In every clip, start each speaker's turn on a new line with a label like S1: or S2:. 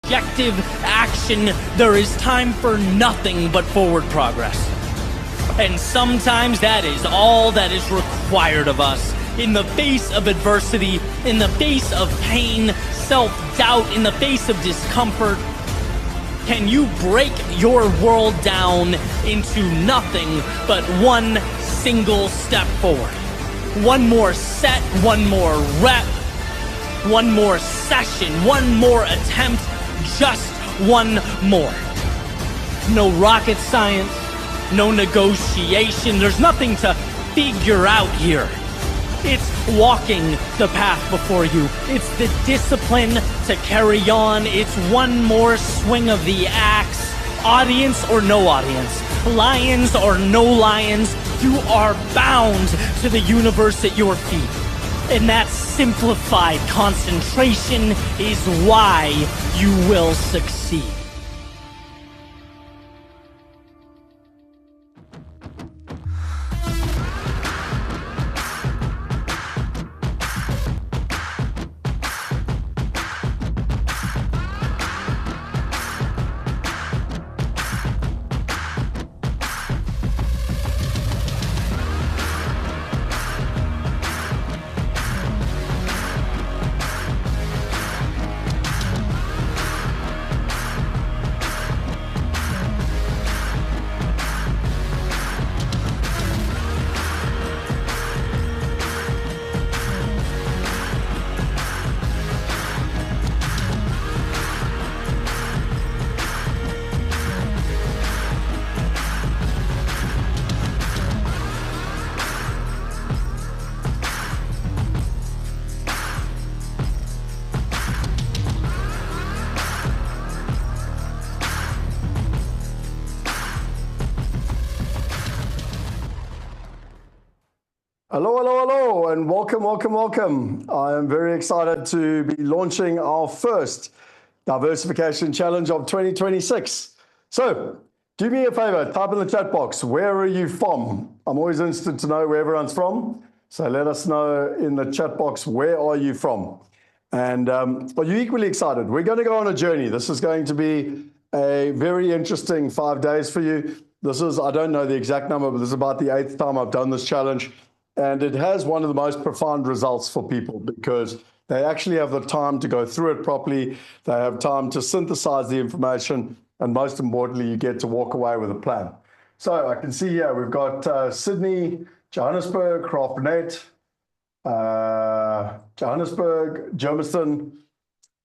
S1: objective action, there is time for nothing but forward progress. And sometimes that is all that is required of us. In the face of adversity, in the face of pain, self-doubt, in the face of discomfort, can you break your world down into nothing but one single step forward? One more set, one more rep, one more session, one more attempt, just one more. No rocket science, no negotiation, there's nothing to figure out here. It's walking the path before you. It's the discipline to carry on. It's one more swing of the axe. Audience or no audience, lions or no lions, you are bound to the universe at your feet. And that simplified concentration is why you will succeed.
S2: Hello, and welcome. I am very excited to be launching our first Diversification Challenge of 2026. So, do me a favor, type in the chat box, where are you from? I'm always interested to know where everyone's from. So let us know in the chat box, where are you from? And are you equally excited? We're going to go on a journey. This is going to be a very interesting 5 days for you. This is, I don't know the exact number, but this is about the 8th time I've done this challenge. And it has one of the most profound results for people because they actually have the time to go through it properly. They have time to synthesize the information. And most importantly, you get to walk away with a plan. So I can see here, we've got Sydney, Johannesburg, Graafrenet, Johannesburg, Germiston.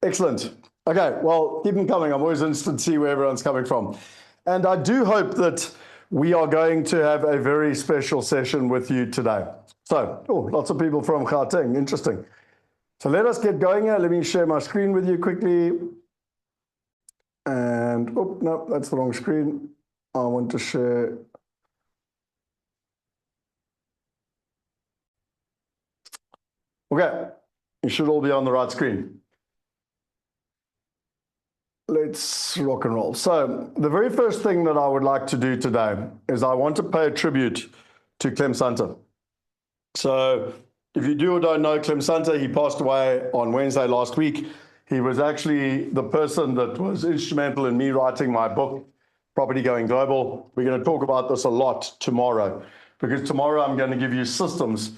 S2: Excellent. Okay, well, keep them coming. I'm always interested to see where everyone's coming from. And I do hope that we are going to have a very special session with you today. So, lots of people from Gauteng, interesting. So let us get going here. Let me share my screen with you quickly. And, no, that's the wrong screen. I want to share. Okay, you should all be on the right screen. Let's rock and roll. So the very first thing that I would like to do today is I want to pay a tribute to Clem Santa. So if you do or don't know Clem Santa, he passed away on Wednesday last week. He was actually the person that was instrumental in me writing my book, Property Going Global. We're going to talk about this a lot tomorrow, because tomorrow I'm going to give you systems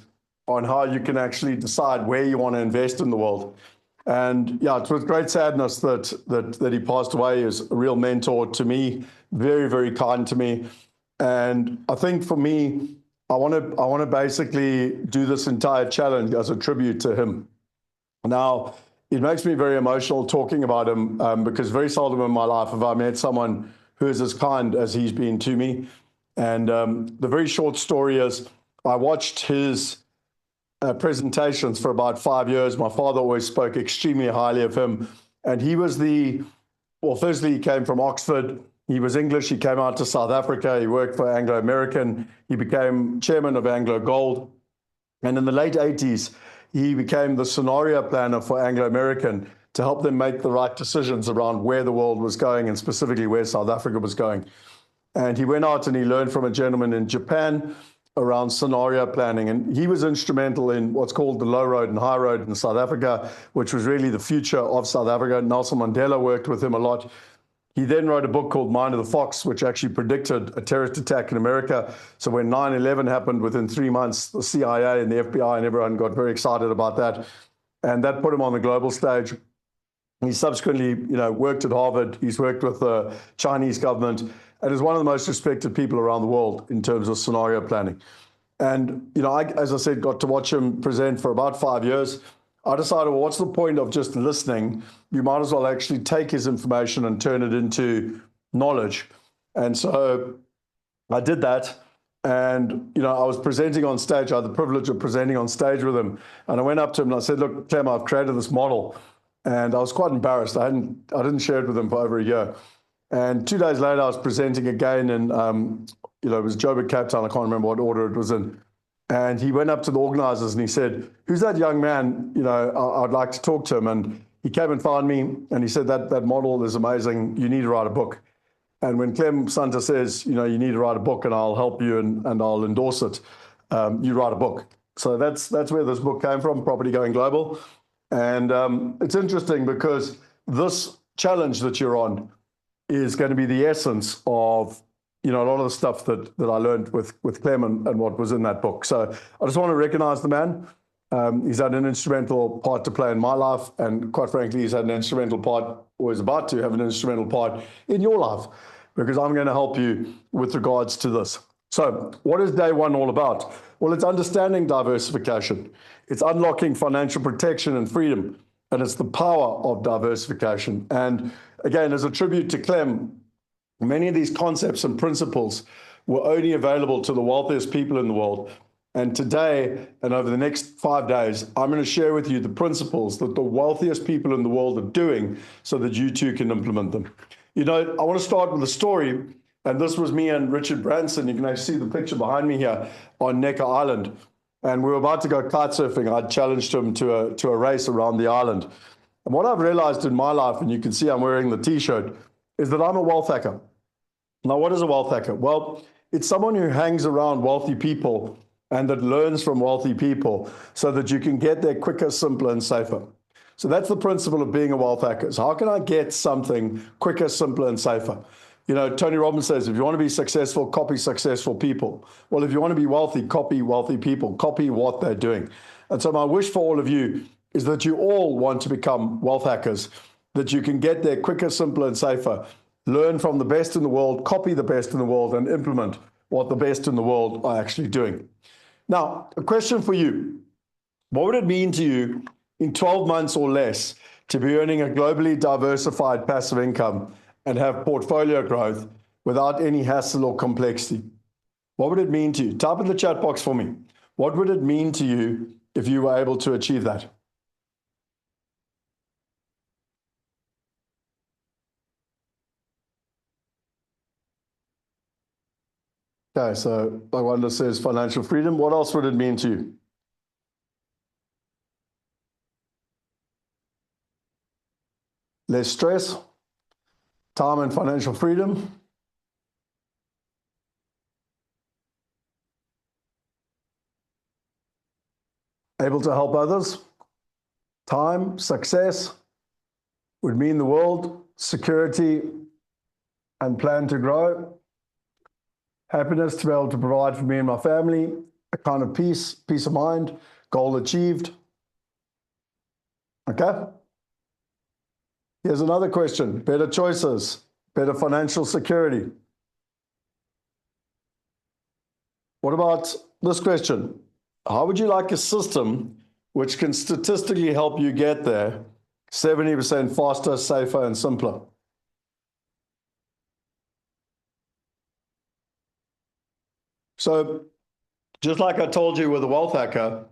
S2: on how you can actually decide where you want to invest in the world. And yeah, it's with great sadness that he passed away. He was a real mentor to me, very, very kind to me. And I think for me, I want to basically do this entire challenge as a tribute to him. Now, it makes me very emotional talking about him because very seldom in my life have I met someone who is as kind as he's been to me. And the very short story is I watched his presentations for about 5 years. My father always spoke extremely highly of him. And he was firstly, he came from Oxford. He was English. He came out to South Africa. He worked for Anglo American. He became chairman of Anglo Gold. And in the late 80s, he became the scenario planner for Anglo American to help them make the right decisions around where the world was going and specifically where South Africa was going. And he went out and he learned from a gentleman in Japan. around scenario planning. And he was instrumental in what's called the low road and high road in South Africa, which was really the future of South Africa. Nelson Mandela worked with him a lot. He then wrote a book called Mind of the Fox, which actually predicted a terrorist attack in America. So when 9/11 happened, within 3 months, the CIA and the FBI and everyone got very excited about that. And that put him on the global stage. He subsequently, worked at Harvard. He's worked with the Chinese government and is one of the most respected people around the world in terms of scenario planning. And, as I said, got to watch him present for about 5 years. I decided, well, what's the point of just listening? You might as well actually take his information and turn it into knowledge. And so I did that. And, I was presenting on stage. I had the privilege of presenting on stage with him. And I went up to him and I said, look, Clem, I've created this model. And I was quite embarrassed. I didn't share it with him for over a year. And 2 days later, I was presenting again in, it was Joburg, Cape Town. I can't remember what order it was in. And he went up to the organizers and he said, who's that young man? I'd like to talk to him. And he came and found me and he said, that model is amazing. You need to write a book. And when Clem Santa says, you need to write a book and I'll help you and I'll endorse it, you write a book. So that's where this book came from, Property Going Global. And it's interesting because this challenge that you're on is going to be the essence of a lot of the stuff that I learned with Clem and what was in that book. So I just want to recognize the man. He's had an instrumental part to play in my life. And quite frankly, he's had an instrumental part, or is about to have an instrumental part in your life, because I'm going to help you with regards to this. So what is day one all about? Well, it's understanding diversification. It's unlocking financial protection and freedom. And it's the power of diversification. And again, as a tribute to Clem, many of these concepts and principles were only available to the wealthiest people in the world. And today, and over the next 5 days, I'm going to share with you the principles that the wealthiest people in the world are doing so that you too can implement them. I want to start with a story. And this was me and Richard Branson. You can actually see the picture behind me here on Necker Island. And we were about to go kite surfing. I challenged him to a race around the island. And what I've realized in my life, and you can see I'm wearing the T-shirt, is that I'm a wealth hacker. Now, what is a wealth hacker? Well, it's someone who hangs around wealthy people and that learns from wealthy people so that you can get there quicker, simpler, and safer. So that's the principle of being a wealth hacker. So how can I get something quicker, simpler, and safer? Tony Robbins says, if you want to be successful, copy successful people. Well, if you want to be wealthy, copy wealthy people, copy what they're doing. And so my wish for all of you is that you all want to become wealth hackers, that you can get there quicker, simpler, and safer, learn from the best in the world, copy the best in the world, and implement what the best in the world are actually doing. Now, a question for you. What would it mean to you in 12 months or less to be earning a globally diversified passive income and have portfolio growth without any hassle or complexity? What would it mean to you? Type in the chat box for me. What would it mean to you if you were able to achieve that? Okay, so Wanda says financial freedom. What else would it mean to you? Less stress, time and financial freedom. Able to help others. Time, success would mean the world, security, and plan to grow. Happiness to be able to provide for me and my family, a kind of peace of mind, goal achieved. Okay? Here's another question. Better choices, better financial security. What about this question? How would you like a system which can statistically help you get there 70% faster, safer, and simpler? So just like I told you with a wealth hacker,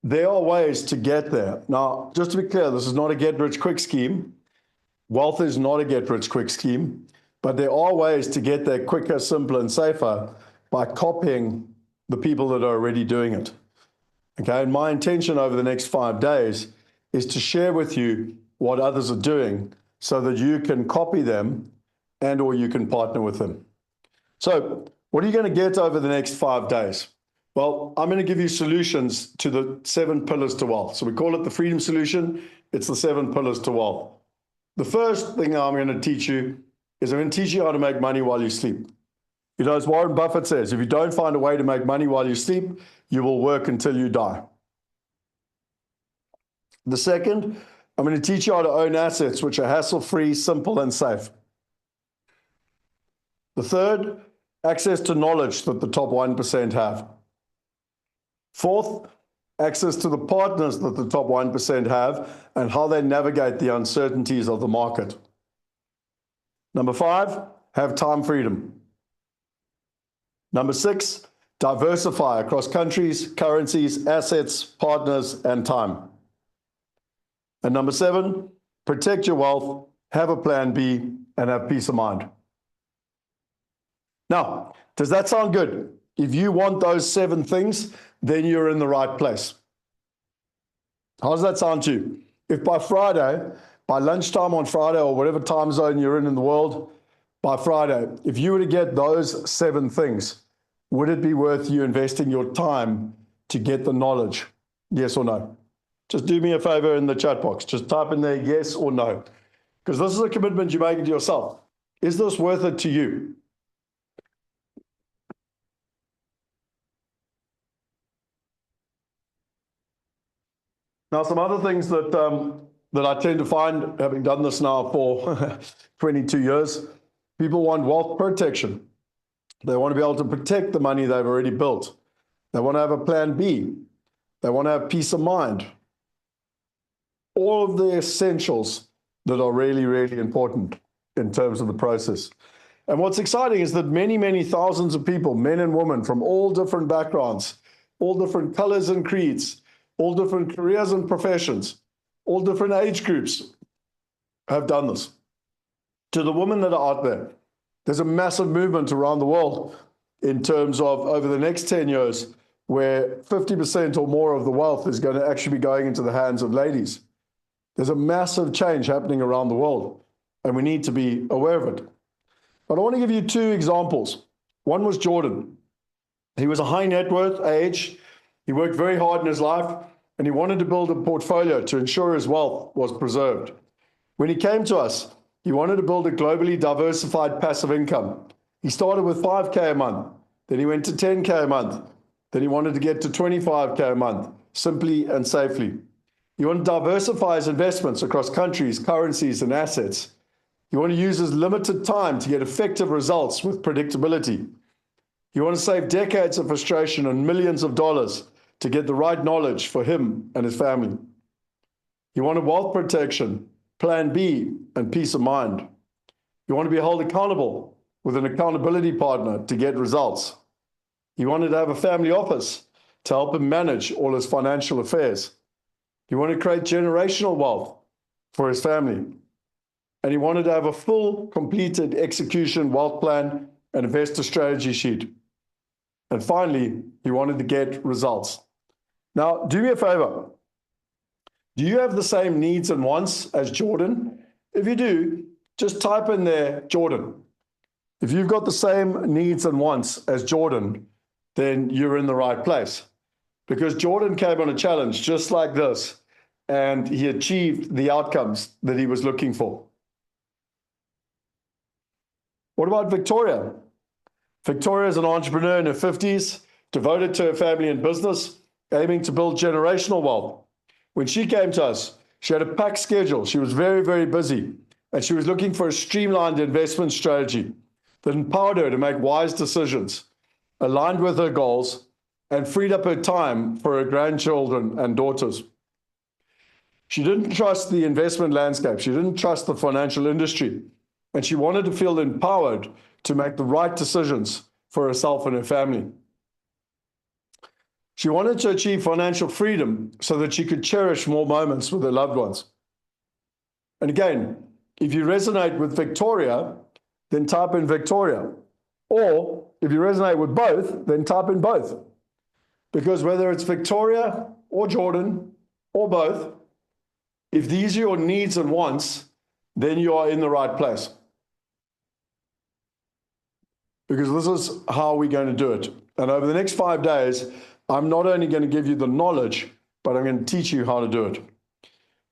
S2: there are ways to get there. Now, just to be clear, this is not a get-rich-quick scheme. Wealth is not a get-rich-quick scheme, but there are ways to get there quicker, simpler, and safer by copying the people that are already doing it. Okay, and my intention over the next 5 days is to share with you what others are doing so that you can copy them and or you can partner with them. So what are you going to get over the next 5 days? Well, I'm going to give you solutions to the 7 pillars to wealth. So we call it the freedom solution. It's the 7 pillars to wealth. The first thing I'm going to teach you is I'm going to teach you how to make money while you sleep. You know, as Warren Buffett says, if you don't find a way to make money while you sleep, you will work until you die. The second, I'm going to teach you how to own assets which are hassle-free, simple, and safe. The third, access to knowledge that the top 1% have. Fourth, access to the partners that the top 1% have and how they navigate the uncertainties of the market. Number 5, have time freedom. Number 6, diversify across countries, currencies, assets, partners, and time. And number 7, protect your wealth, have a plan B, and have peace of mind. Now, does that sound good? If you want those 7 things, then you're in the right place. How does that sound to you? If by Friday, by lunchtime on Friday, or whatever time zone you're in the world, by Friday, if you were to get those 7 things, would it be worth you investing your time to get the knowledge? Yes or no? Just do me a favor in the chat box. Just type in there yes or no. Because this is a commitment you make to yourself. Is this worth it to you? Now, some other things that I tend to find, having done this now for 22 years, people want wealth protection. They want to be able to protect the money they've already built. They want to have a plan B. They want to have peace of mind. All of the essentials that are really, really important in terms of the process. And what's exciting is that many, many thousands of people, men and women from all different backgrounds, all different colors and creeds, all different careers and professions, all different age groups have done this. To the women that are out there, there's a massive movement around the world in terms of over the next 10 years where 50% or more of the wealth is going to actually be going into the hands of ladies. There's a massive change happening around the world, and we need to be aware of it. But I want to give you 2 examples. One was Jordan. He was a high net worth age. He worked very hard in his life, and he wanted to build a portfolio to ensure his wealth was preserved. When he came to us, he wanted to build a globally diversified passive income. He started with 5K a month, then he went to 10K a month, then he wanted to get to 25K a month, simply and safely. He wanted to diversify his investments across countries, currencies, and assets. He wanted to use his limited time to get effective results with predictability. He wanted to save decades of frustration and millions of dollars to get the right knowledge for him and his family. He wanted wealth protection, plan B, and peace of mind. He wanted to be held accountable with an accountability partner to get results. He wanted to have a family office to help him manage all his financial affairs. He wanted to create generational wealth for his family. And he wanted to have a full, completed execution wealth plan and investor strategy sheet. And finally, he wanted to get results. Now, do me a favor. Do you have the same needs and wants as Jordan? If you do, just type in there, Jordan. If you've got the same needs and wants as Jordan, then you're in the right place. Because Jordan came on a challenge just like this, and he achieved the outcomes that he was looking for. What about Victoria? Victoria is an entrepreneur in her 50s, devoted to her family and business, aiming to build generational wealth. When she came to us, she had a packed schedule. She was very, very busy, and she was looking for a streamlined investment strategy that empowered her to make wise decisions, aligned with her goals, and freed up her time for her grandchildren and daughters. She didn't trust the investment landscape. She didn't trust the financial industry, and she wanted to feel empowered to make the right decisions for herself and her family. She wanted to achieve financial freedom so that she could cherish more moments with her loved ones. And again, if you resonate with Victoria, then type in Victoria. Or if you resonate with both, then type in both. Because whether it's Victoria or Jordan or both, if these are your needs and wants, then you are in the right place. because this is how we're going to do it. And over the next 5 days, I'm not only going to give you the knowledge, but I'm going to teach you how to do it.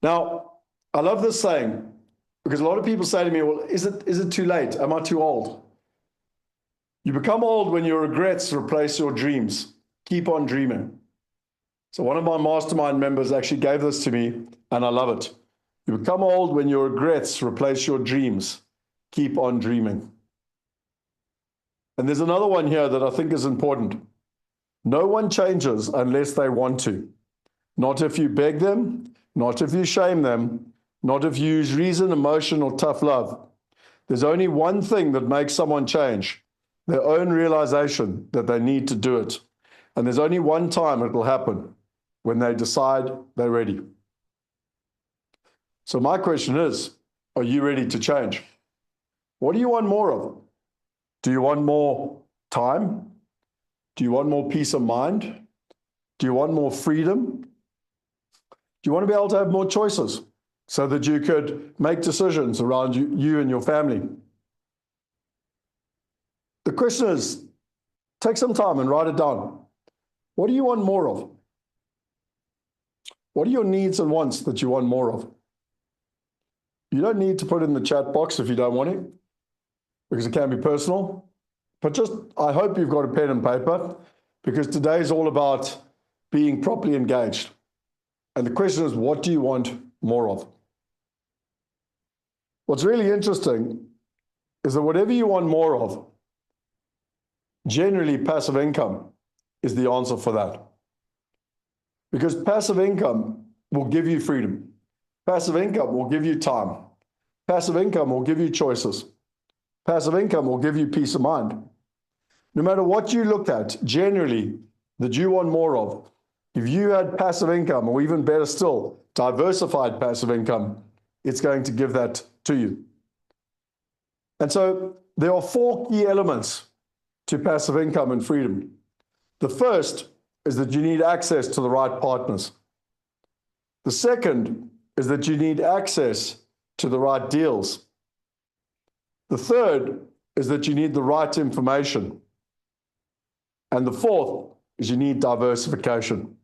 S2: Now, I love this saying because a lot of people say to me, well, is it too late? Am I too old? You become old when your regrets replace your dreams. Keep on dreaming. So one of my mastermind members actually gave this to me, and I love it. You become old when your regrets replace your dreams. Keep on dreaming. And there's another one here that I think is important. No one changes unless they want to. Not if you beg them, not if you shame them, not if you use reason, emotion, or tough love. There's only one thing that makes someone change, their own realization that they need to do it. And there's only one time it will happen, when they decide they're ready. So my question is, are you ready to change? What do you want more of? Do you want more time? Do you want more peace of mind? Do you want more freedom? Do you want to be able to have more choices so that you could make decisions around you and your family? The question is, take some time and write it down. What do you want more of? What are your needs and wants that you want more of? You don't need to put it in the chat box if you don't want it, because it can be personal. But just, I hope you've got a pen and paper, because today is all about being properly engaged. And the question is, what do you want more of? What's really interesting is that whatever you want more of, generally passive income is the answer for that. Because passive income will give you freedom. Passive income will give you time. Passive income will give you choices. Passive income will give you peace of mind. No matter what you look at, generally, that you want more of, if you had passive income, or even better still, diversified passive income, it's going to give that to you. And so there are 4 key elements to passive income and freedom. The first is that you need access to the right partners. The second is that you need access to the right deals. The third is that you need the right information. And the fourth is you need diversification.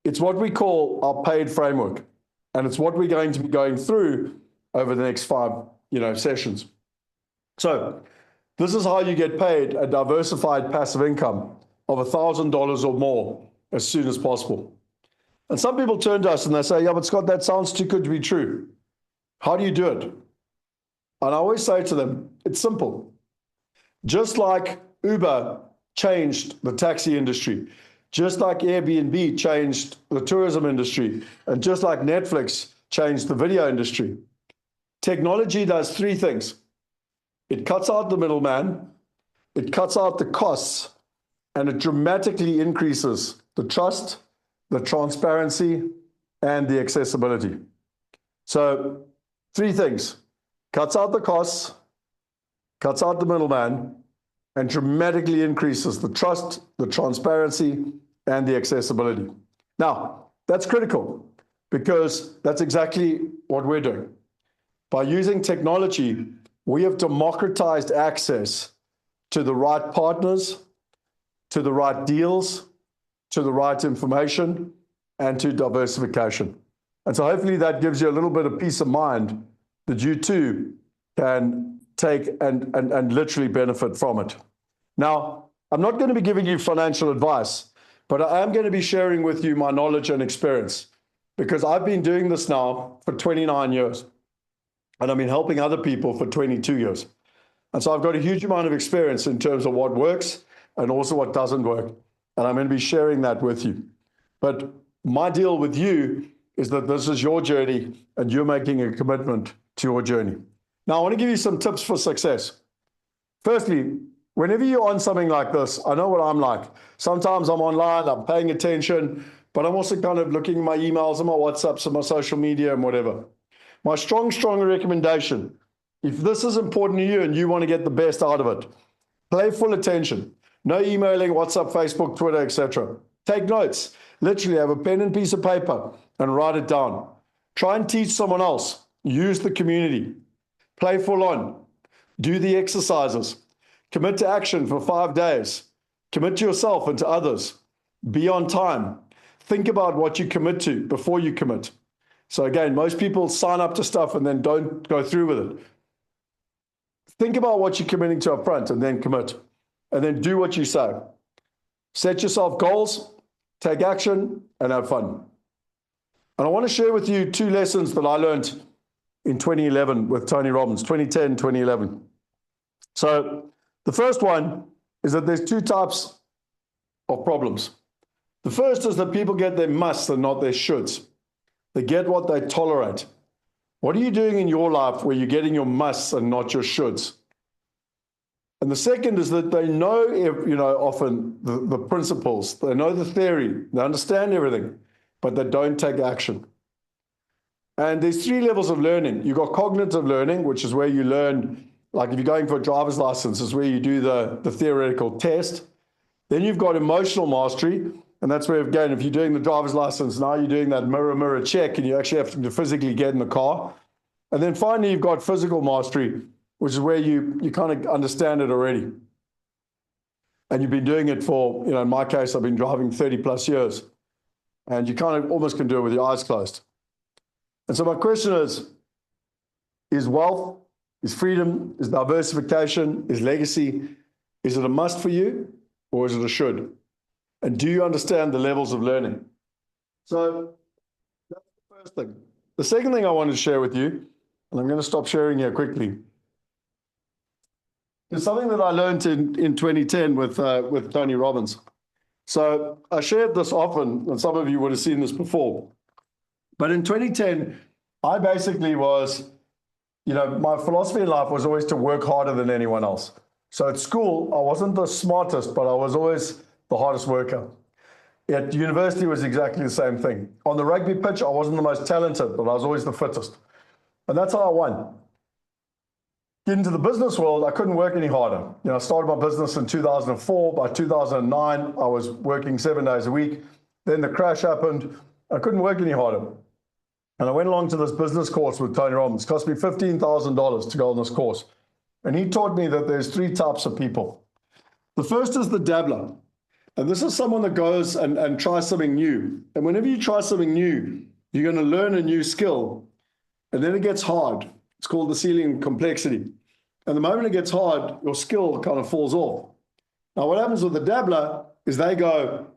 S2: It's what we call our paid framework. And it's what we're going to be going through over the next 5 sessions. So this is how you get paid a diversified passive income of $1,000 or more as soon as possible. And some people turn to us and they say, yeah, but Scott, that sounds too good to be true. How do you do it? And I always say to them, it's simple. Just like Uber changed the taxi industry, just like Airbnb changed the tourism industry, and just like Netflix changed the video industry, technology does 3 things. It cuts out the middleman, it cuts out the costs, and it dramatically increases the trust, the transparency, and the accessibility. So 3 things: cuts out the costs, cuts out the middleman, and dramatically increases the trust, the transparency, and the accessibility. Now, that's critical because that's exactly what we're doing. By using technology, we have democratized access to the right partners, to the right deals, to the right information, and to diversification. And so hopefully that gives you a little bit of peace of mind that you too can take and literally benefit from it. Now, I'm not going to be giving you financial advice, but I am going to be sharing with you my knowledge and experience, because I've been doing this now for 29 years, and I've been helping other people for 22 years. And so I've got a huge amount of experience in terms of what works and also what doesn't work. And I'm going to be sharing that with you. But my deal with you is that this is your journey and you're making a commitment to your journey. Now, I want to give you some tips for success. Firstly, whenever you're on something like this, I know what I'm like. Sometimes I'm online, I'm paying attention, but I'm also kind of looking at my emails and my WhatsApps and my social media and whatever. My strong recommendation, if this is important to you and you want to get the best out of it, pay full attention. No emailing, WhatsApp, Facebook, Twitter, etc. Take notes. Literally have a pen and piece of paper and write it down. Try and teach someone else. Use the community. Play full on. Do the exercises. Commit to action for 5 days. Commit to yourself and to others. Be on time. Think about what you commit to before you commit. So again, most people sign up to stuff and then don't go through with it. Think about what you're committing to up front and then commit. And then do what you say. Set yourself goals, take action, and have fun. And I want to share with you 2 lessons that I learned in 2011 with Tony Robbins, 2010, 2011. So the first one is that there's 2 types of problems. The first is that people get their musts and not their shoulds. They get what they tolerate. What are you doing in your life where you're getting your musts and not your shoulds? And the second is that they know, often the principles, they know the theory, they understand everything, but they don't take action. And there's 3 levels of learning. You've got cognitive learning, which is where you learn, like if you're going for a driver's license, is where you do the theoretical test. Then you've got emotional mastery, and that's where, again, if you're doing the driver's license, now you're doing that mirror check, and you actually have to physically get in the car. And then finally, you've got physical mastery, which is where you kind of understand it already. And you've been doing it for, in my case, I've been driving 30 plus years. And you kind of almost can do it with your eyes closed. And so my question is wealth, is freedom, is diversification, is legacy, is it a must for you or is it a should? And do you understand the levels of learning? So that's the first thing. The second thing I wanted to share with you, and I'm going to stop sharing here quickly, is something that I learned in 2010 with Tony Robbins. So I shared this often, and some of you would have seen this before. But in 2010, I basically was, my philosophy in life was always to work harder than anyone else. So at school, I wasn't the smartest, but I was always the hardest worker. At university, it was exactly the same thing. On the rugby pitch, I wasn't the most talented, but I was always the fittest. And that's how I won. Get into the business world, I couldn't work any harder. I started my business in 2004. By 2009, I was working 7 days a week. Then the crash happened. I couldn't work any harder. And I went along to this business course with Tony Robbins. It cost me $15,000 to go on this course. And he taught me that there's 3 types of people. The first is the dabbler. And this is someone that goes and tries something new. And whenever you try something new, you're going to learn a new skill. And then it gets hard. It's called the ceiling complexity. And the moment it gets hard, your skill kind of falls off. Now, what happens with the dabbler is they go,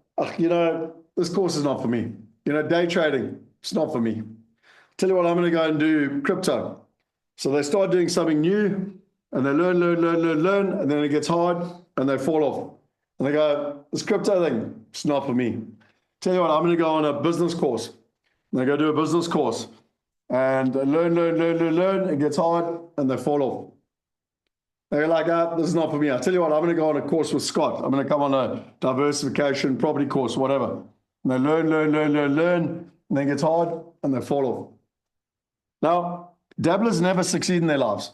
S2: this course is not for me. Day trading, it's not for me. Tell you what, I'm going to go and do crypto. So they start doing something new, and they learn, and then it gets hard, and they fall off. And they go, this crypto thing, it's not for me. Tell you what, I'm going to go on a business course. And they go do a business course. And they learn, it gets hard, and they fall off. They're like, this is not for me. I tell you what, I'm going to go on a course with Scott. I'm going to come on a diversification property course, whatever. And they learn, and then it gets hard, and they fall off. Now, dabblers never succeed in their lives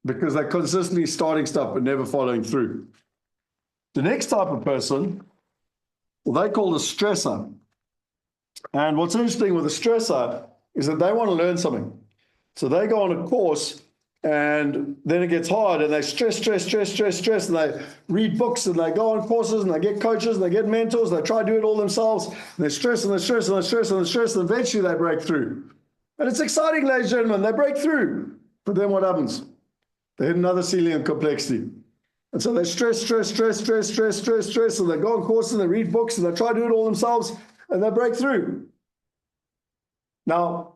S2: because they're consistently starting stuff but never following through. The next type of person, they call a stressor. And what's interesting with a stressor is that they want to learn something. So they go on a course and then it gets hard and they stress, and they read books and they go on courses and they get coaches and they get mentors, they try to do it all themselves, and they stress and eventually they break through. And it's exciting, ladies and gentlemen, they break through. But then what happens? They hit another ceiling of complexity. And so they stress, and they go on courses and they read books and they try to do it all themselves and they break through. Now,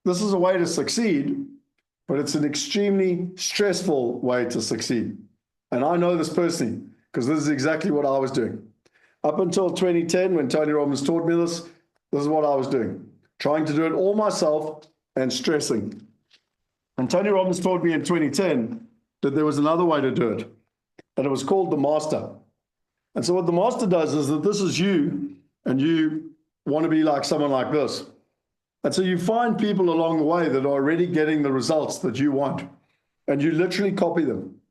S2: this is a way to succeed, but it's an extremely stressful way to succeed. And I know this personally, because this is exactly what I was doing. Up until 2010, when Tony Robbins taught me this is what I was doing. Trying to do it all myself and stressing. And Tony Robbins taught me in 2010 that there was another way to do it. And it was called the master. And so what the master does is that this is you, and you want to be like someone like this. And so you find people along the way that are already getting the results that you want, and you literally copy them.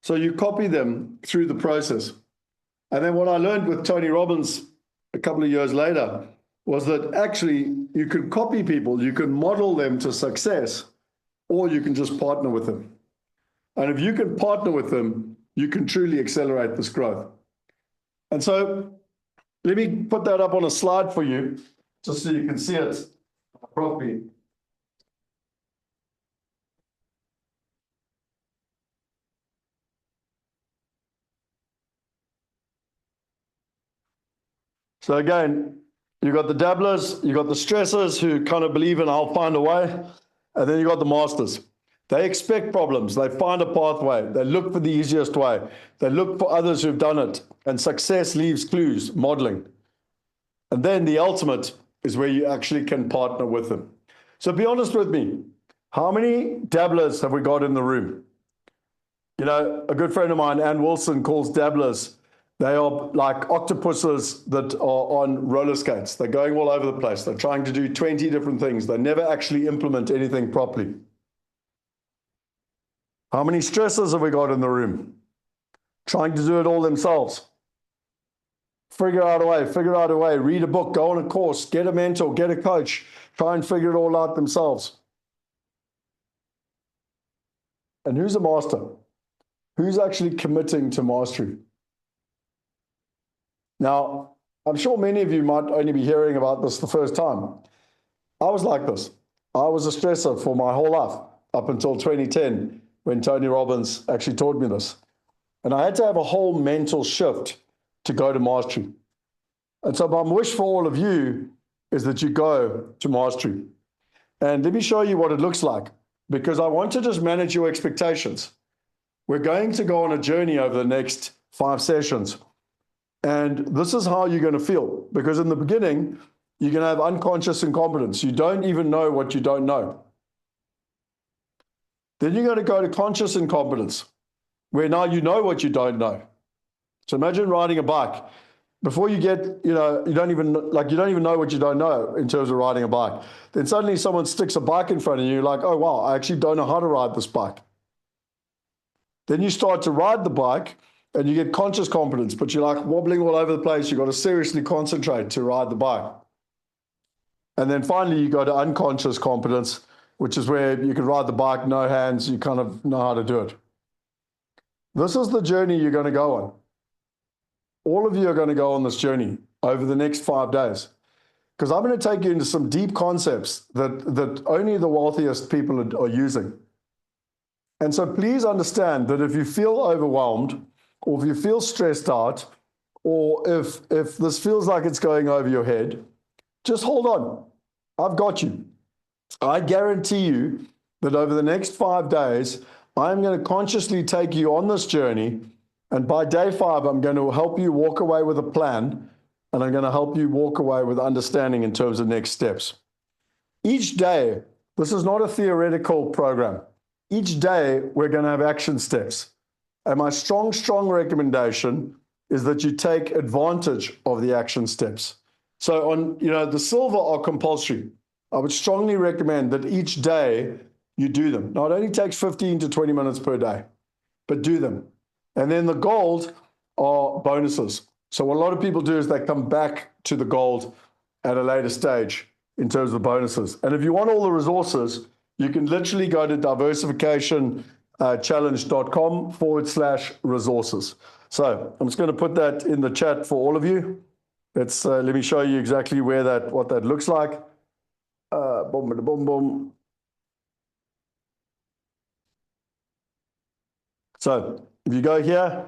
S2: So you copy them through the process. And then what I learned with Tony Robbins a couple of years later was that actually you can copy people, you can model them to success, or you can just partner with them. And if you can partner with them, you can truly accelerate this growth. And so let me put that up on a slide for you, just so you can see it properly. So again, you've got the dabblers, you've got the stressors who kind of believe in I'll find a way, and then you've got the masters. They expect problems, they find a pathway, they look for the easiest way, they look for others who've done it, and success leaves clues, modeling. And then the ultimate is where you actually can partner with them. So be honest with me, how many dabblers have we got in the room? You know, a good friend of mine, Ann Wilson, calls dabblers, they are like octopuses that are on roller skates. They're going all over the place. They're trying to do 20 different things. They never actually implement anything properly. How many stressors have we got in the room? Trying to do it all themselves. Figure out a way, read a book, go on a course, get a mentor, get a coach, try and figure it all out themselves. And who's a master? Who's actually committing to mastery? Now, I'm sure many of you might only be hearing about this the first time. I was like this. I was a stressor for my whole life, up until 2010, when Tony Robbins actually taught me this. And I had to have a whole mental shift to go to mastery. And so my wish for all of you is that you go to mastery. And let me show you what it looks like, because I want to just manage your expectations. We're going to go on a journey over the next 5 sessions. And this is how you're going to feel, because in the beginning, you're going to have unconscious incompetence. You don't even know what you don't know. Then you're going to go to conscious incompetence, where now you know what you don't know. So imagine riding a bike. Before you get, you don't even know what you don't know in terms of riding a bike. Then suddenly someone sticks a bike in front of you, you're like, oh, wow, I actually don't know how to ride this bike. Then you start to ride the bike, and you get conscious competence, but you're like wobbling all over the place. You've got to seriously concentrate to ride the bike. And then finally, you go to unconscious competence, which is where you can ride the bike, no hands, you kind of know how to do it. This is the journey you're going to go on. All of you are going to go on this journey over the next 5 days, because I'm going to take you into some deep concepts that only the wealthiest people are using. And so please understand that if you feel overwhelmed, or if you feel stressed out, or if this feels like it's going over your head, just hold on. I've got you. I guarantee you that over the next 5 days, I'm going to consciously take you on this journey. And by day 5, I'm going to help you walk away with a plan, and I'm going to help you walk away with understanding in terms of next steps. Each day, this is not a theoretical program. Each day, we're going to have action steps. And my strong recommendation is that you take advantage of the action steps. So on, the silver are compulsory. I would strongly recommend that each day you do them. Now, it only takes 15 to 20 minutes per day, but do them. And then the gold are bonuses. So what a lot of people do is they come back to the gold at a later stage in terms of the bonuses. And if you want all the resources, you can literally go to diversification.challenge.com/resources. So I'm just going to put that in the chat for all of you. Let me show you exactly what that looks like. Boom, boom, boom. So if you go here,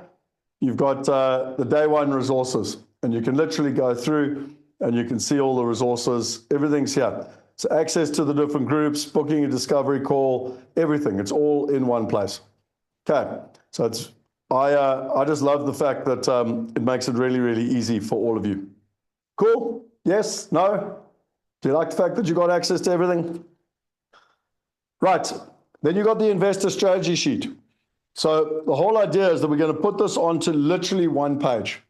S2: you've got the day 1 resources, and you can literally go through and you can see all the resources. Everything's here. So access to the different groups, booking a discovery call, everything. It's all in one place. Okay. So I just love the fact that it makes it really, really easy for all of you. Cool? Yes? No? Do you like the fact that you got access to everything? Right. Then you got the investor strategy sheet. So the whole idea is that we're going to put this onto literally one page.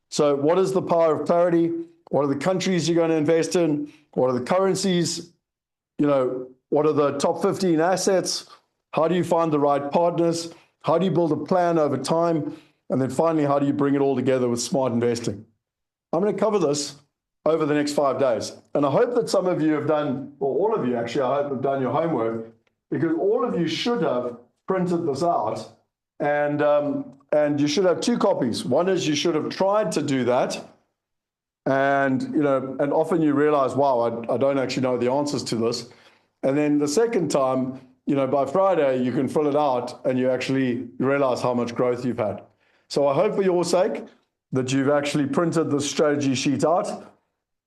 S2: So what is the power of clarity? What are the countries you're going to invest in? What are the currencies? What are the top 15 assets? How do you find the right partners? How do you build a plan over time? And then finally, how do you bring it all together with smart investing? I'm going to cover this over the next 5 days. And I hope that some of you have done, or all of you actually, I hope have done your homework, because all of you should have printed this out, and you should have two copies. One is you should have tried to do that, and and often you realize, wow, I don't actually know the answers to this. And then the second time, by Friday, you can fill it out and you actually realize how much growth you've had. So I hope for your sake that you've actually printed the strategy sheet out,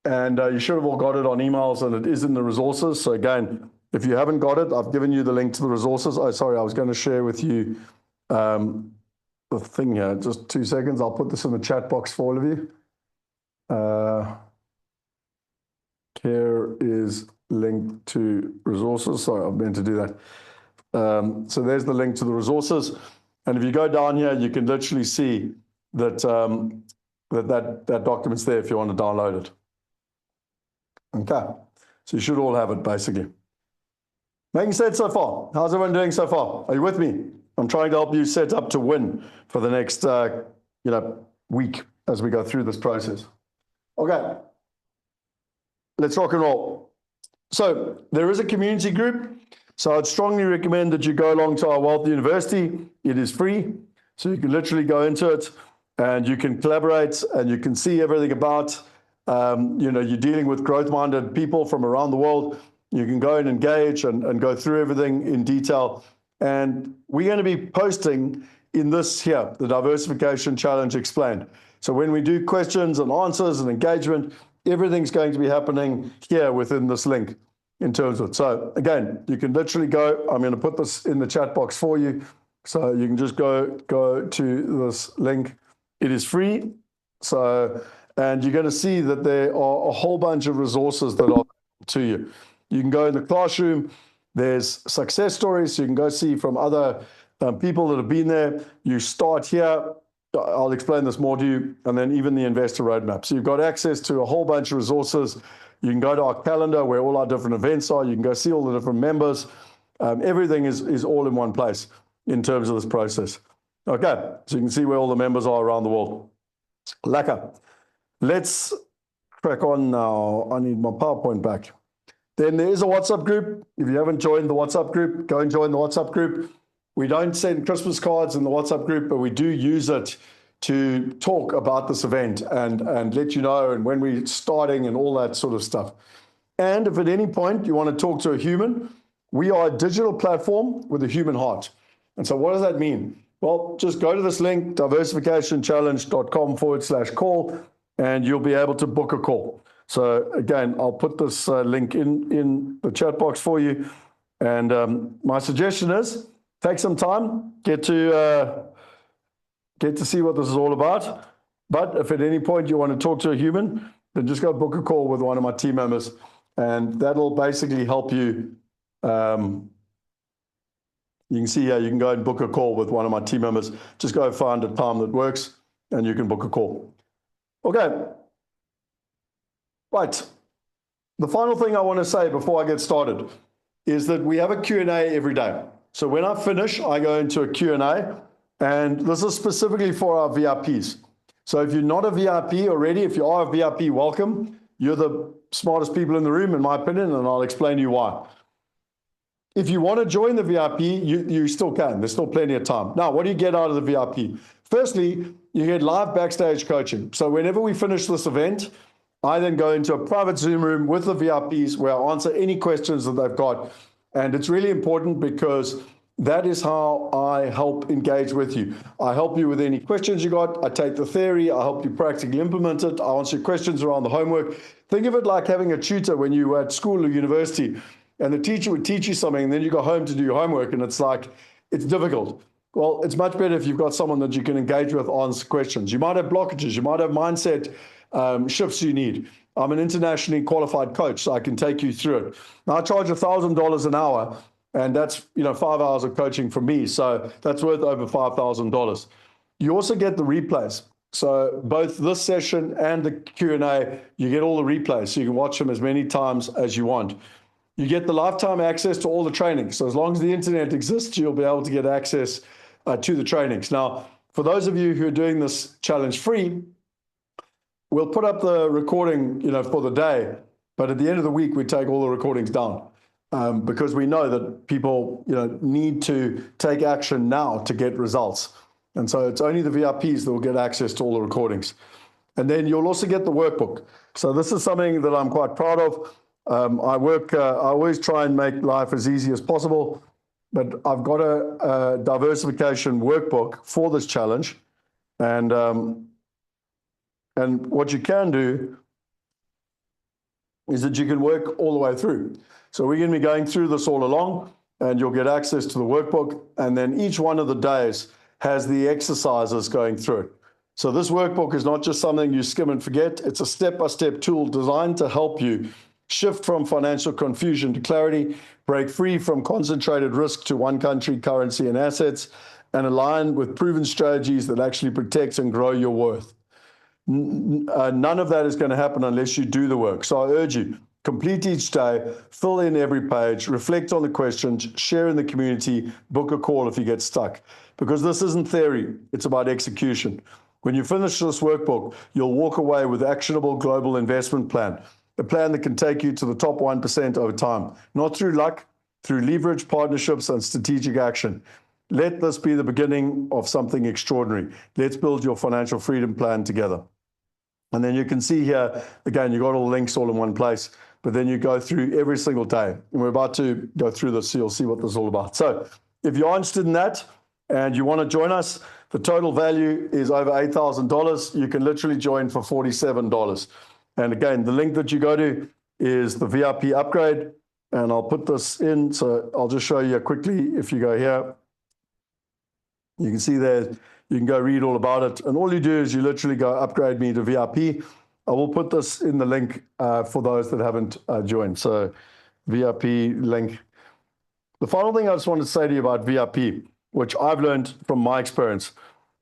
S2: and you should have all got it on emails, and it is in the resources. So again, if you haven't got it, I've given you the link to the resources. Oh, sorry, I was going to share with you the thing here. Just 2 seconds. I'll put this in the chat box for all of you. Here is link to resources. Sorry, I meant to do that. So there's the link to the resources. And if you go down here, you can literally see that that document's there if you want to download it. Okay, so you should all have it basically. Making sense so far? How's everyone doing so far? Are you with me? I'm trying to help you set up to win for the next week as we go through this process. Okay, let's rock and roll. So there is a community group. So I'd strongly recommend that you go along to our Wealth University. It is free. So you can literally go into it and you can collaborate and you can see everything about, you're dealing with growth-minded people from around the world. You can go and engage and go through everything in detail. And we're going to be posting in this here, the Diversification Challenge Explained. So when we do questions and answers and engagement, everything's going to be happening here within this link in terms of it. So again, you can literally go, I'm going to put this in the chat box for you. So you can just go to this link. It is free. So, and you're going to see that there are a whole bunch of resources that are to you. You can go in the classroom. There's success stories. So you can go see from other people that have been there. You start here. I'll explain this more to you. And then even the investor roadmap. So you've got access to a whole bunch of resources. You can go to our calendar where all our different events are. You can go see all the different members. Everything is all in one place in terms of this process. Okay, so you can see where all the members are around the world. Lekker. Let's crack on now. I need my PowerPoint back. Then there is a WhatsApp group. If you haven't joined the WhatsApp group, go and join the WhatsApp group. We don't send Christmas cards in the WhatsApp group, but we do use it to talk about this event and let you know and when we're starting and all that sort of stuff. And if at any point you want to talk to a human, we are a digital platform with a human heart. And so what does that mean? Well, just go to this link, diversificationchallenge.com/call, and you'll be able to book a call. So again, I'll put this link in the chat box for you. And my suggestion is take some time, get to see what this is all about. But if at any point you want to talk to a human, then just go book a call with one of my team members, and that'll basically help you. You can see here, you can go and book a call with one of my team members. Just go find a time that works, and you can book a call. Okay. Right. The final thing I want to say before I get started is that we have a Q&A every day. So when I finish, I go into a Q&A. And this is specifically for our VIPs. So if you're not a VIP already, if you are a VIP, welcome. You're the smartest people in the room, in my opinion, and I'll explain to you why. If you want to join the VIP, you still can. There's still plenty of time. Now, what do you get out of the VIP? Firstly, you get live backstage coaching. So whenever we finish this event, I then go into a private Zoom room with the VIPs where I answer any questions that they've got. And it's really important because that is how I help engage with you. I help you with any questions you got. I take the theory. I help you practically implement it. I answer questions around the homework. Think of it like having a tutor when you were at school or university, and the teacher would teach you something, and then you go home to do your homework, and it's like, it's difficult. Well, it's much better if you've got someone that you can engage with, answer questions. You might have blockages. You might have mindset shifts you need. I'm an internationally qualified coach, so I can take you through it. Now, I charge $1,000 an hour. And that's 5 hours of coaching from me. So that's worth over $5,000. You also get the replays. So both this session and the Q&A, you get all the replays. So you can watch them as many times as you want. You get the lifetime access to all the trainings. So as long as the internet exists, you'll be able to get access to the trainings. Now, for those of you who are doing this challenge free, we'll put up the recording, for the day. But at the end of the week, we take all the recordings down. because we know that people, need to take action now to get results. And so it's only the VIPs that will get access to all the recordings. And then you'll also get the workbook. So this is something that I'm quite proud of. I always try and make life as easy as possible, but I've got a diversification workbook for this challenge. And what you can do is that you can work all the way through. So we're going to be going through this all along, and you'll get access to the workbook. And then each one of the days has the exercises going through it. So this workbook is not just something you skim and forget. It's a step-by-step tool designed to help you shift from financial confusion to clarity, break free from concentrated risk to one country, currency, and assets, and align with proven strategies that actually protect and grow your worth. None of that is going to happen unless you do the work. So I urge you, complete each day, fill in every page, reflect on the questions, share in the community, book a call if you get stuck. Because this isn't theory, it's about execution. When you finish this workbook, you'll walk away with an actionable global investment plan, a plan that can take you to the top 1% over time, not through luck, through leverage, partnerships, and strategic action. Let this be the beginning of something extraordinary. Let's build your financial freedom plan together. And then you can see here, again, you got all the links all in one place, but then you go through every single day. And we're about to go through this, so you'll see what this is all about. So if you're interested in that and you want to join us, the total value is over $8,000. You can literally join for $47. And again, the link that you go to is the VIP upgrade. And I'll put this in. So I'll just show you quickly. If you go here, you can see there, you can go read all about it. And all you do is you literally go upgrade me to VIP. I will put this in the link for those that haven't joined. So VIP link. The final thing I just wanted to say to you about VIP, which I've learned from my experience,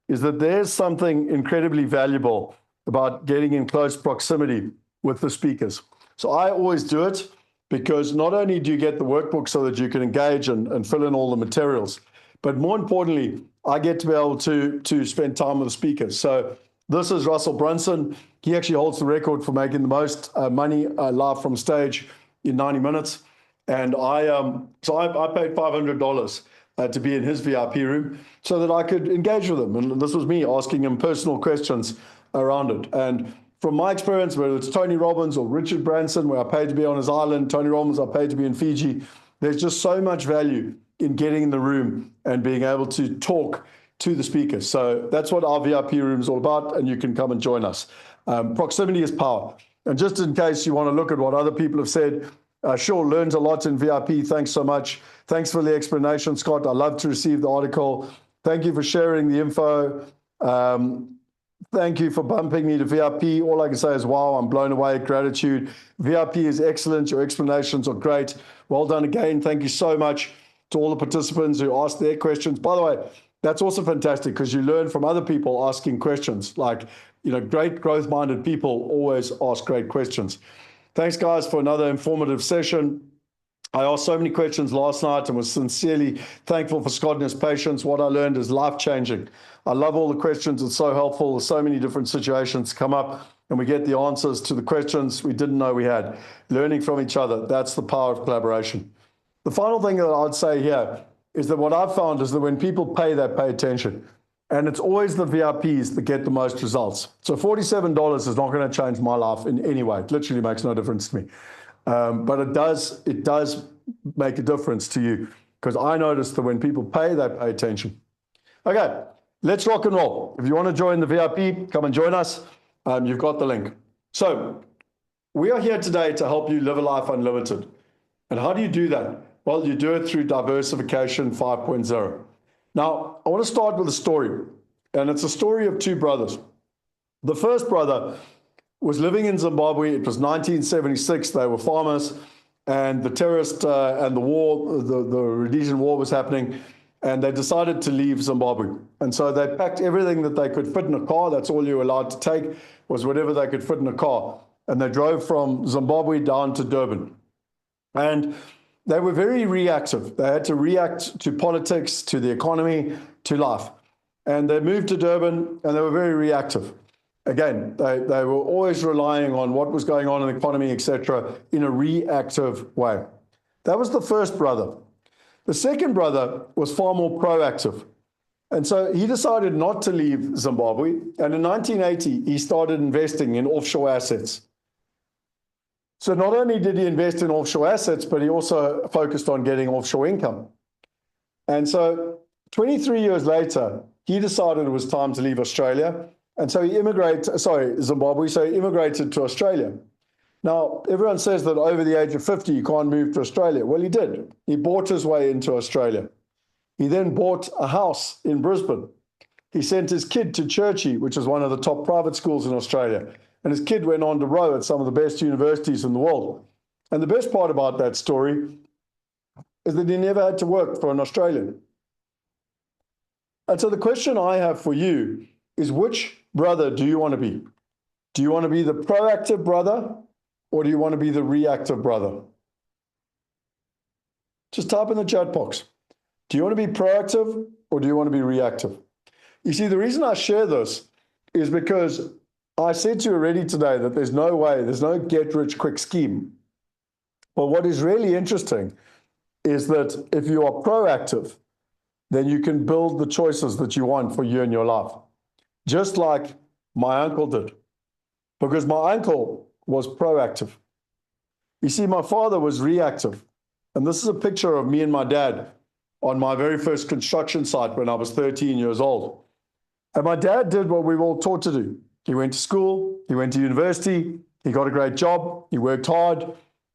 S2: is that there's something incredibly valuable about getting in close proximity with the speakers. So I always do it because not only do you get the workbook so that you can engage and fill in all the materials, but more importantly, I get to be able to spend time with the speakers. So this is Russell Brunson. He actually holds the record for making the most money live from stage in 90 minutes. And I paid $500 to be in his VIP room so that I could engage with him. And this was me asking him personal questions around it. And from my experience, whether it's Tony Robbins or Richard Branson, where I paid to be on his island, Tony Robbins, I paid to be in Fiji, there's just so much value in getting in the room and being able to talk to the speakers. So that's what our VIP room is all about, and you can come and join us. Proximity is power. And just in case you want to look at what other people have said, sure, learned a lot in VIP. Thanks so much. Thanks for the explanation, Scott. I love to receive the article. Thank you for sharing the info. Thank you for bumping me to VIP. All I can say is, wow, I'm blown away. Gratitude. VIP is excellent. Your explanations are great. Well done again. Thank you so much to all the participants who asked their questions. By the way, that's also fantastic because you learn from other people asking questions. Like, great growth-minded people always ask great questions. Thanks, guys, for another informative session. I asked so many questions last night and was sincerely thankful for Scott and his patience. What I learned is life-changing. I love all the questions. It's so helpful. There's so many different situations come up, and we get the answers to the questions we didn't know we had. Learning from each other, that's the power of collaboration. The final thing that I'd say here is that what I've found is that when people pay, they pay attention. And it's always the VIPs that get the most results. So $47 is not going to change my life in any way. It literally makes no difference to me. But it does make a difference to you, because I noticed that when people pay, they pay attention. Okay, let's rock and roll. If you want to join the VIP, come and join us. You've got the link. So we are here today to help you live a life unlimited. And how do you do that? Well, you do it through Diversification 5.0. Now, I want to start with a story, and it's a story of two brothers. The first brother was living in Zimbabwe. It was 1976. They were farmers, and the terrorist and the war, the Rhodesian War was happening, and they decided to leave Zimbabwe. And so they packed everything that they could fit in a car. That's all you were allowed to take, was whatever they could fit in a car. And they drove from Zimbabwe down to Durban. And they were very reactive. They had to react to politics, to the economy, to life. And they moved to Durban, and they were very reactive. Again, they were always relying on what was going on in the economy, etc., in a reactive way. That was the first brother. The second brother was far more proactive. And so he decided not to leave Zimbabwe. And in 1980, he started investing in offshore assets. So not only did he invest in offshore assets, but he also focused on getting offshore income. And so 23 years later, he decided it was time to leave Australia. And so Zimbabwe. So he immigrated to Australia. Now, everyone says that over the age of 50, you can't move to Australia. Well, he did. He bought his way into Australia. He then bought a house in Brisbane. He sent his kid to Churchie, which is one of the top private schools in Australia. And his kid went on to row at some of the best universities in the world. And the best part about that story is that he never had to work for an Australian. And so the question I have for you is, which brother do you want to be? Do you want to be the proactive brother, or do you want to be the reactive brother? Just type in the chat box. Do you want to be proactive, or do you want to be reactive? You see, the reason I share this is because I said to you already today that there's no way, there's no get-rich-quick scheme. But what is really interesting is that if you are proactive, then you can build the choices that you want for you and your life. Just like my uncle did. Because my uncle was proactive. You see, my father was reactive. And this is a picture of me and my dad on my very first construction site when I was 13 years old. And my dad did what we were all taught to do. He went to school, he went to university, he got a great job, he worked hard,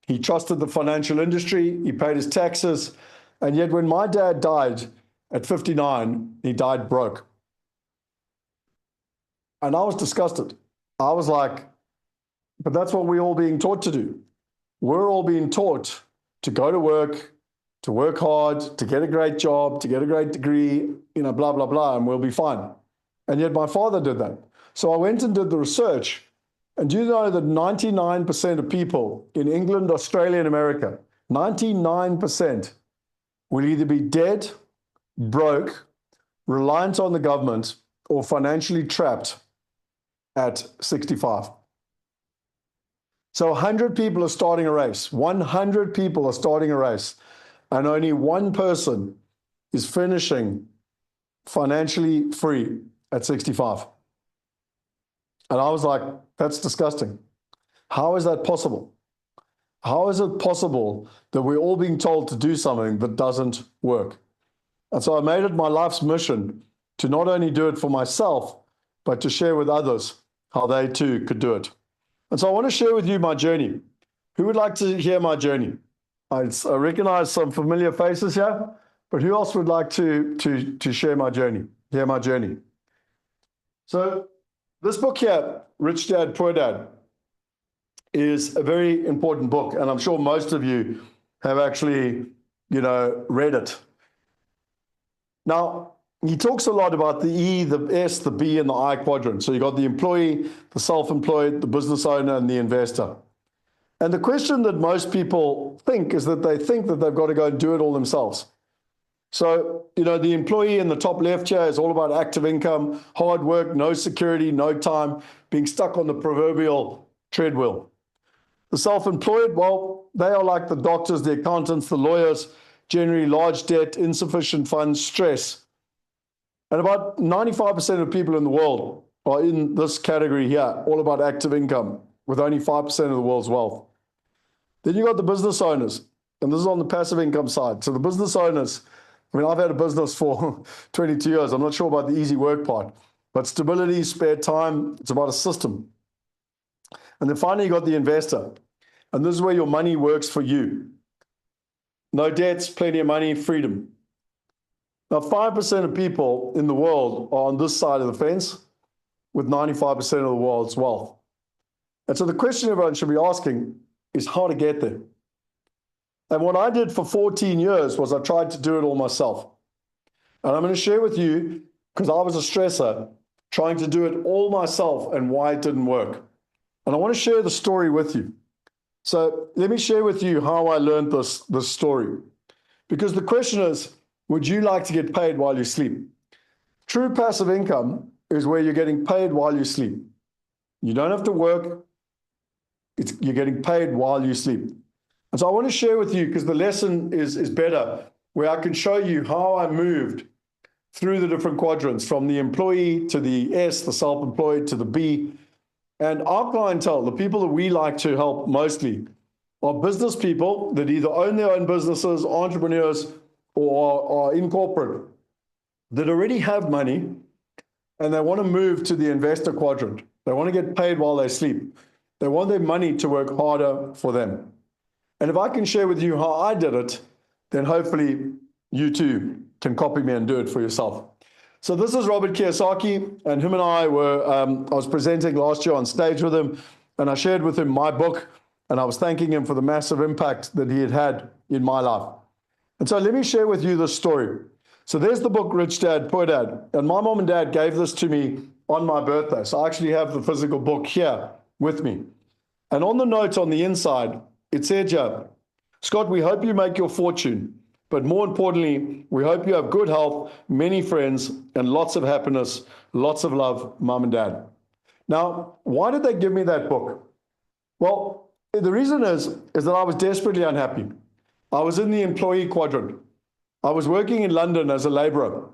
S2: he trusted the financial industry, he paid his taxes. And yet when my dad died at 59, he died broke. And I was disgusted. I was like, but that's what we're all being taught to do. We're all being taught to go to work hard, to get a great job, to get a great degree, blah, blah, blah, and we'll be fine. And yet my father did that. So I went and did the research. And do you know that 99% of people in England, Australia, and America, 99% will either be dead, broke, reliant on the government, or financially trapped at 65. So 100 people are starting a race. 100 people are starting a race. And only one person is finishing financially free at 65. And I was like, that's disgusting. How is that possible? How is it possible that we're all being told to do something that doesn't work? And so I made it my life's mission to not only do it for myself, but to share with others how they too could do it. And so I want to share with you my journey. Who would like to hear my journey? I recognize some familiar faces here, but who else would like to share my journey, hear my journey? So this book here, Rich Dad, Poor Dad, is a very important book. And I'm sure most of you have actually, read it. Now, he talks a lot about the E, the S, the B, and the I quadrant. So you got the employee, the self-employed, the business owner, and the investor. And the question that most people think is that they think that they've got to go and do it all themselves. So, the employee in the top left here is all about active income, hard work, no security, no time, being stuck on the proverbial treadmill. The self-employed, well, they are like the doctors, the accountants, the lawyers, generally large debt, insufficient funds, stress. And about 95% of people in the world are in this category here, all about active income, with only 5% of the world's wealth. Then you got the business owners, and this is on the passive income side. So the business owners, I've had a business for 22 years. I'm not sure about the easy work part, but stability, spare time, it's about a system. And then finally, you got the investor. And this is where your money works for you. No debts, plenty of money, freedom. Now, 5% of people in the world are on this side of the fence with 95% of the world's wealth. And so the question everyone should be asking is how to get there. And what I did for 14 years was I tried to do it all myself. And I'm going to share with you, because I was a stressor, trying to do it all myself and why it didn't work. And I want to share the story with you. So let me share with you how I learned this story. Because the question is, would you like to get paid while you sleep? True passive income is where you're getting paid while you sleep. You don't have to work. You're getting paid while you sleep. And so I want to share with you, because the lesson is better, where I can show you how I moved through the different quadrants, from the employee to the S, the self-employed, to the B. And our clientele, the people that we like to help mostly, are business people that either own their own businesses, entrepreneurs, or are in corporate, that already have money and they want to move to the investor quadrant. They want to get paid while they sleep. They want their money to work harder for them. And if I can share with you how I did it, then hopefully you too can copy me and do it for yourself. So this is Robert Kiyosaki, and him and I were, I was presenting last year on stage with him, and I shared with him my book, and I was thanking him for the massive impact that he had had in my life. And so let me share with you this story. So there's the book, Rich Dad, Poor Dad. And my mom and dad gave this to me on my birthday. So I actually have the physical book here with me. And on the note on the inside, it said, yeah, Scott, we hope you make your fortune. But more importantly, we hope you have good health, many friends, and lots of happiness, lots of love, mom and dad. Now, why did they give me that book? Well, the reason is that I was desperately unhappy. I was in the employee quadrant. I was working in London as a laborer.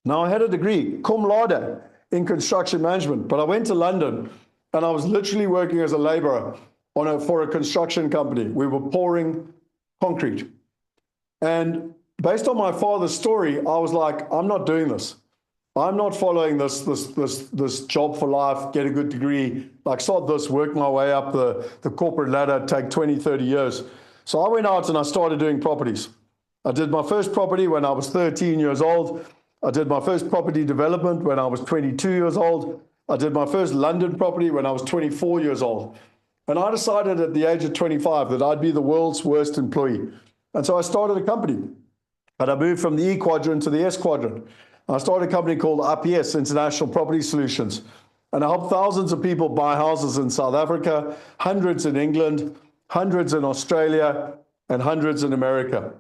S2: Now, I had a degree, cum laude, in construction management, but I went to London and I was literally working as a laborer for a construction company. We were pouring concrete. And based on my father's story, I was like, I'm not doing this. I'm not following this job for life, get a good degree, like sod this, work my way up the corporate ladder, take 20, 30 years. So I went out and I started doing properties. I did my first property when I was 13 years old. I did my first property development when I was 22 years old. I did my first London property when I was 24 years old. And I decided at the age of 25 that I'd be the world's worst employee. And so I started a company. And I moved from the E quadrant to the S quadrant. I started a company called IPS, International Property Solutions. And I helped thousands of people buy houses in South Africa, hundreds in England, hundreds in Australia, and hundreds in America.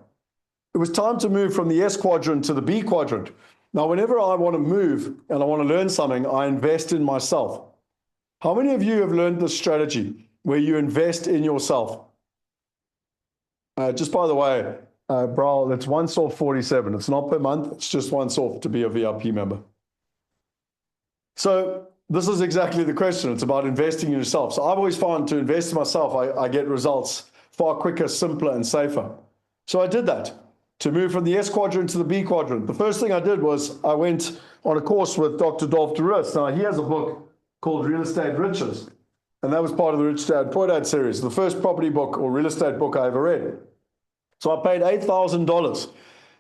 S2: It was time to move from the S quadrant to the B quadrant. Now, whenever I want to move and I want to learn something, I invest in myself. How many of you have learned this strategy where you invest in yourself? Just by the way, bro, it's once off 47. It's not per month. It's just once off to be a VIP member. So this is exactly the question. It's about investing in yourself. So I've always found to invest in myself, I get results far quicker, simpler, and safer. So I did that. To move from the S quadrant to the B quadrant, the first thing I did was I went on a course with Dr. Dolph DeRuss. Now, he has a book called Real Estate Riches, and that was part of the Rich Dad, Poor Dad series, the first property book or real estate book I ever read. So I paid $8,000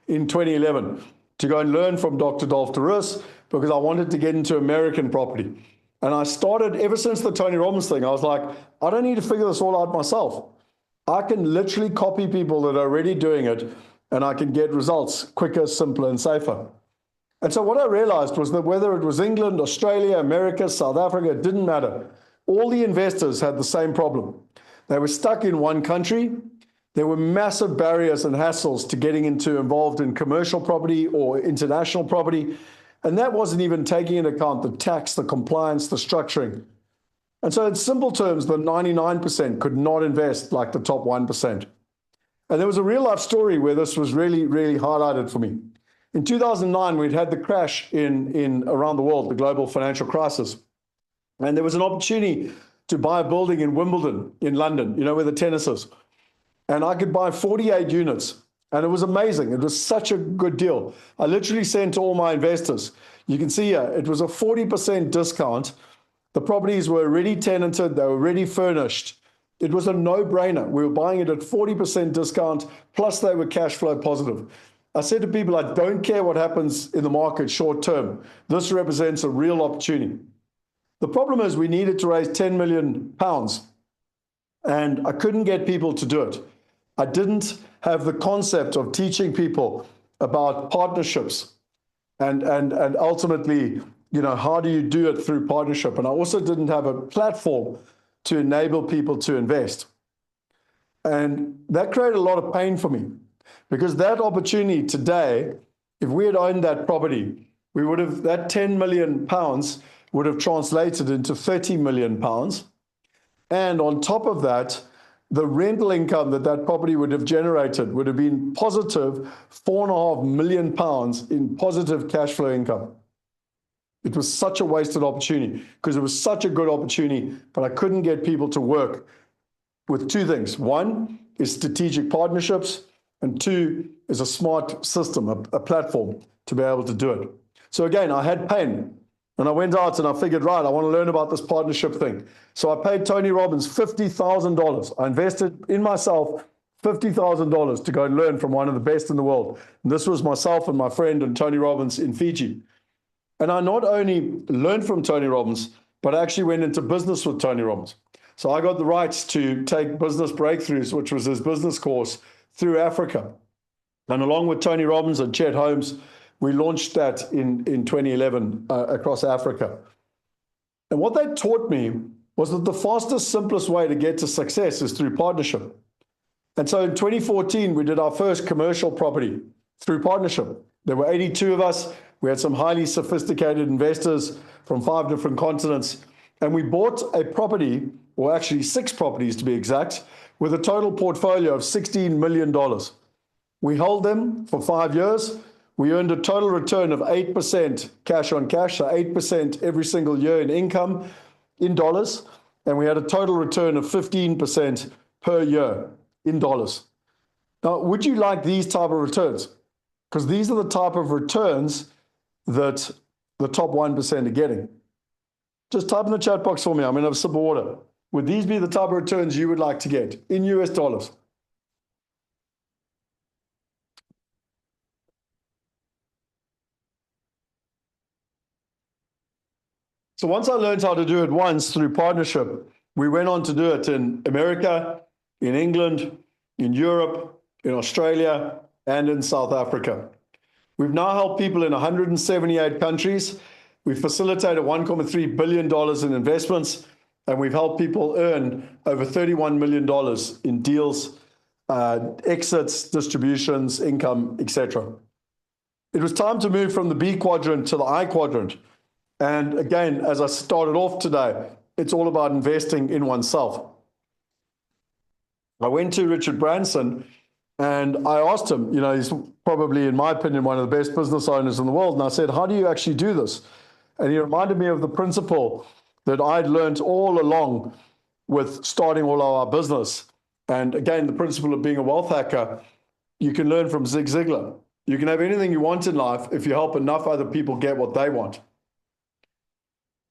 S2: in 2011 to go and learn from Dr. Dolph DeRuss because I wanted to get into American property. And I started, ever since the Tony Robbins thing, I was like, I don't need to figure this all out myself. I can literally copy people that are already doing it, and I can get results quicker, simpler, and safer. And so what I realized was that whether it was England, Australia, America, South Africa, it didn't matter. All the investors had the same problem. They were stuck in one country. There were massive barriers and hassles to getting involved in commercial property or international property. And that wasn't even taking into account the tax, the compliance, the structuring. And so in simple terms, the 99% could not invest like the top 1%. And there was a real life story where this was really, really highlighted for me. In 2009, we'd had the crash in around the world, the global financial crisis. And there was an opportunity to buy a building in Wimbledon in London, you know, where the tennis is. And I could buy 48 units. And it was amazing. It was such a good deal. I literally sent to all my investors. You can see here, it was a 40% discount. The properties were already tenanted. They were already furnished. It was a no-brainer. We were buying it at 40% discount, plus they were cash flow positive. I said to people, I don't care what happens in the market short term. This represents a real opportunity. The problem is we needed to raise 10 million pounds, and I couldn't get people to do it. I didn't have the concept of teaching people about partnerships and ultimately, you know, how do you do it through partnership? And I also didn't have a platform to enable people to invest. And that created a lot of pain for me because that opportunity today, if we had owned that property, we would have, that 10 million pounds would have translated into 30 million pounds. And on top of that, the rental income that that property would have generated would have been positive £4.5 million in positive cash flow income. It was such a wasted opportunity because it was such a good opportunity, but I couldn't get people to work with two things. One is strategic partnerships, and two is a smart system, a platform to be able to do it. So again, I had pain. And I went out and I figured, right, I want to learn about this partnership thing. So I paid Tony Robbins $50,000. I invested in myself $50,000 to go and learn from one of the best in the world. And this was myself and my friend and Tony Robbins in Fiji. And I not only learned from Tony Robbins, but I actually went into business with Tony Robbins. So I got the rights to take Business Breakthroughs, which was his business course, through Africa. And along with Tony Robbins and Chet Holmes, we launched that in 2011 across Africa. And what that taught me was that the fastest, simplest way to get to success is through partnership. And so in 2014, we did our first commercial property through partnership. There were 82 of us. We had some highly sophisticated investors from 5 different continents. And we bought a property, or actually 6 properties to be exact, with a total portfolio of $16 million. We held them for 5 years. We earned a total return of 8% cash on cash, so 8% every single year in income in dollars. And we had a total return of 15% per year in dollars. Now, would you like these type of returns? Because these are the type of returns that the top 1% are getting. Just type in the chat box for me. I'm going to have a sip of water. Would these be the type of returns you would like to get in US dollars? So once I learned how to do it once through partnership, we went on to do it in America, in England, in Europe, in Australia, and in South Africa. We've now helped people in 178 countries. We've facilitated $1.3 billion in investments, and we've helped people earn over $31 million in deals, exits, distributions, income, etc. It was time to move from the B quadrant to the I quadrant. And again, as I started off today, it's all about investing in oneself. I went to Richard Branson and I asked him, you know, he's probably, in my opinion, one of the best business owners in the world. And I said, how do you actually do this? And he reminded me of the principle that I'd learned all along with starting all of our business. And again, the principle of being a wealth hacker, you can learn from Zig Ziglar. You can have anything you want in life if you help enough other people get what they want.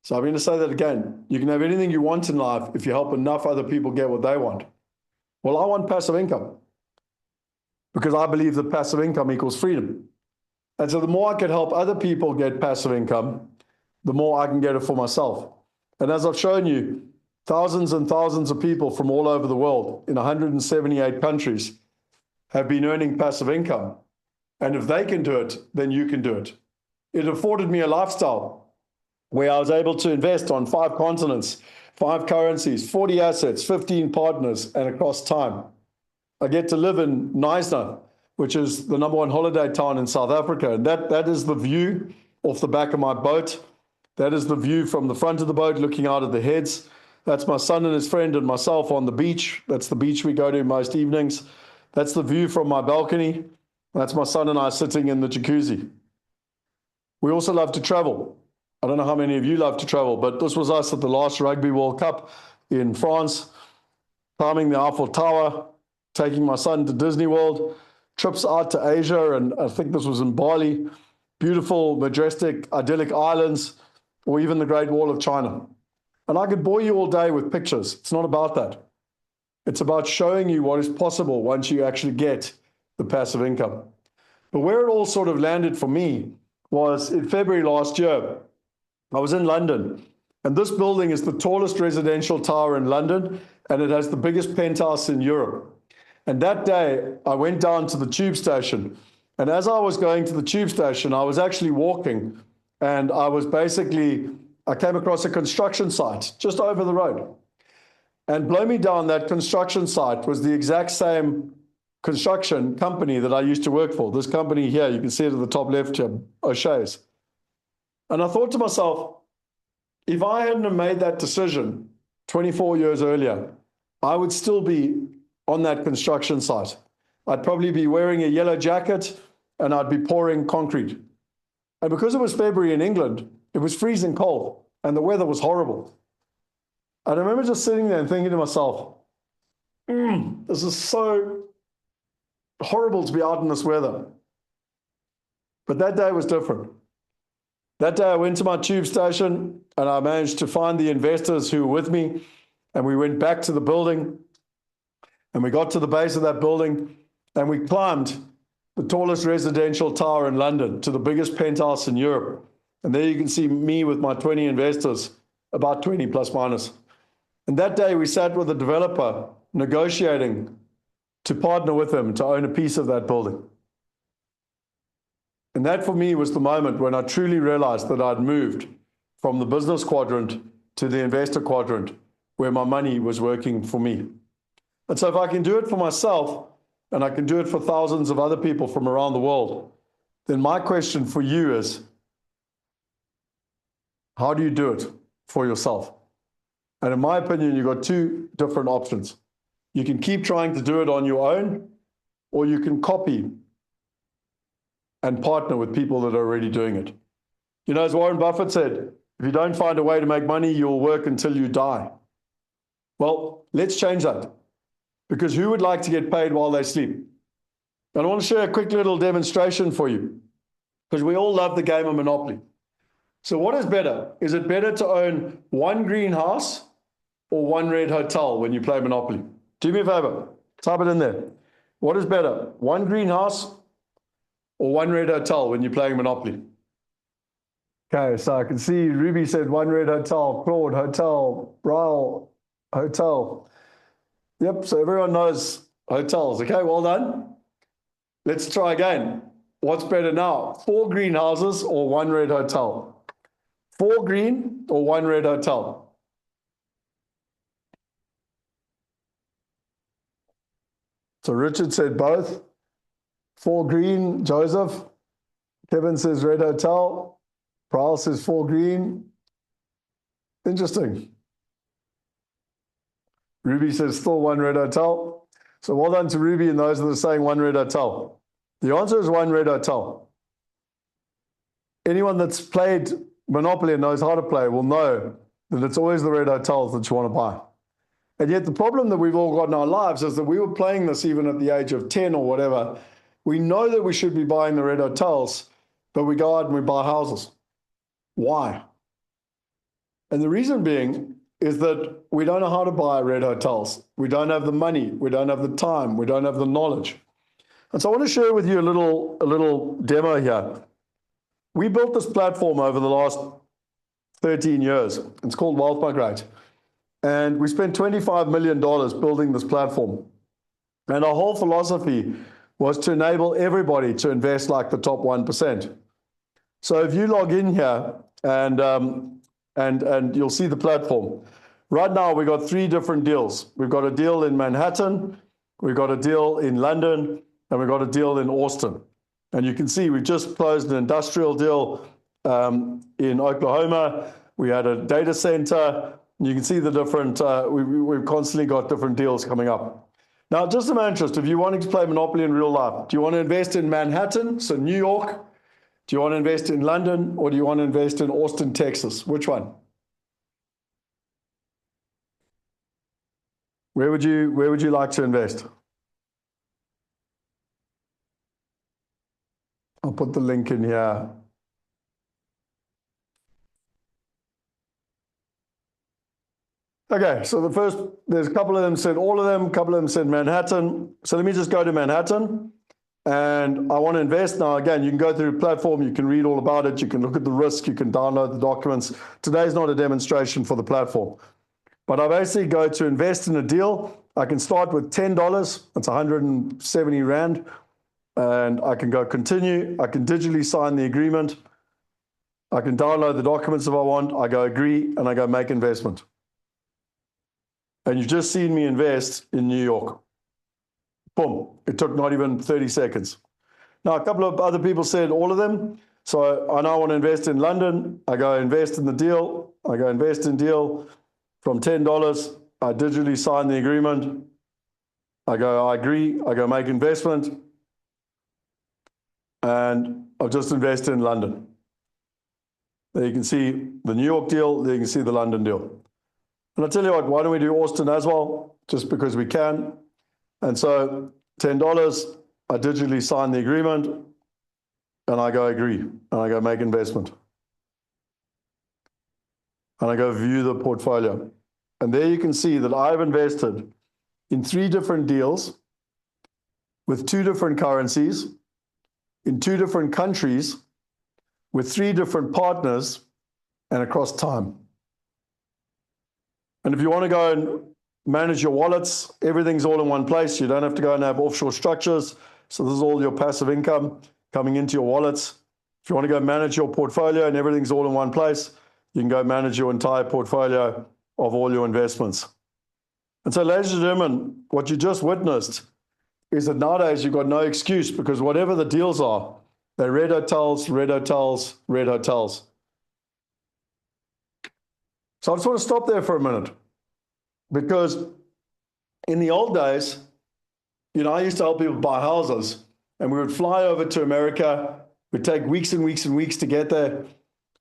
S2: So I'm going to say that again. You can have anything you want in life if you help enough other people get what they want. Well, I want passive income because I believe that passive income equals freedom. And so the more I can help other people get passive income, the more I can get it for myself. And as I've shown you, thousands and thousands of people from all over the world in 178 countries have been earning passive income. And if they can do it, then you can do it. It afforded me a lifestyle where I was able to invest on 5 continents, 5 currencies, 40 assets, 15 partners, and across time. I get to live in Knysna, which is the #1 holiday town in South Africa. And that is the view off the back of my boat. That is the view from the front of the boat looking out at the heads. That's my son and his friend and myself on the beach. That's the beach we go to most evenings. That's the view from my balcony. That's my son and I sitting in the jacuzzi. We also love to travel. I don't know how many of you love to travel, but this was us at the last Rugby World Cup in France, climbing the Eiffel Tower, taking my son to Disney World, trips out to Asia, and I think this was in Bali, beautiful, majestic, idyllic islands, or even the Great Wall of China. And I could bore you all day with pictures. It's not about that. It's about showing you what is possible once you actually get the passive income. But where it all sort of landed for me was in February last year. I was in London, and this building is the tallest residential tower in London, and it has the biggest penthouse in Europe. And that day, I went down to the tube station, and as I was going to the tube station, I was actually walking, and I came across a construction site just over the road. And blow me down, that construction site was the exact same construction company that I used to work for. This company here, you can see it at the top left here, O'Shea's. And I thought to myself, if I hadn't have made that decision 24 years earlier, I would still be on that construction site. I'd probably be wearing a yellow jacket and I'd be pouring concrete. And because it was February in England, it was freezing cold and the weather was horrible. And I remember just sitting there and thinking to myself, this is so horrible to be out in this weather. But that day was different. That day I went to my tube station and I managed to find the investors who were with me, and we went back to the building and we got to the base of that building and we climbed the tallest residential tower in London to the biggest penthouse in Europe. And there you can see me with my 20 investors, about 20 plus minus. And that day we sat with a developer negotiating to partner with him to own a piece of that building. And that for me was the moment when I truly realized that I'd moved from the business quadrant to the investor quadrant, where my money was working for me. And so if I can do it for myself, and I can do it for thousands of other people from around the world, then my question for you is, how do you do it for yourself? And in my opinion, you've got two different options. You can keep trying to do it on your own, or you can copy and partner with people that are already doing it. You know, as Warren Buffett said, if you don't find a way to make money, you'll work until you die. Well, let's change that. Because who would like to get paid while they sleep? And I want to share a quick little demonstration for you, because we all love the game of Monopoly. So what is better? Is it better to own one greenhouse or one red hotel when you play Monopoly? Do me a favor, type it in there. What is better, one greenhouse or one red hotel when you're playing Monopoly? Okay, so I can see Ruby said one red hotel, Claude, hotel, Braille, hotel. Yep, so everyone knows hotels. Okay, well done. Let's try again. What's better now, 4 greenhouses or one red hotel? 4 green or one red hotel? So Richard said both. 4 green, Joseph. Kevin says red hotel. Prowl says 4 green. Interesting. Ruby says still one red hotel. So well done to Ruby and those that are saying one red hotel. The answer is one red hotel. Anyone that's played Monopoly and knows how to play will know that it's always the red hotels that you want to buy. And yet the problem that we've all got in our lives is that we were playing this even at the age of 10 or whatever. We know that we should be buying the red hotels, but we go out and we buy houses. Why? And the reason being is that we don't know how to buy red hotels. We don't have the money. We don't have the time. We don't have the knowledge. And so I want to share with you a little demo here. We built this platform over the last 13 years. It's called Wealth Migrate. And we spent $25 million building this platform. And our whole philosophy was to enable everybody to invest like the top 1%. So if you log in here and you'll see the platform. Right now, we've got 3 different deals. We've got a deal in Manhattan, we've got a deal in London, and we've got a deal in Austin. And you can see we've just closed an industrial deal in Oklahoma. We had a data center. You can see the different, we've constantly got different deals coming up. Now, just in my interest, if you're wanting to play Monopoly in real life, do you want to invest in Manhattan, so New York? Do you want to invest in London, or do you want to invest in Austin, Texas? Which one? Where would you like to invest? I'll put the link in here. Okay, so there's a couple of them said all of them, a couple of them said Manhattan. So let me just go to Manhattan. And I want to invest. Now, again, you can go through the platform, you can read all about it, you can look at the risk, you can download the documents. Today's not a demonstration for the platform. But I basically go to invest in a deal. I can start with $10, that's 170 Rand. And I can go continue, I can digitally sign the agreement. I can download the documents if I want, I go agree, and I go make investment. And you've just seen me invest in New York. Boom, it took not even 30 seconds. Now, a couple of other people said all of them. So I now want to invest in London. I go invest in the deal. I go invest in deal from $10. I digitally sign the agreement. I go, I agree. I go make investment. And I've just invested in London. There you can see the New York deal. There you can see the London deal. And I'll tell you what, why don't we do Austin as well? Just because we can. And so $10, I digitally sign the agreement and I go agree and I go make investment. And I go view the portfolio. And there you can see that I've invested in 3 different deals with 2 different currencies, in 2 different countries, with 3 different partners, and across time. And if you want to go and manage your wallets, everything's all in one place. You don't have to go and have offshore structures. So this is all your passive income coming into your wallets. If you want to go manage your portfolio and everything's all in one place, you can go manage your entire portfolio of all your investments. And so, ladies and gentlemen, what you just witnessed is that nowadays you've got no excuse, because whatever the deals are, they're red hotels, red hotels, red hotels. So I just want to stop there for a minute, because in the old days, I used to help people buy houses, and we would fly over to America. We'd take weeks and weeks and weeks to get there,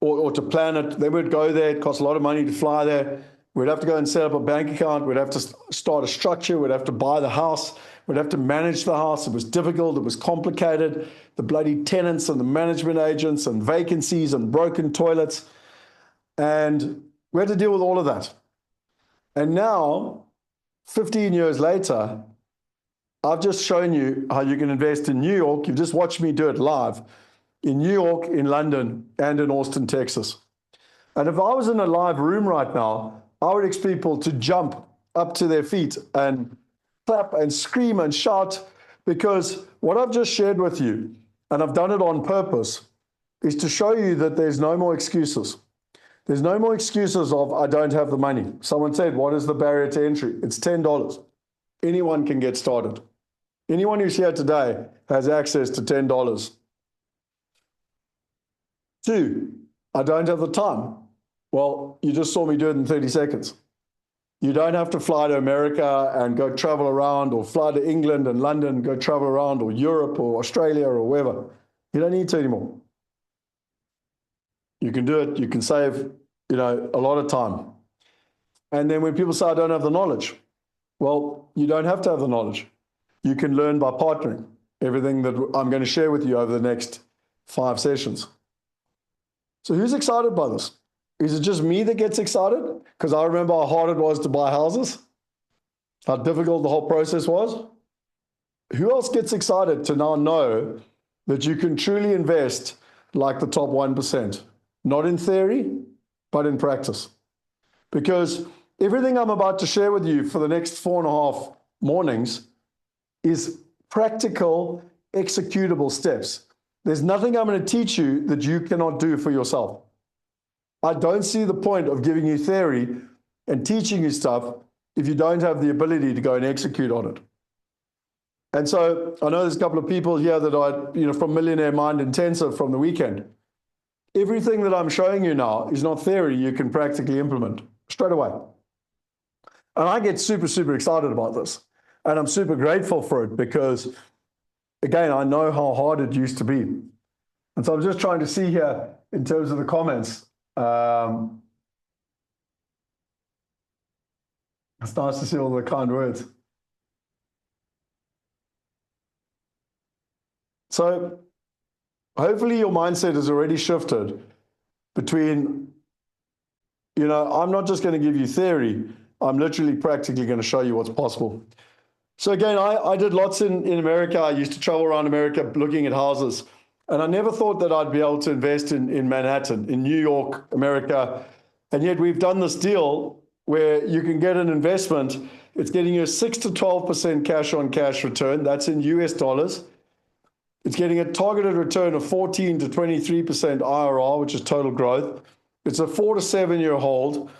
S2: or to plan it. Then we'd go there. It cost a lot of money to fly there. We'd have to go and set up a bank account. We'd have to start a structure. We'd have to buy the house. We'd have to manage the house. It was difficult. It was complicated. The bloody tenants and the management agents and vacancies and broken toilets. And we had to deal with all of that. And now, 15 years later, I've just shown you how you can invest in New York. You've just watched me do it live. In New York, in London, and in Austin, Texas. And if I was in a live room right now, I would expect people to jump up to their feet and clap and scream and shout, because what I've just shared with you, and I've done it on purpose, is to show you that there's no more excuses. There's no more excuses of, I don't have the money. Someone said, what is the barrier to entry? It's $10. Anyone can get started. Anyone who's here today has access to $10. 2, I don't have the time. Well, you just saw me do it in 30 seconds. You don't have to fly to America and go travel around, or fly to England and London, go travel around, or Europe or Australia or wherever. You don't need to anymore. You can do it. You can save, a lot of time. And then when people say, I don't have the knowledge, well, you don't have to have the knowledge. You can learn by partnering. Everything that I'm going to share with you over the next 5 sessions. So who's excited by this? Is it just me that gets excited? Because I remember how hard it was to buy houses, how difficult the whole process was. Who else gets excited to now know that you can truly invest like the top 1%? Not in theory, but in practice. Because everything I'm about to share with you for the next 4.5 mornings is practical, executable steps. There's nothing I'm going to teach you that you cannot do for yourself. I don't see the point of giving you theory and teaching you stuff if you don't have the ability to go and execute on it. And so I know there's a couple of people here that are, from Millionaire Mind Intensive from the weekend. Everything that I'm showing you now is not theory you can practically implement straight away. And I get super, super excited about this. And I'm super grateful for it because, again, I know how hard it used to be. And so I'm just trying to see here in terms of the comments. It's nice to see all the kind words. So hopefully your mindset has already shifted between, I'm not just going to give you theory. I'm literally practically going to show you what's possible. So again, I did lots in America. I used to travel around America looking at houses. And I never thought that I'd be able to invest in Manhattan, in New York, America. And yet we've done this deal where you can get an investment. It's getting you a 6 to 12% cash on cash return. That's in US dollars. It's getting a targeted return of 14 to 23% IRR, which is total growth. It's a 4 to 7 year hold.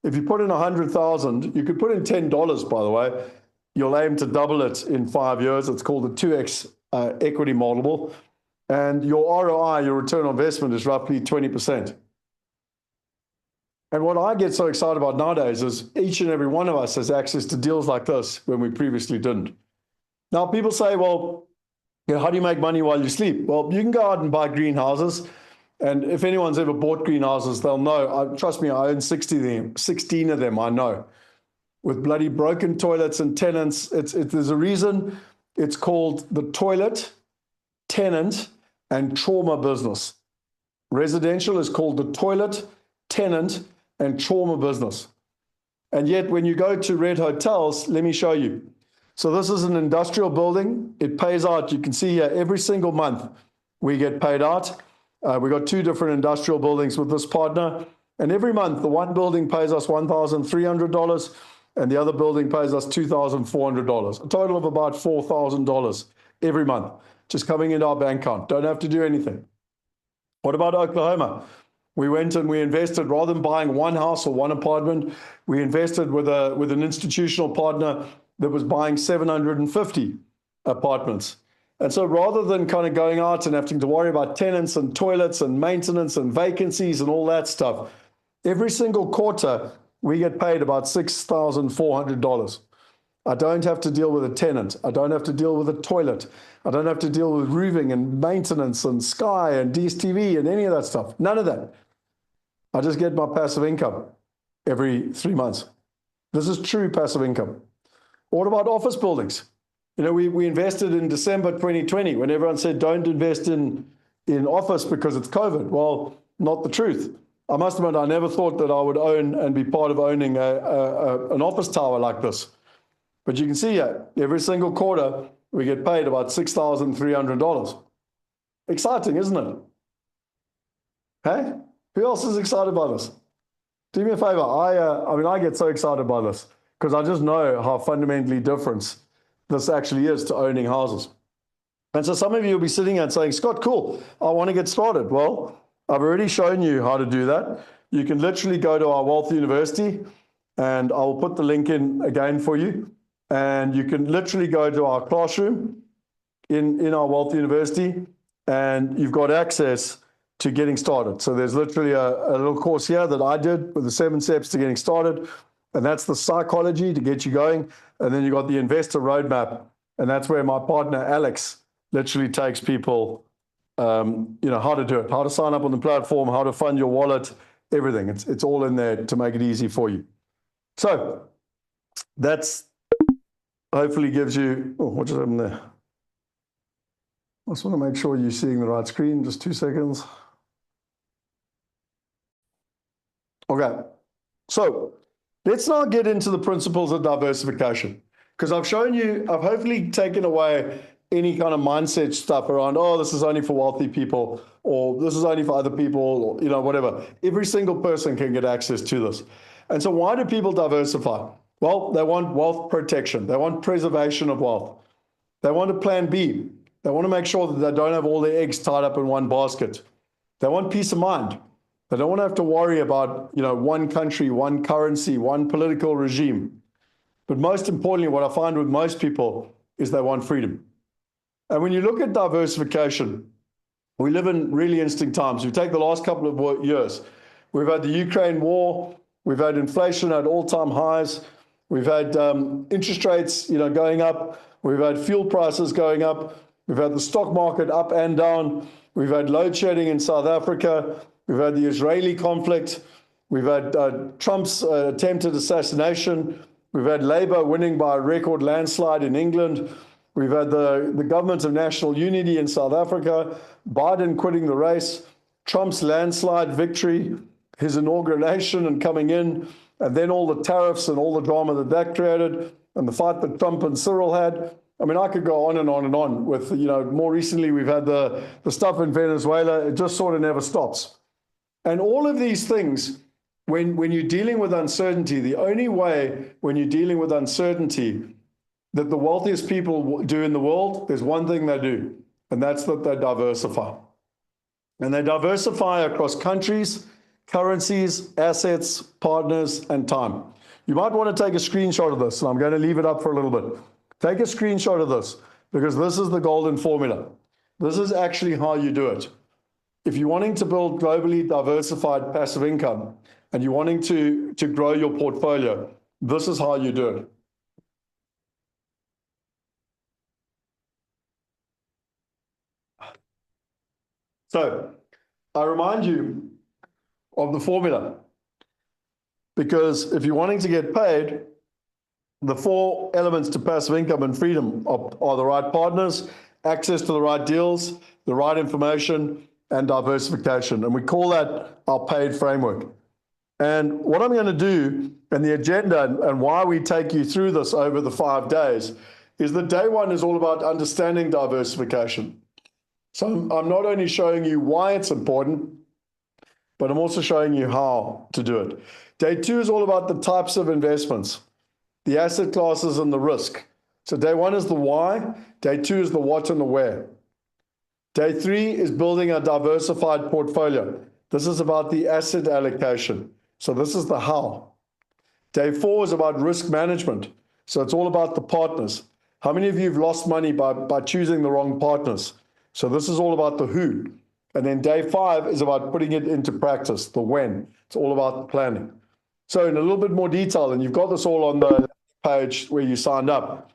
S2: If you put in 100,000, you could put in $10, by the way. You'll aim to double it in 5 years. It's called the 2x equity multiple. And your ROI, your return on investment, is roughly 20%. And what I get so excited about nowadays is each and every one of us has access to deals like this when we previously didn't. Now, people say, well, how do you make money while you sleep? Well, you can go out and buy greenhouses. And if anyone's ever bought greenhouses, they'll know. Trust me, I own 16 of them, I know. With bloody broken toilets and tenants. There's a reason it's called the toilet, tenant, and trauma business. Residential is called the toilet, tenant, and trauma business. And yet when you go to Red Hotels, let me show you. So this is an industrial building. It pays out, you can see here, every single month we get paid out. We've got 2 different industrial buildings with this partner. And every month, the one building pays us $1,300 and the other building pays us $2,400. A total of about $4,000 every month, just coming into our bank account. Don't have to do anything. What about Oklahoma? We went and we invested, rather than buying one house or one apartment, we invested with an institutional partner that was buying 750 apartments. And so rather than kind of going out and having to worry about tenants and toilets and maintenance and vacancies and all that stuff, every single quarter, we get paid about $6,400. I don't have to deal with a tenant. I don't have to deal with a toilet. I don't have to deal with roofing and maintenance and Sky and DSTV and any of that stuff. None of that. I just get my passive income every 3 months. This is true passive income. What about office buildings? You know, we invested in December 2020 when everyone said don't invest in office because it's COVID. Well, not the truth. I must admit, I never thought that I would own and be part of owning an office tower like this. But you can see here, every single quarter, we get paid about $6,300. Exciting, isn't it? Hey, who else is excited by this? Do me a favor. I get so excited by this because I just know how fundamentally different this actually is to owning houses. And so some of you will be sitting here and saying, Scott, cool, I want to get started. Well, I've already shown you how to do that. You can literally go to our Wealth University, and I will put the link in again for you. And you can literally go to our classroom in our Wealth University, and you've got access to getting started. So there's literally a little course here that I did with the 7 steps to getting started. And that's the psychology to get you going. And then you've got the investor roadmap. And that's where my partner, Alex, literally takes people, how to do it, how to sign up on the platform, how to fund your wallet, everything. It's all in there to make it easy for you. So that's hopefully gives you, what just happened there? I just want to make sure you're seeing the right screen. Just 2 seconds. Okay. So let's now get into the principles of diversification, because I've shown you, I've hopefully taken away any kind of mindset stuff around, oh, this is only for wealthy people, or this is only for other people, or, whatever. Every single person can get access to this. And so why do people diversify? Well, they want wealth protection. They want preservation of wealth. They want a plan B. They want to make sure that they don't have all their eggs tied up in one basket. They want peace of mind. They don't want to have to worry about, one country, one currency, one political regime. But most importantly, what I find with most people is they want freedom. And when you look at diversification, we live in really interesting times. You take the last couple of years. We've had the Ukraine war. We've had inflation at all-time highs. We've had interest rates, going up. We've had fuel prices going up. We've had the stock market up and down. We've had load shedding in South Africa. We've had the Israeli conflict. We've had Trump's attempted assassination. We've had Labour winning by a record landslide in England. We've had the government of national unity in South Africa, Biden quitting the race, Trump's landslide victory, his inauguration and coming in, and then all the tariffs and all the drama that created, and the fight that Trump and Cyril had. I mean, I could go on and on and on with, more recently we've had the stuff in Venezuela. It just sort of never stops. And all of these things, when you're dealing with uncertainty, the only way when you're dealing with uncertainty that the wealthiest people do in the world, there's one thing they do, and that's that they diversify. And they diversify across countries, currencies, assets, partners, and time. You might want to take a screenshot of this, and I'm going to leave it up for a little bit. Take a screenshot of this, because this is the golden formula. This is actually how you do it. If you're wanting to build globally diversified passive income, and you're wanting to grow your portfolio, this is how you do it. So I remind you of the formula, because if you're wanting to get paid, the 4 elements to passive income and freedom are the right partners, access to the right deals, the right information, and diversification. And we call that our paid framework. And what I'm going to do, and the agenda, and why we take you through this over the 5 days, is that day 1 is all about understanding diversification. So I'm not only showing you why it's important, but I'm also showing you how to do it. Day 2 is all about the types of investments, the asset classes, and the risk. So day 1 is the why, day 2 is the what and the where. Day 3 is building a diversified portfolio. This is about the asset allocation. So this is the how. Day 4 is about risk management. So it's all about the partners. How many of you have lost money by choosing the wrong partners? So this is all about the who. And then day 5 is about putting it into practice, the when. It's all about the planning. So in a little bit more detail, and you've got this all on the page where you signed up.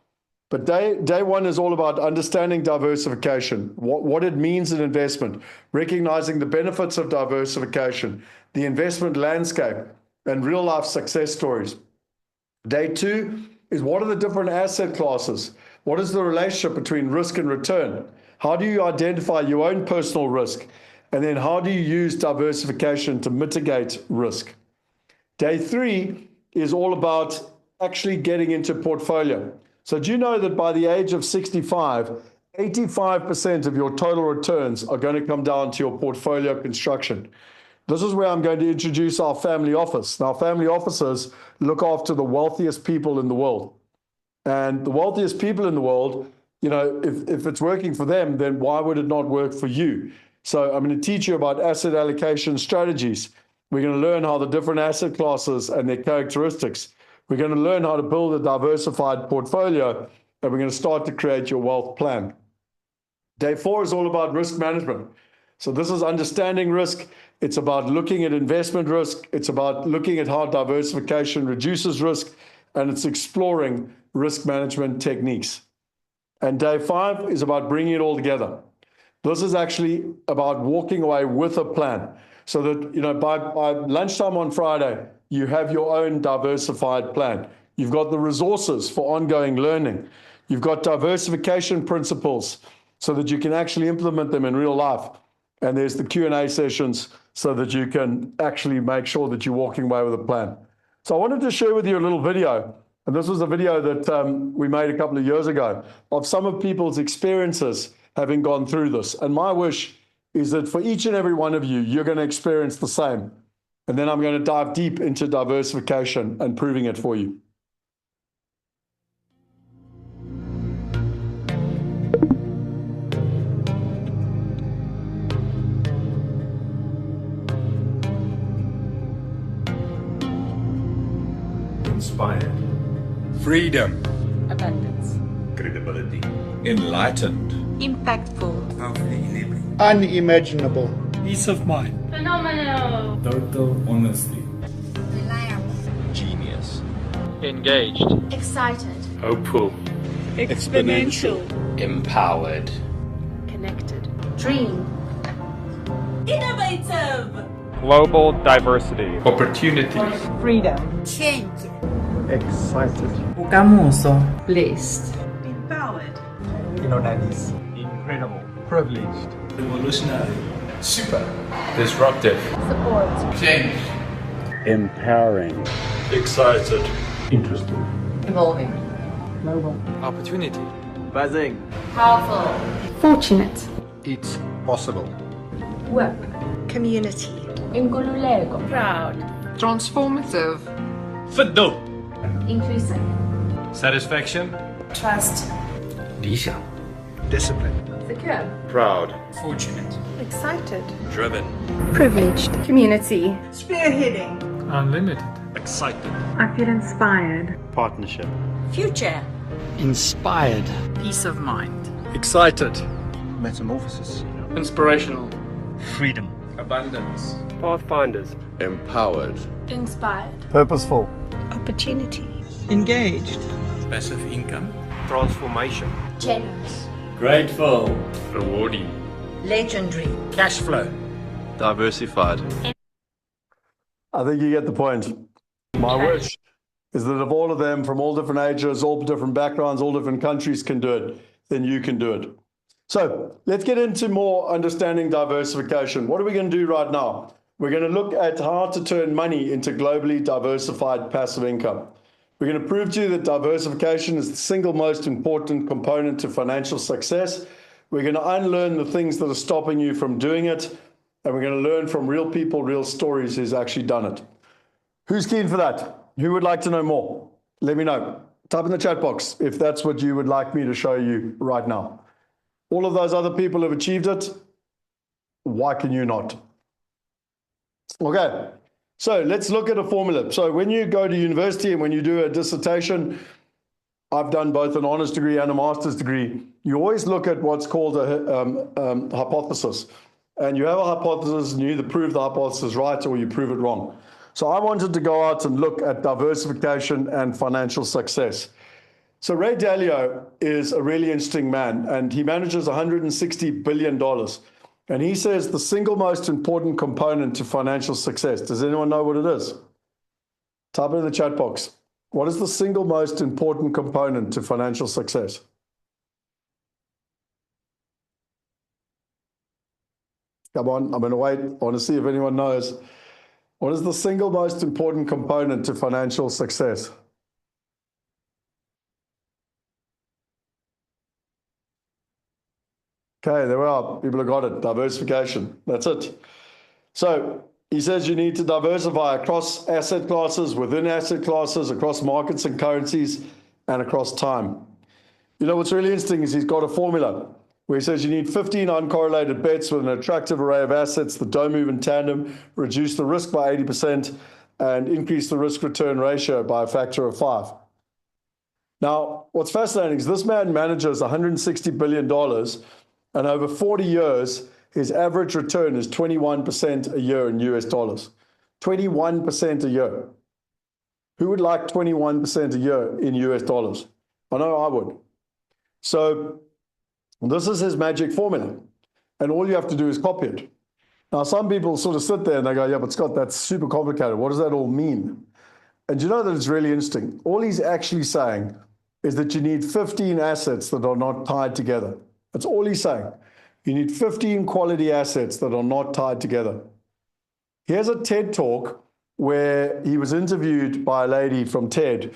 S2: But day 1 is all about understanding diversification, what it means in investment, recognizing the benefits of diversification, the investment landscape, and real life success stories. Day 2 is what are the different asset classes? What is the relationship between risk and return? How do you identify your own personal risk? And then how do you use diversification to mitigate risk? Day 3 is all about actually getting into portfolio. So do you know that by the age of 65, 85% of your total returns are going to come down to your portfolio construction? This is where I'm going to introduce our family office. Now, family offices look after the wealthiest people in the world. And the wealthiest people in the world, you know, if it's working for them, then why would it not work for you? So I'm going to teach you about asset allocation strategies. We're going to learn how the different asset classes and their characteristics. We're going to learn how to build a diversified portfolio, and we're going to start to create your wealth plan. Day 4 is all about risk management. So this is understanding risk. It's about looking at investment risk. It's about looking at how diversification reduces risk, and it's exploring risk management techniques. And day 5 is about bringing it all together. This is actually about walking away with a plan, so that, you know, by lunchtime on Friday, you have your own diversified plan. You've got the resources for ongoing learning. You've got diversification principles so that you can actually implement them in real life. And there's the Q&A sessions so that you can actually make sure that you're walking away with a plan. So I wanted to share with you a little video. And this was a video that we made a couple of years ago of some of people's experiences having gone through this. And my wish is that for each and every one of you, you're going to experience the same. And then I'm going to dive deep into diversification and proving it for you.
S3: Inspired. Freedom.
S4: Abundance.
S3: Credibility. Enlightened.
S4: Impactful.
S3: Powerfully enabling.
S5: Unimaginable.
S6: Peace of mind.
S4: Phenomenal.
S3: Total honesty.
S4: Reliable.
S3: Genius.
S1: Engaged.
S4: Excited.
S3: Hopeful.
S6: Exponential.
S7: Empowered.
S4: Connected. Dream. Innovative.
S8: Global diversity.
S3: Opportunities.
S6: Freedom.
S4: Change.
S5: Excited.
S6: Ukamuso.
S4: Blessed. Empowered.
S6: Incredible. Privileged.
S3: Revolutionary. Super. Disruptive.
S4: Support.
S3: Change.
S5: Empowering.
S3: Excited. Interesting.
S4: Evolving.
S8: Opportunity.
S6: Buzzing.
S4: Powerful. Fortunate.
S5: It's possible.
S4: Work. Community. Inkululeko. Proud.
S9: Transformative.
S3: Fiddle.
S4: Inclusive.
S3: Satisfaction.
S4: Trust.
S7: 理想
S5: Discipline.
S4: Secure.
S3: Proud.
S7: Fortunate.
S4: Excited.
S3: Driven.
S4: Privileged. Community.
S6: Spearheading.
S8: Unlimited.
S3: Excited.
S4: I feel inspired.
S5: Partnership.
S4: Future.
S7: Inspired.
S9: Peace of mind.
S2: Excited.
S5: Metamorphosis.
S8: Inspirational.
S5: Freedom.
S3: Abundance.
S8: Pathfinders.
S5: Empowered.
S4: Inspired.
S2: Purposeful.
S4: Opportunity.
S6: Engaged.
S3: Passive income.
S8: Transformation.
S4: Generous.
S7: Grateful.
S3: Rewarding.
S4: Legendary.
S3: Cash flow.
S5: Diversified.
S2: I think you get the point. My wish is that if all of them from all different ages, all different backgrounds, all different countries can do it, then you can do it. So let's get into more understanding diversification. What are we going to do right now? We're going to look at how to turn money into globally diversified passive income. We're going to prove to you that diversification is the single most important component to financial success. We're going to unlearn the things that are stopping you from doing it. And we're going to learn from real people, real stories who's actually done it. Who's keen for that? Who would like to know more? Let me know. Type in the chat box if that's what you would like me to show you right now. All of those other people have achieved it. Why can you not? Okay, so let's look at a formula. So when you go to university and when you do a dissertation, I've done both an honors degree and a master's degree. You always look at what's called a hypothesis. And you have a hypothesis and you either prove the hypothesis right or you prove it wrong. So I wanted to go out and look at diversification and financial success. So Ray Dalio is a really interesting man, and he manages $160 billion. And he says the single most important component to financial success. Does anyone know what it is? Type it in the chat box. What is the single most important component to financial success? Come on, I'm going to wait. I want to see if anyone knows. What is the single most important component to financial success? Okay, there we are. People have got it. Diversification. That's it. So he says you need to diversify across asset classes, within asset classes, across markets and currencies, and across time. You know, what's really interesting is he's got a formula where he says you need 15 uncorrelated bets with an attractive array of assets that don't move in tandem, reduce the risk by 80%, and increase the risk-return ratio by a factor of 5. Now, what's fascinating is this man manages $160 billion, and over 40 years, his average return is 21% a year in US dollars. 21% a year. Who would like 21% a year in US dollars? I know I would. So this is his magic formula, and all you have to do is copy it. Now, some people sort of sit there and they go, yeah, but Scott, that's super complicated. What does that all mean? And you know that it's really interesting. All he's actually saying is that you need 15 assets that are not tied together. That's all he's saying. You need 15 quality assets that are not tied together. He has a TED talk where he was interviewed by a lady from TED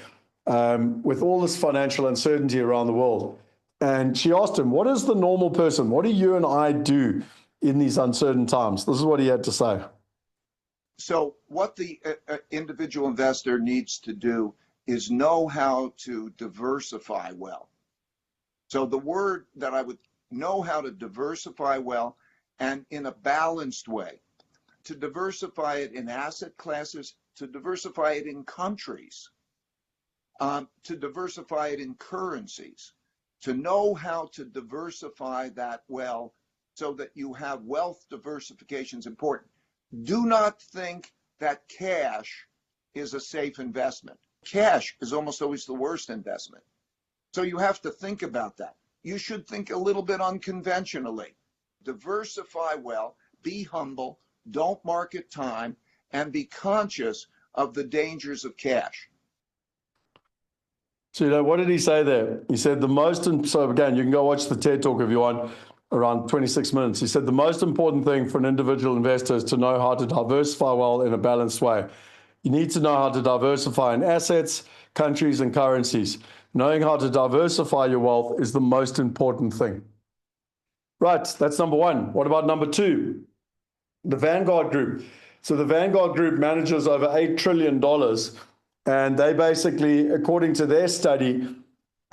S2: with all this financial uncertainty around the world. And she asked him, what is the normal person? What do you and I do in these uncertain times? This is what he had to say.
S10: So what the individual investor needs to do is know how to diversify well. So the word that I would know how to diversify well and in a balanced way, to diversify it in asset classes, to diversify it in countries, to diversify it in currencies, to know how to diversify that well so that you have wealth diversification is important. Do not think that cash is a safe investment. Cash is almost always the worst investment. So you have to think about that. You should think a little bit unconventionally. Diversify well, be humble, don't market time, and be conscious of the dangers of cash.
S2: So, you know, what did he say there? He said the most, so again, you can go watch the TED Talk if you want, around 26 minutes. He said the most important thing for an individual investor is to know how to diversify well in a balanced way. You need to know how to diversify in assets, countries, and currencies. Knowing how to diversify your wealth is the most important thing. Right, that's number one. What about number two? The Vanguard Group. So the Vanguard Group manages over $8 trillion. And they basically, according to their study,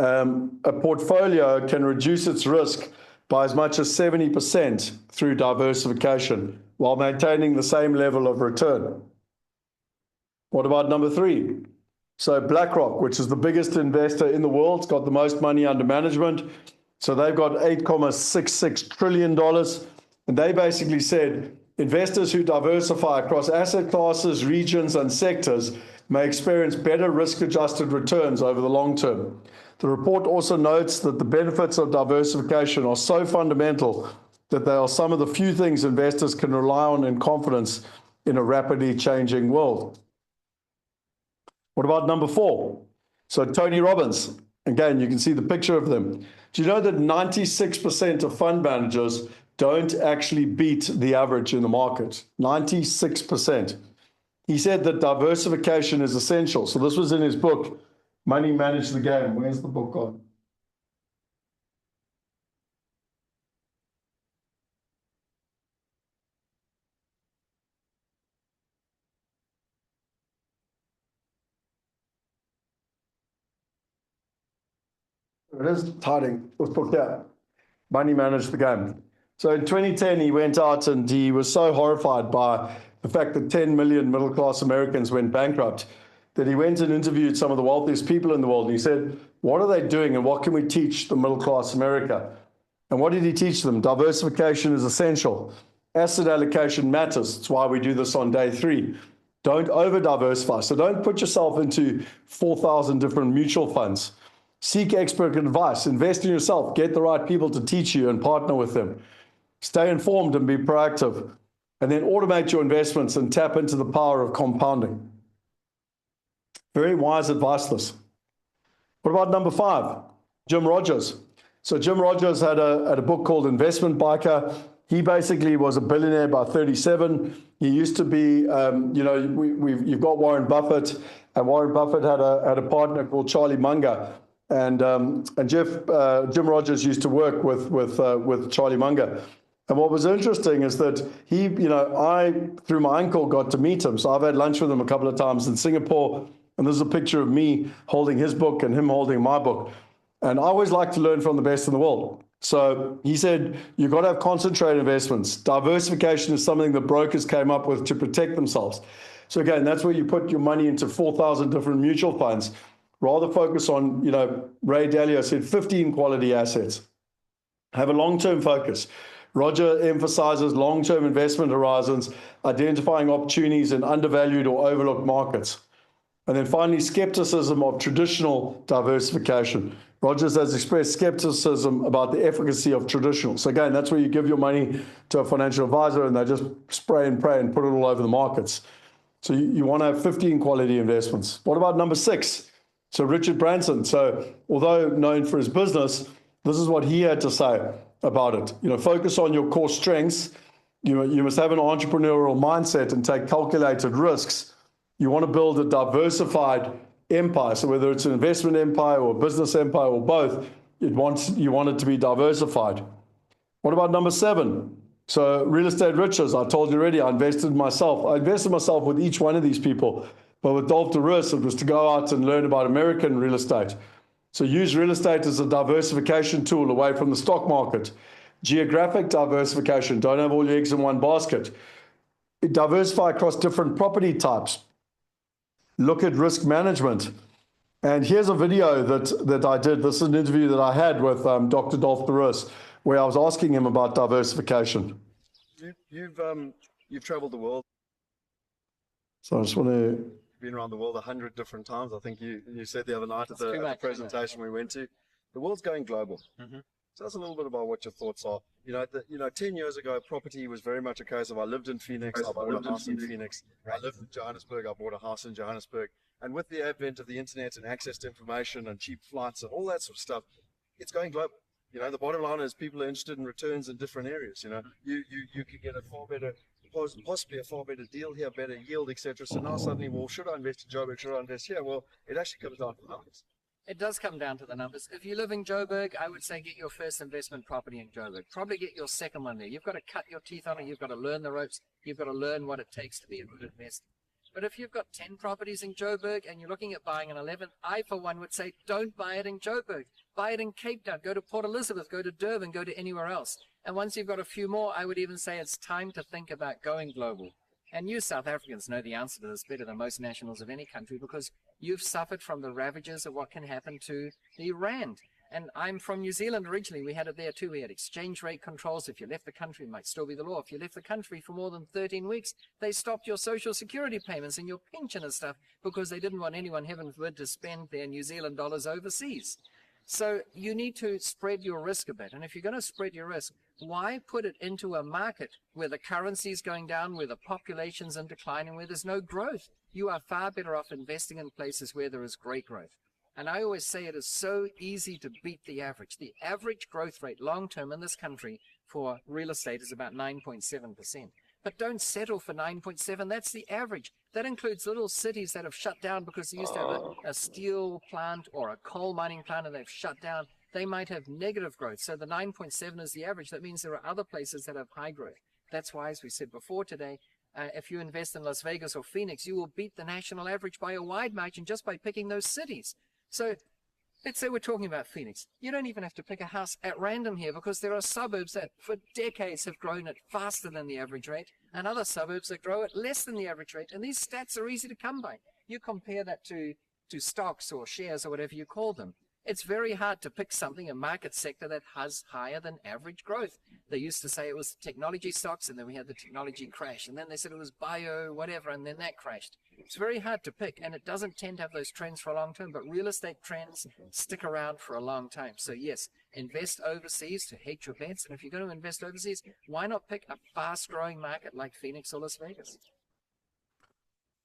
S2: a portfolio can reduce its risk by as much as 70% through diversification while maintaining the same level of return. What about number three? So BlackRock, which is the biggest investor in the world, has got the most money under management. So they've got $8.66 trillion. And they basically said Investors who diversify across asset classes, regions, and sectors may experience better risk-adjusted returns over the long term. The report also notes that the benefits of diversification are so fundamental that they are some of the few things investors can rely on in confidence in a rapidly changing world. What about number 4? So Tony Robbins, again, you can see the picture of them. Do you know that 96% of fund managers don't actually beat the average in the market? 96%. He said that diversification is essential. So this was in his book, Money Manage the Game. Where's the book gone? It is hiding. This book here, Money Manage the Game. So in 2010, he went out and he was so horrified by the fact that 10 million middle-class Americans went bankrupt that he went and interviewed some of the wealthiest people in the world. And he said, what are they doing and what can we teach the middle-class America? And what did he teach them? Diversification is essential. Asset allocation matters. That's why we do this on day 3. Don't over-diversify. So don't put yourself into 4,000 different mutual funds. Seek expert advice. Invest in yourself. Get the right people to teach you and partner with them. Stay informed and be proactive. And then automate your investments and tap into the power of compounding. Very wise advice, this. What about number 5? Jim Rogers. So Jim Rogers had a book called Investment Biker. He basically was a billionaire by 37. He used to be, you've got Warren Buffett, and Warren Buffett had a partner called Charlie Munger. And Jim Rogers used to work with Charlie Munger. And what was interesting is that he, I, through my uncle, got to meet him. So I've had lunch with him a couple of times in Singapore. And this is a picture of me holding his book and him holding my book. And I always like to learn from the best in the world. So he said, you've got to have concentrated investments. Diversification is something that brokers came up with to protect themselves. So again, that's where you put your money into 4,000 different mutual funds. Rather focus on, Ray Dalio said 15 quality assets. Have a long-term focus. Roger emphasizes long-term investment horizons, identifying opportunities in undervalued or overlooked markets. And then finally, skepticism of traditional diversification. Rogers has expressed skepticism about the efficacy of traditional. So again, that's where you give your money to a financial advisor and they just spray and pray and put it all over the markets. So you want to have 15 quality investments. What about number 6? So Richard Branson. So although known for his business, this is what he had to say about it. Focus on your core strengths. You must have an entrepreneurial mindset and take calculated risks. You want to build a diversified empire. So whether it's an investment empire or a business empire or both, you want it to be diversified. What about number 7? So real estate riches. I told you already, I invested myself. I invested myself with each one of these people. But with Dolph DeRuss, it was to go out and learn about American real estate. So use real estate as a diversification tool away from the stock market. Geographic diversification. Don't have all your eggs in one basket. Diversify across different property types. Look at risk management. And here's a video that I did. This is an interview that I had with Dr. Dolph DeRuss, where I was asking him about diversification.
S11: You've traveled the world.
S2: So I just want to...
S11: Been around the world 100 different times. I think you said the other night at the presentation we went to. The world's going global. Mm-hmm. Tell us a little bit about what your thoughts are. 10 years ago, property was very much a case of I lived in Phoenix, I bought a house in Phoenix. I lived in Johannesburg, I bought a house in Johannesburg. And with the advent of the internet and access to information and cheap flights and all that sort of stuff, it's going global. The bottom line is people are interested in returns in different areas. You could get a far better, possibly a far better deal here, better yield, etc. So now suddenly, well, should I invest in Joburg? Should I invest here? Well, it actually comes down to numbers.
S12: It does come down to the numbers. If you live in Joburg, I would say get your first investment property in Joburg. Probably get your second one there. You've got to cut your teeth on it. You've got to learn the ropes. You've got to learn what it takes to be a good investor. But if you've got 10 properties in Joburg and you're looking at buying an 11th, I, for one, would say don't buy it in Joburg. Buy it in Cape Town. Go to Port Elizabeth. Go to Durban. Go to anywhere else. And once you've got a few more, I would even say it's time to think about going global. And you South Africans know the answer to this better than most nationals of any country because you've suffered from the ravages of what can happen to the rand. And I'm from New Zealand originally. We had it there too. We had exchange rate controls. If you left the country, it might still be the law. If you left the country for more than 13 weeks, they stopped your social security payments and your pension and stuff because they didn't want anyone, heaven forbid, to spend their New Zealand dollars overseas. So you need to spread your risk a bit. And if you're going to spread your risk, why put it into a market where the currency is going down, where the population's in declining, where there's no growth? You are far better off investing in places where there is great growth. And I always say it is so easy to beat the average. The average growth rate long-term in this country for real estate is about 9.7%. But don't settle for 9.7. That's the average. That includes little cities that have shut down because they used to have a steel plant or a coal mining plant and they've shut down. They might have negative growth. So the 9.7 is the average. That means there are other places that have high growth. That's why, as we said before today, if you invest in Las Vegas or Phoenix, you will beat the national average by a wide margin just by picking those cities. So let's say we're talking about Phoenix. You don't even have to pick a house at random here because there are suburbs that for decades have grown at faster than the average rate and other suburbs that grow at less than the average rate. And these stats are easy to come by. You compare that to stocks or shares or whatever you call them. It's very hard to pick something, a market sector that has higher than average growth. They used to say it was technology stocks, and then we had the technology crash, and then they said it was bio, whatever, and then that crashed. It's very hard to pick, and it doesn't tend to have those trends for a long term, but real estate trends stick around for a long time. So yes, invest overseas to hedge your bets, and if you're going to invest overseas, why not pick a fast-growing market like Phoenix or Las Vegas?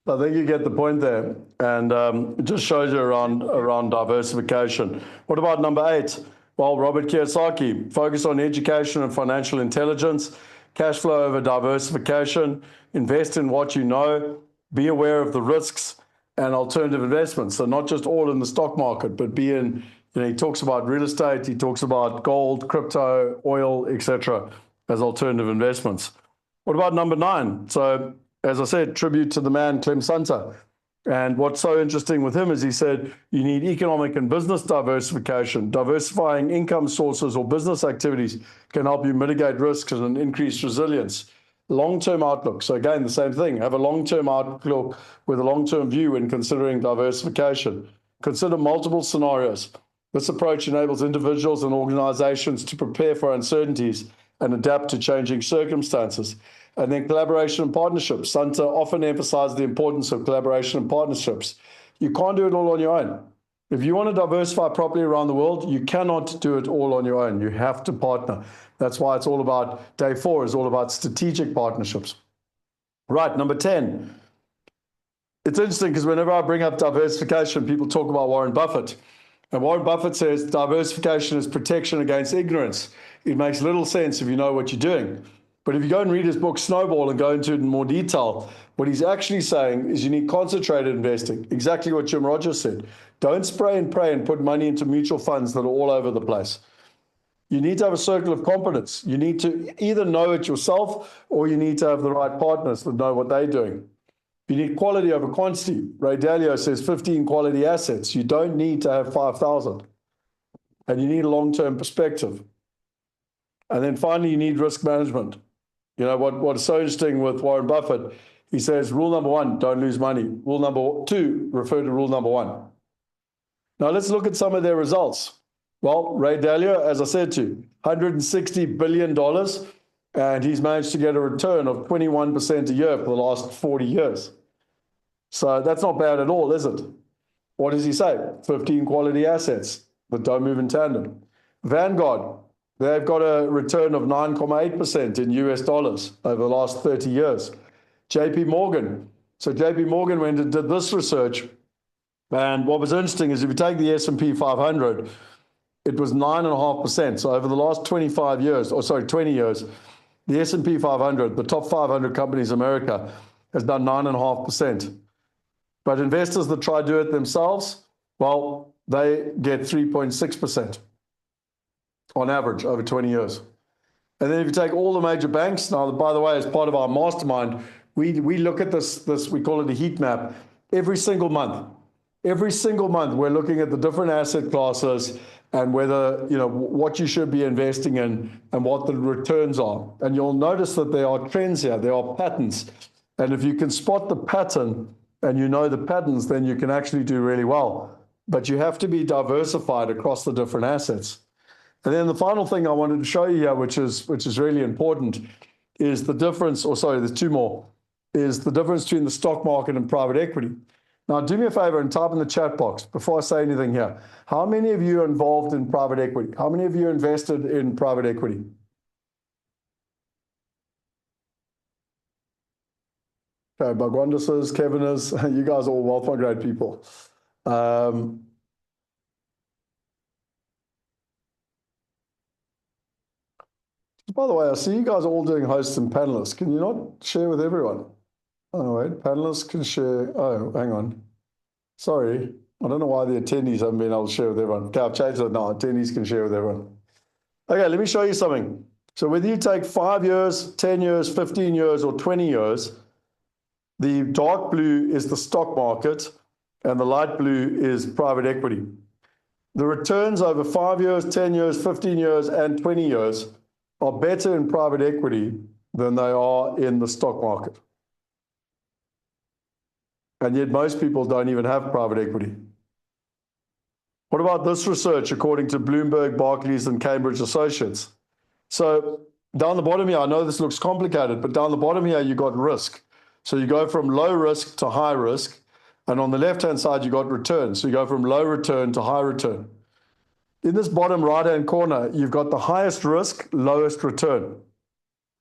S2: I think you get the point there, and it just shows you around diversification. What about number 8? Well, Robert Kiyosaki, focus on education and financial intelligence, cash flow over diversification, invest in what you know, be aware of the risks and alternative investments. So not just all in the stock market, but be in, he talks about real estate, he talks about gold, crypto, oil, etc. as alternative investments. What about number 9? So, as I said, tribute to the man, Clem Santa. And what's so interesting with him is he said, you need economic and business diversification. Diversifying income sources or business activities can help you mitigate risks and increase resilience. Long-term outlook. So again, the same thing. Have a long-term outlook with a long-term view when considering diversification. Consider multiple scenarios. This approach enables individuals and organizations to prepare for uncertainties and adapt to changing circumstances. And then collaboration and partnerships. Santa often emphasizes the importance of collaboration and partnerships. You can't do it all on your own. If you want to diversify properly around the world, you cannot do it all on your own. You have to partner. That's why it's all about, day 4 is all about strategic partnerships. Right, number 10. It's interesting because whenever I bring up diversification, people talk about Warren Buffett. And Warren Buffett says diversification is protection against ignorance. It makes little sense if you know what you're doing. But if you go and read his book, Snowball, and go into it in more detail, what he's actually saying is you need concentrated investing, exactly what Jim Rogers said. Don't spray and pray and put money into mutual funds that are all over the place. You need to have a circle of competence. You need to either know it yourself or you need to have the right partners that know what they're doing. You need quality over quantity. Ray Dalio says 15 quality assets. You don't need to have 5,000. And you need a long-term perspective. And then finally, you need risk management. You know, what is so interesting with Warren Buffett, he says, rule number 1, don't lose money. Rule number 2, refer to rule number 1. Now, let's look at some of their results. Well, Ray Dalio, as I said to you, $160 billion, and he's managed to get a return of 21% a year for the last 40 years. So that's not bad at all, is it? What does he say? 15 quality assets that don't move in tandem. Vanguard, they've got a return of 9.8% in US dollars over the last 30 years. JP Morgan. So JP Morgan went and did this research. And what was interesting is if you take the S&P 500, it was 9.5%. So over the last 20 years, the S&P 500, the top 500 companies in America, has done 9.5%. But investors that try to do it themselves, well, they get 3.6%. on average over 20 years. And then if you take all the major banks, now, by the way, as part of our mastermind, we look at this, we call it a heat map, every single month. Every single month, we're looking at the different asset classes and whether, what you should be investing in and what the returns are. And you'll notice that there are trends here, there are patterns. And if you can spot the pattern and you know the patterns, then you can actually do really well. but you have to be diversified across the different assets. And then the final thing I wanted to show you here, which is really important, is the difference, or sorry, there's two more, is the difference between the stock market and private equity. Now, do me a favor and type in the chat box before I say anything here. How many of you are involved in private equity? How many of you invested in private equity? Okay, Bagwanda says, Kevin is, you guys are all Wealth Migrate people. By the way, I see you guys are all doing hosts and panelists. Can you not share with everyone? Oh, wait, panelists can share. Oh, hang on. Sorry. I don't know why the attendees haven't been able to share with everyone. Okay, I've changed it now. Attendees can share with everyone. Okay, let me show you something. So whether you take 5 years, 10 years, 15 years, or 20 years, the dark blue is the stock market and the light blue is private equity. The returns over 5 years, 10 years, 15 years, and 20 years are better in private equity than they are in the stock market. And yet most people don't even have private equity. What about this research according to Bloomberg, Barclays, and Cambridge Associates? So down the bottom here, I know this looks complicated, but down the bottom here, you got risk. So you go from low risk to high risk. And on the left-hand side, you got return. So you go from low return to high return. In this bottom right-hand corner, you've got the highest risk, lowest return.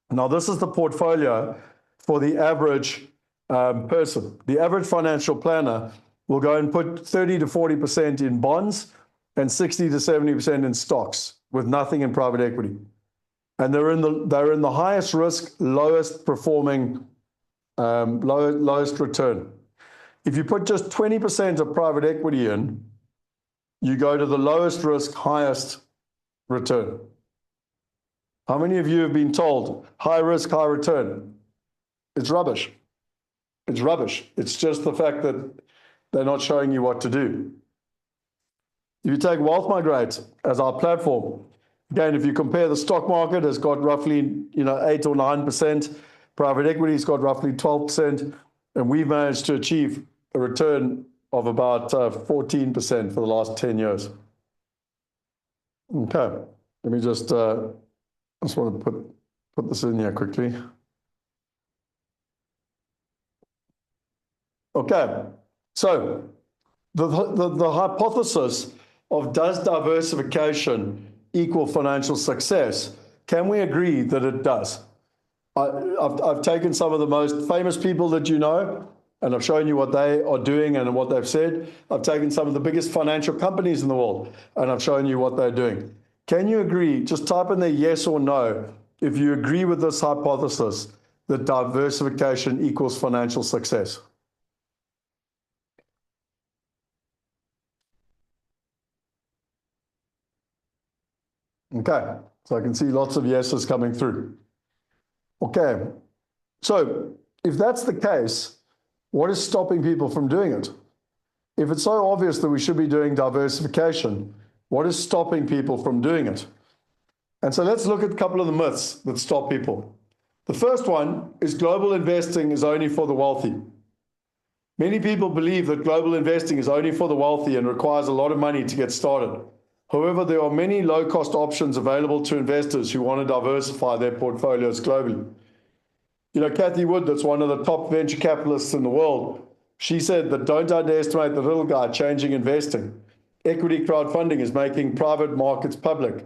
S2: Now, this is the portfolio for the average person. The average financial planner will go and put 30 to 40% in bonds and 60 to 70% in stocks with nothing in private equity. And they're in the highest risk, lowest performing, lowest return. If you put just 20% of private equity in, you go to the lowest risk, highest return. How many of you have been told high risk, high return? It's rubbish. It's rubbish. It's just the fact that they're not showing you what to do. If you take Wealth Migrate as our platform, again, if you compare the stock market, has got roughly 8 or 9%, private equity's got roughly 12%, and we've managed to achieve a return of about 14% for the last 10 years. Okay, let me just want to put this in here quickly. Okay, so the hypothesis of does diversification equal financial success, can we agree that it does? I've taken some of the most famous people that you know, and I've shown you what they are doing and what they've said. I've taken some of the biggest financial companies in the world, and I've shown you what they're doing. Can you agree? Just type in there yes or no if you agree with this hypothesis that diversification equals financial success. Okay, so I can see lots of yeses coming through. Okay, so if that's the case, what is stopping people from doing it? If it's so obvious that we should be doing diversification, what is stopping people from doing it? And so let's look at a couple of the myths that stop people. The first one is global investing is only for the wealthy. Many people believe that global investing is only for the wealthy and requires a lot of money to get started. However, there are many low-cost options available to investors who want to diversify their portfolios globally. You know, Kathy Wood, that's one of the top venture capitalists in the world, she said that don't underestimate the little guy changing investing. Equity crowdfunding is making private markets public.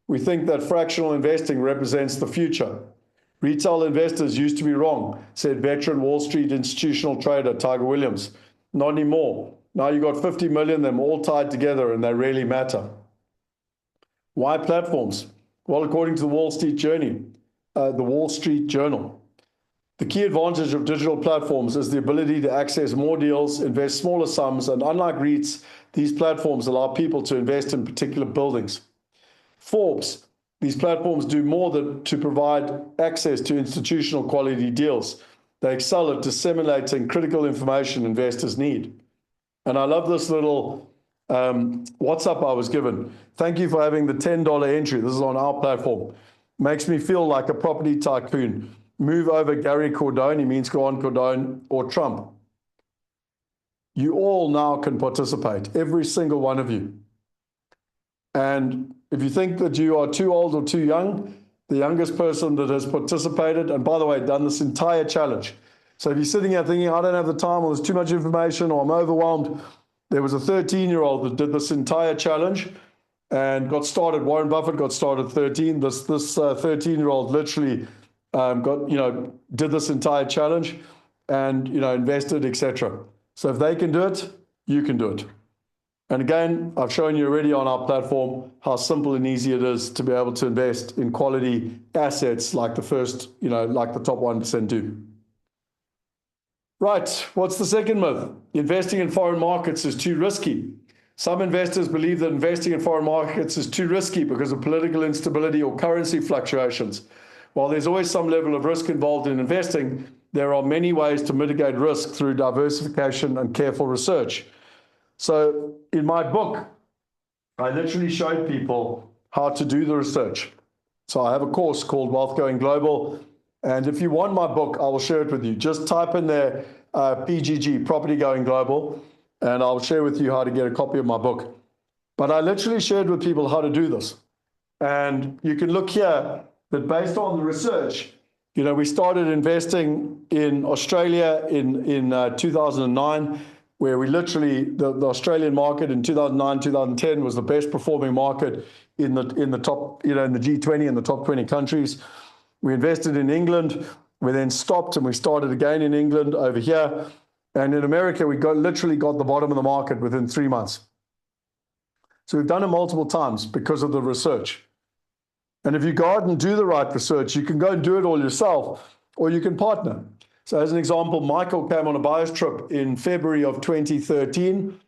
S2: We think that fractional investing represents the future. Retail investors used to be wrong, said veteran Wall Street institutional trader Tiger Williams. Not anymore. Now you've got 50 million of them all tied together and they really matter. Why platforms? Well, according to the Wall Street Journal, the key advantage of digital platforms is the ability to access more deals, invest smaller sums, and unlike REITs, these platforms allow people to invest in particular buildings. Forbes, these platforms do more than to provide access to institutional quality deals. They excel at disseminating critical information investors need. And I love this little WhatsApp I was given. Thank you for having the $10 entry. This is on our platform. Makes me feel like a property tycoon. Move over Gary Cardone, he means Grant Cardone, or Trump. you all now can participate, every single one of you. And if you think that you are too old or too young, the youngest person that has participated, and by the way, done this entire challenge. So if you're sitting here thinking, I don't have the time, or there's too much information, or I'm overwhelmed, there was a 13-year-old that did this entire challenge and got started. Warren Buffett got started at 13. This 13-year-old literally did this entire challenge and, invested, etc. So if they can do it, you can do it. And again, I've shown you already on our platform how simple and easy it is to be able to invest in quality assets like the first, like the top 1% do. Right, what's the second myth? Investing in foreign markets is too risky. Some investors believe that investing in foreign markets is too risky because of political instability or currency fluctuations. While there's always some level of risk involved in investing, there are many ways to mitigate risk through diversification and careful research. So in my book, I literally showed people how to do the research. So I have a course called Wealth Going Global. And if you want my book, I will share it with you. Just type in there PGG, Property Going Global, and I'll share with you how to get a copy of my book. But I literally shared with people how to do this. And you can look here that based on the research, we started investing in Australia in 2009, where we literally, the Australian market in 2009, 2010 was the best performing market in the top, in the G20 and the top 20 countries. We invested in England. We then stopped and we started again in England over here. And in America, we literally got the bottom of the market within 3 months. So we've done it multiple times because of the research. And if you go out and do the right research, you can go and do it all yourself, or you can partner. So as an example, Michael came on a buyer's trip in February of 2013,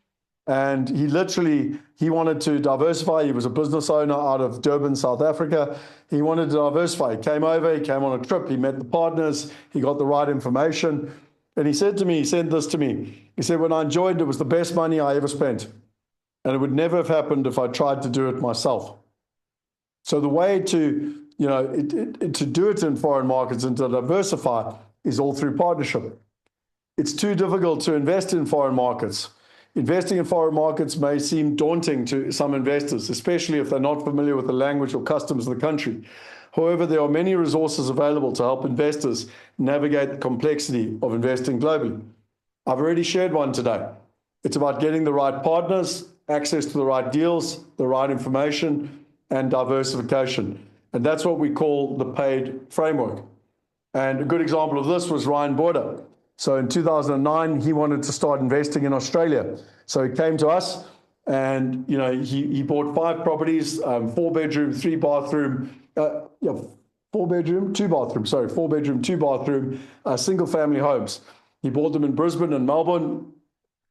S2: and he wanted to diversify. He was a business owner out of Durban, South Africa. He wanted to diversify. He came over, he came on a trip, he met the partners, he got the right information. And he said to me, he sent this to me. He said, when I joined, it was the best money I ever spent. And it would never have happened if I tried to do it myself. So the way to, to do it in foreign markets and to diversify is all through partnership. It's too difficult to invest in foreign markets. Investing in foreign markets may seem daunting to some investors, especially if they're not familiar with the language or customs of the country. However, there are many resources available to help investors navigate the complexity of investing globally. I've already shared one today. It's about getting the right partners, access to the right deals, the right information, and diversification. And that's what we call the paid framework. And a good example of this was Ryan Border. So in 2009, he wanted to start investing in Australia. So he came to us and, he bought 5 properties, 4-bedroom, 3-bathroom, 4-bedroom, 2-bathroom, single-family homes. He bought them in Brisbane and Melbourne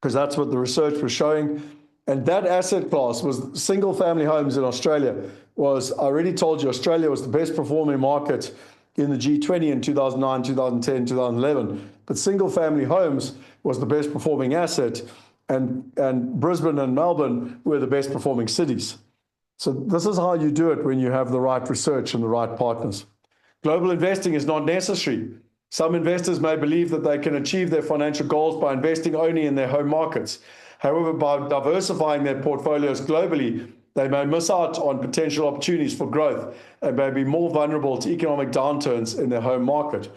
S2: because that's what the research was showing. And that asset class was single-family homes in Australia. I already told you, Australia was the best performing market in the G20 in 2009, 2010, 2011. But single-family homes was the best performing asset, and Brisbane and Melbourne were the best performing cities. So this is how you do it when you have the right research and the right partners. Global investing is not necessary. Some investors may believe that they can achieve their financial goals by investing only in their home markets. However, by diversifying their portfolios globally, they may miss out on potential opportunities for growth and may be more vulnerable to economic downturns in their home market.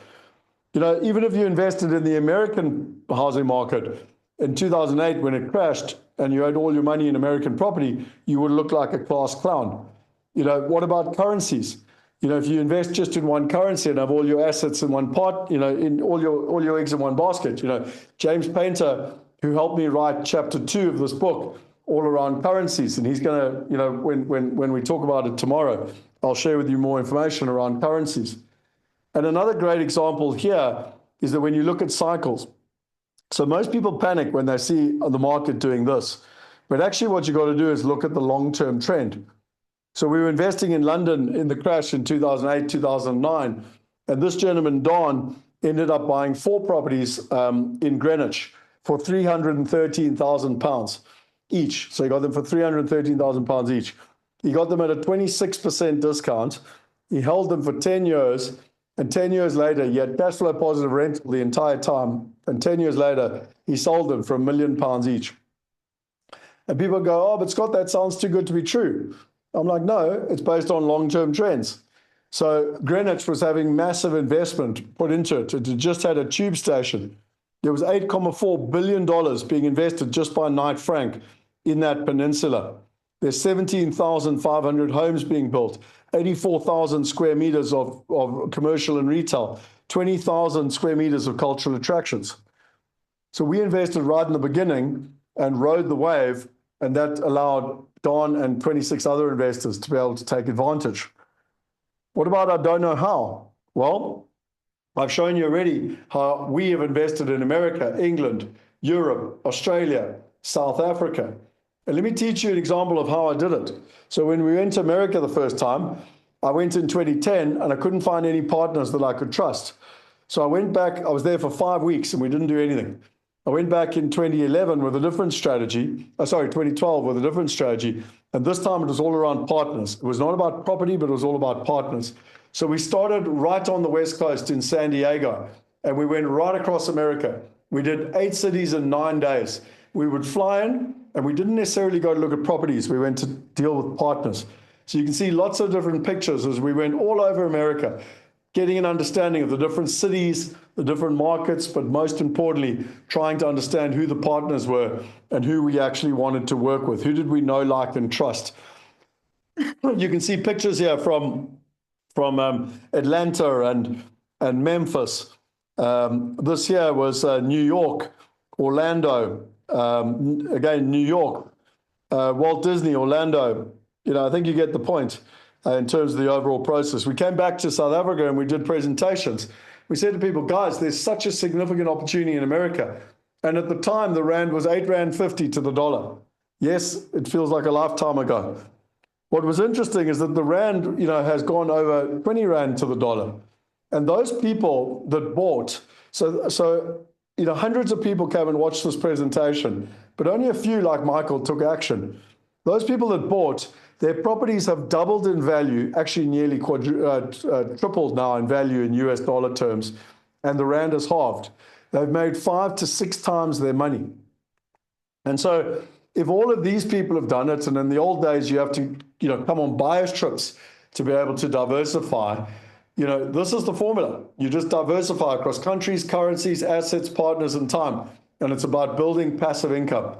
S2: Even if you invested in the American housing market in 2008 when it crashed and you had all your money in American property, you would look like a class clown. What about currencies? If you invest just in one currency and have all your assets in one pot, in all your eggs in one basket. James Painter, who helped me write chapter 2 of this book, all around currencies, and he's going to, when we talk about it tomorrow, I'll share with you more information around currencies. And another great example here is that when you look at cycles, so most people panic when they see the market doing this, but actually what you got to do is look at the long-term trend. So we were investing in London in the crash in 2008, 2009, and this gentleman, Don, ended up buying 4 properties in Greenwich for £313,000 each. So he got them for £313,000 each. He got them at a 26% discount. He held them for 10 years, And 10 years later, he had cash flow positive rental the entire time. And 10 years later, he sold them for £1 million each. And people go, oh, but Scott, that sounds too good to be true. I'm like, no, it's based on long-term trends. So Greenwich was having massive investment put into it. It just had a tube station. There was $8.4 billion being invested just by Knight Frank in that peninsula. There's 17,500 homes being built, 84,000 square meters of commercial and retail, 20,000 square meters of cultural attractions. So we invested right in the beginning and rode the wave, and that allowed Don and 26 other investors to be able to take advantage. What about I don't know how? Well, I've shown you already how we have invested in America, England, Europe, Australia, South Africa. And let me teach you an example of how I did it. So when we went to America the first time, I went in 2010 and I couldn't find any partners that I could trust. So I went back, I was there for 5 weeks and we didn't do anything. I went back in 2011 with a different strategy, 2012 with a different strategy. And this time it was all around partners. It was not about property, but it was all about partners. So we started right on the West Coast in San Diego, and we went right across America. We did 8 cities in 9 days. We would fly in, and we didn't necessarily go to look at properties. We went to deal with partners. So you can see lots of different pictures as we went all over America, getting an understanding of the different cities, the different markets, but most importantly, trying to understand who the partners were and who we actually wanted to work with. Who did we know, like, and trust? You can see pictures here from Atlanta and Memphis. This here was New York, Orlando, again, New York, Walt Disney, Orlando. You know, I think you get the point in terms of the overall process. We came back to South Africa and we did presentations. We said to people, guys, there's such a significant opportunity in America. And at the time, the rand was 8.50 rand to the dollar. Yes, it feels like a lifetime ago. What was interesting is that the rand, you know, has gone over 20 rand to the dollar. And those people that bought, so you know, hundreds of people came and watched this presentation, but only a few, like Michael, took action. Those people that bought, their properties have doubled in value, actually nearly tripled now in value in US dollar terms, and the rand has halved. They've made 5 to 6 times their money. And so if all of these people have done it, and in the old days you have to, you know, come on buyer's trips to be able to diversify, you know, this is the formula. You just diversify across countries, currencies, assets, partners, and time. And it's about building passive income.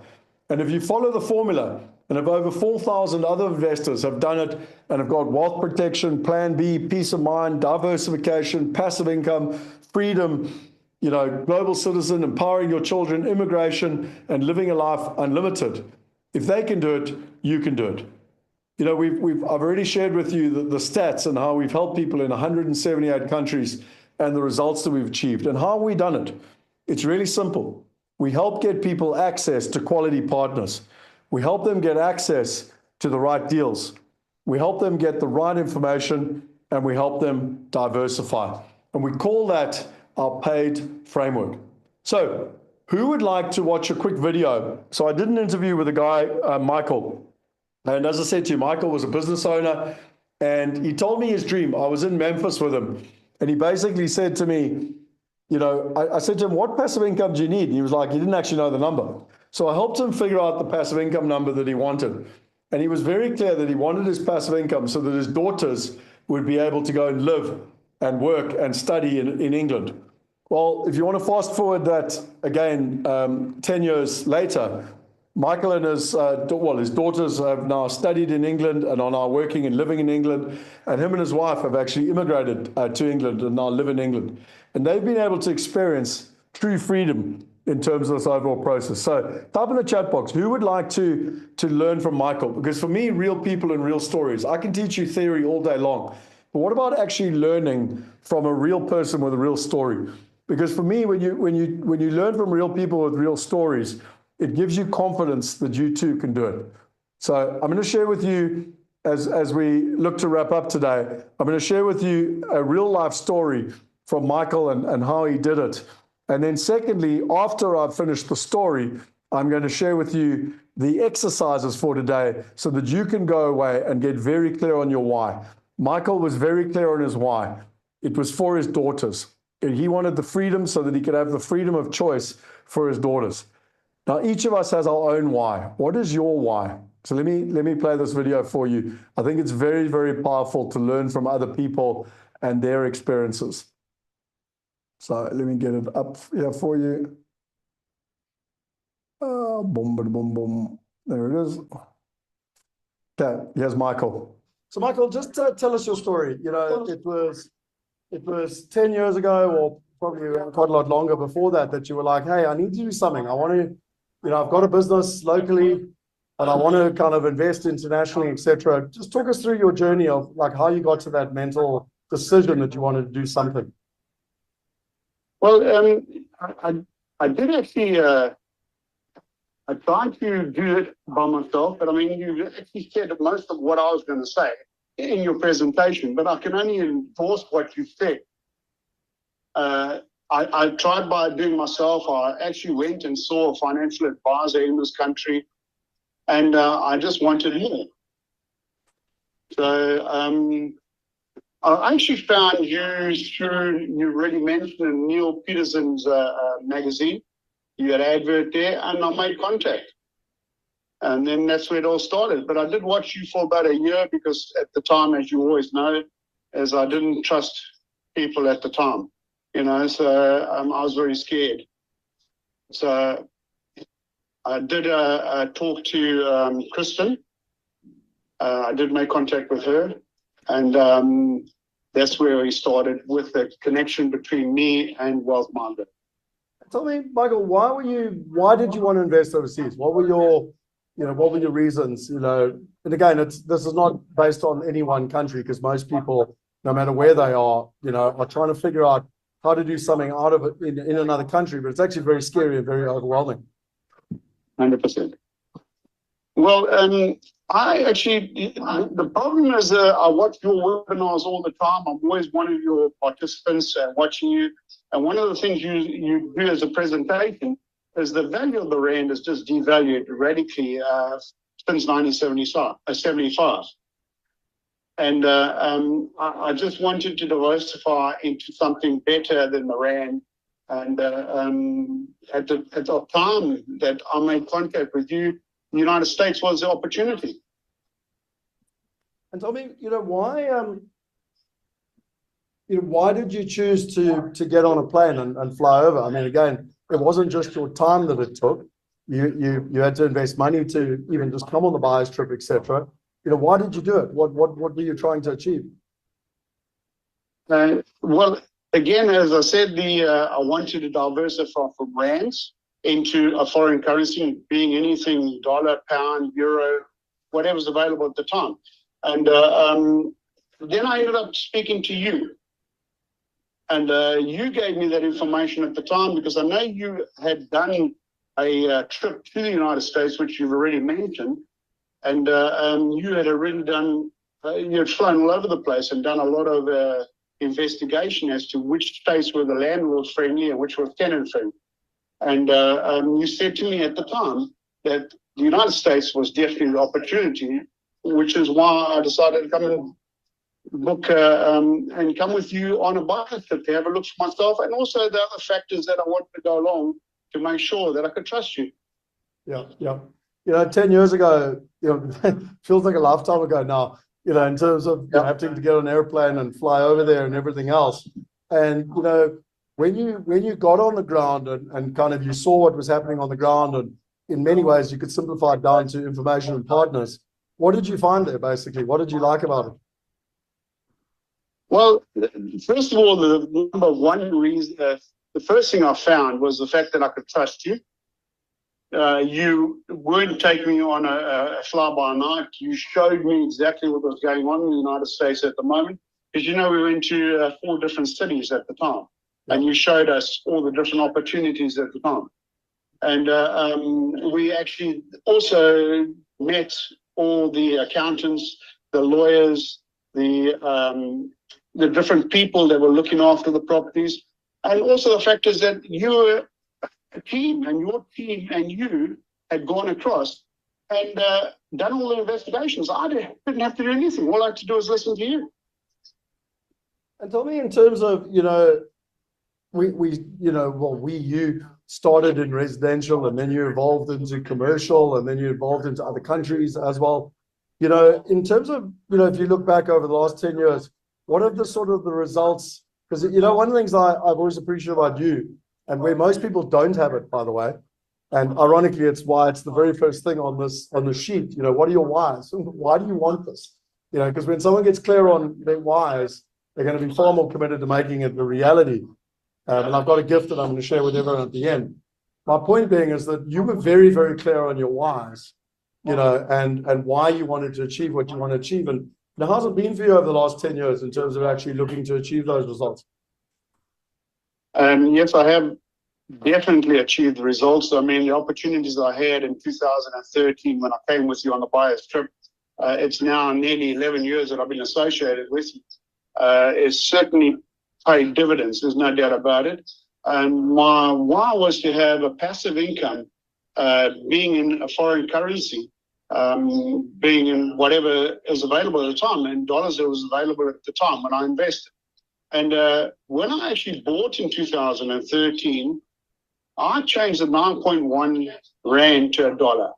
S2: And if you follow the formula, and if over 4,000 other investors have done it and have got wealth protection, plan B, peace of mind, diversification, passive income, freedom, you know, global citizen, empowering your children, immigration, and living a life unlimited. If they can do it, you can do it. You know, I've already shared with you the stats and how we've helped people in 178 countries and the results that we've achieved. And how have we done it? It's really simple. We help get people access to quality partners. We help them get access to the right deals. We help them get the right information, and we help them diversify. And we call that our paid framework. So who would like to watch a quick video? So I did an interview with a guy, Michael. And as I said to you, Michael was a business owner, and he told me his dream. I was in Memphis with him, and he basically said to me, you know, I said to him, what passive income do you need? And he was like, he didn't actually know the number. So I helped him figure out the passive income number that he wanted. And he was very clear that he wanted his passive income so that his daughters would be able to go and live and work and study in England. Well, if you want to fast forward that again, 10 years later, Michael and his daughters have now studied in England and are now working and living in England. And him and his wife have actually immigrated to England and now live in England. And they've been able to experience true freedom in terms of this overall process. So type in the chat box, who would like to learn from Michael? Because for me, real people and real stories. I can teach you theory all day long. But what about actually learning from a real person with a real story? Because for me, when you learn from real people with real stories, it gives you confidence that you too can do it. So I'm going to share with you, as we look to wrap up today, I'm going to share with you a real life story from Michael and how he did it. And then secondly, after I've finished the story, I'm going to share with you the exercises for today so that you can go away and get very clear on your why. Michael was very clear on his why. It was for his daughters. And he wanted the freedom so that he could have the freedom of choice for his daughters. Now, each of us has our own why. What is your why? So let me play this video for you. I think it's very, very powerful to learn from other people and their experiences. So let me get it up here for you. Boom, boom, boom, boom. There it is. Okay, here's Michael. So Michael, just tell us your story. You know, it was 10 years ago, or probably quite a lot longer before that you were like, hey, I need to do something. I want to, you know, I've got a business locally, and I want to kind of invest internationally, etc. Just talk us through your journey of like how you got to that mental decision that you wanted to do something.
S13: Well, I did actually. I tried to do it by myself, but I mean, you actually said most of what I was going to say in your presentation, but I can only enforce what you said. I tried by doing myself. I actually went and saw a financial advisor in this country, and I just wanted more. So I actually found you through, you already mentioned Neil Peterson's magazine. You had an advert there, and I made contact. And then that's where it all started. But I did watch you for about a year because at the time, as you always know, as I didn't trust people at the time, you know, so I was very scared. So I did talk to Kristen. I did make contact with her. And that's where we started with the connection between me and Wealth Migrate.
S2: Tell me, Michael, why did you want to invest overseas? What were your reasons? You know, and again, this is not based on any one country, because most people, no matter where they are, you know, are trying to figure out how to do something out of it in another country, but it's actually very scary and very overwhelming.
S13: 100%. Well, I actually, the problem is I watch your webinars all the time. I'm always one of your participants watching you. And one of the things you do as a presentation is the value of the rand is just devalued radically since 1975. And I just wanted to diversify into something better than the rand. And at the time that I made contact with you, the United States was the opportunity.
S2: And tell me, you know, why did you choose to get on a plane and fly over? I mean, again, it wasn't just your time that it took. You had to invest money to even just come on the buyer's trip, etc. You know, why did you do it? What were you trying to achieve?
S13: Well, again, as I said, I wanted to diversify from rands into a foreign currency, being anything dollar, pound, euro, whatever's available at the time. And then I ended up speaking to you. And you gave me that information at the time because I know you had done a trip to the United States, which you've already mentioned. And you had already done, you had flown all over the place and done a lot of investigation as to which states were the landlord friendly and which were tenant friendly. And you said to me at the time that the United States was definitely the opportunity, which is why I decided to come and book and come with you on a buyer's trip to have a look for myself, and also the other factors that I wanted to go along to make sure that I could trust you.
S2: Yeah. You know, 10 years ago, you know, feels like a lifetime ago now, you know, in terms of having to get on an airplane and fly over there and everything else. And, you know, when you got on the ground and kind of you saw what was happening on the ground, and in many ways you could simplify it down to information and partners, what did you find there, basically? What did you like about it?
S13: Well, first of all, the number one reason, the first thing I found was the fact that I could trust you. You wouldn't take me on a fly-by-night. You showed me exactly what was going on in the United States at the moment. Because, you know, we went to 4 different cities at the time. And you showed us all the different opportunities at the time. And we actually also met all the accountants, the lawyers, the different people that were looking after the properties. And also the fact is that you were a team, and your team and you had gone across and done all the investigations. I didn't have to do anything. All I had to do was listen to you.
S2: And tell me in terms of, you started in residential and then you evolved into commercial and then you evolved into other countries as well. In terms of, if you look back over the last 10 years, what are the sort of the results? Because, one of the things I've always appreciated about you, and where most people don't have it, by the way, and ironically, it's why it's the very first thing on the sheet. What are your whys? Why do you want this? Because when someone gets clear on their whys, they're going to be far more committed to making it the reality. And I've got a gift that I'm going to share with everyone at the end. My point being is that you were very, very clear on your whys, and why you wanted to achieve what you want to achieve. And how's it been for you over the last 10 years in terms of actually looking to achieve those results?
S13: Yes, I have definitely achieved the results. I mean, the opportunities I had in 2013 when I came with you on the buyer's trip, it's now nearly 11 years that I've been associated with you. It's certainly paid dividends, there's no doubt about it. And my why was to have a passive income, being in a foreign currency, being in whatever is available at the time, and dollars that was available at the time when I invested. And when I actually bought in 2013, I changed the 9.1 Rand to $1.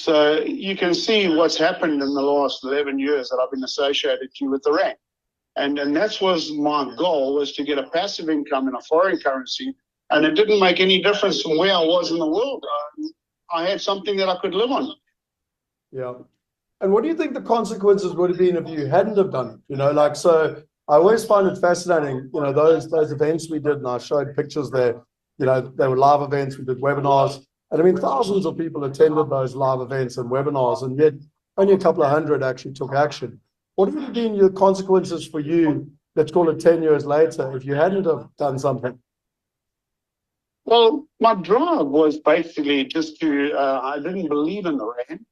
S13: So you can see what's happened in the last 11 years that I've been associated with the Rand. And that was my goal, was to get a passive income in a foreign currency. And it didn't make any difference from where I was in the world. I had something that I could live on.
S2: Yeah. And what do you think the consequences would have been if you hadn't have done it? So I always find it fascinating, those events we did, and I showed pictures there, they were live events, we did webinars. And I mean, thousands of people attended those live events and webinars, and yet only a couple of hundred actually took action. What would have been your consequences for you, let's call it 10 years later, if you hadn't have done something?
S13: Well, my drive was basically just to, I didn't believe in the Rand.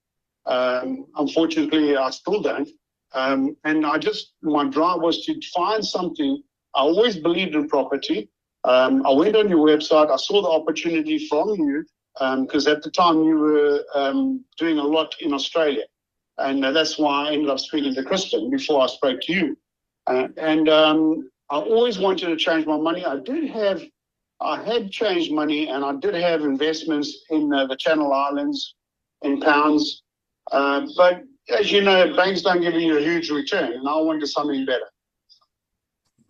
S13: Unfortunately, I still don't. And my drive was to find something. I always believed in property. I went on your website. I saw the opportunity from you because at the time you were doing a lot in Australia. And that's why I ended up speaking to Kristen before I spoke to you. And I always wanted to change my money. I had changed money, and I did have investments in the Channel Islands in pounds. But as you know, banks don't give you a huge return, and I wanted something better.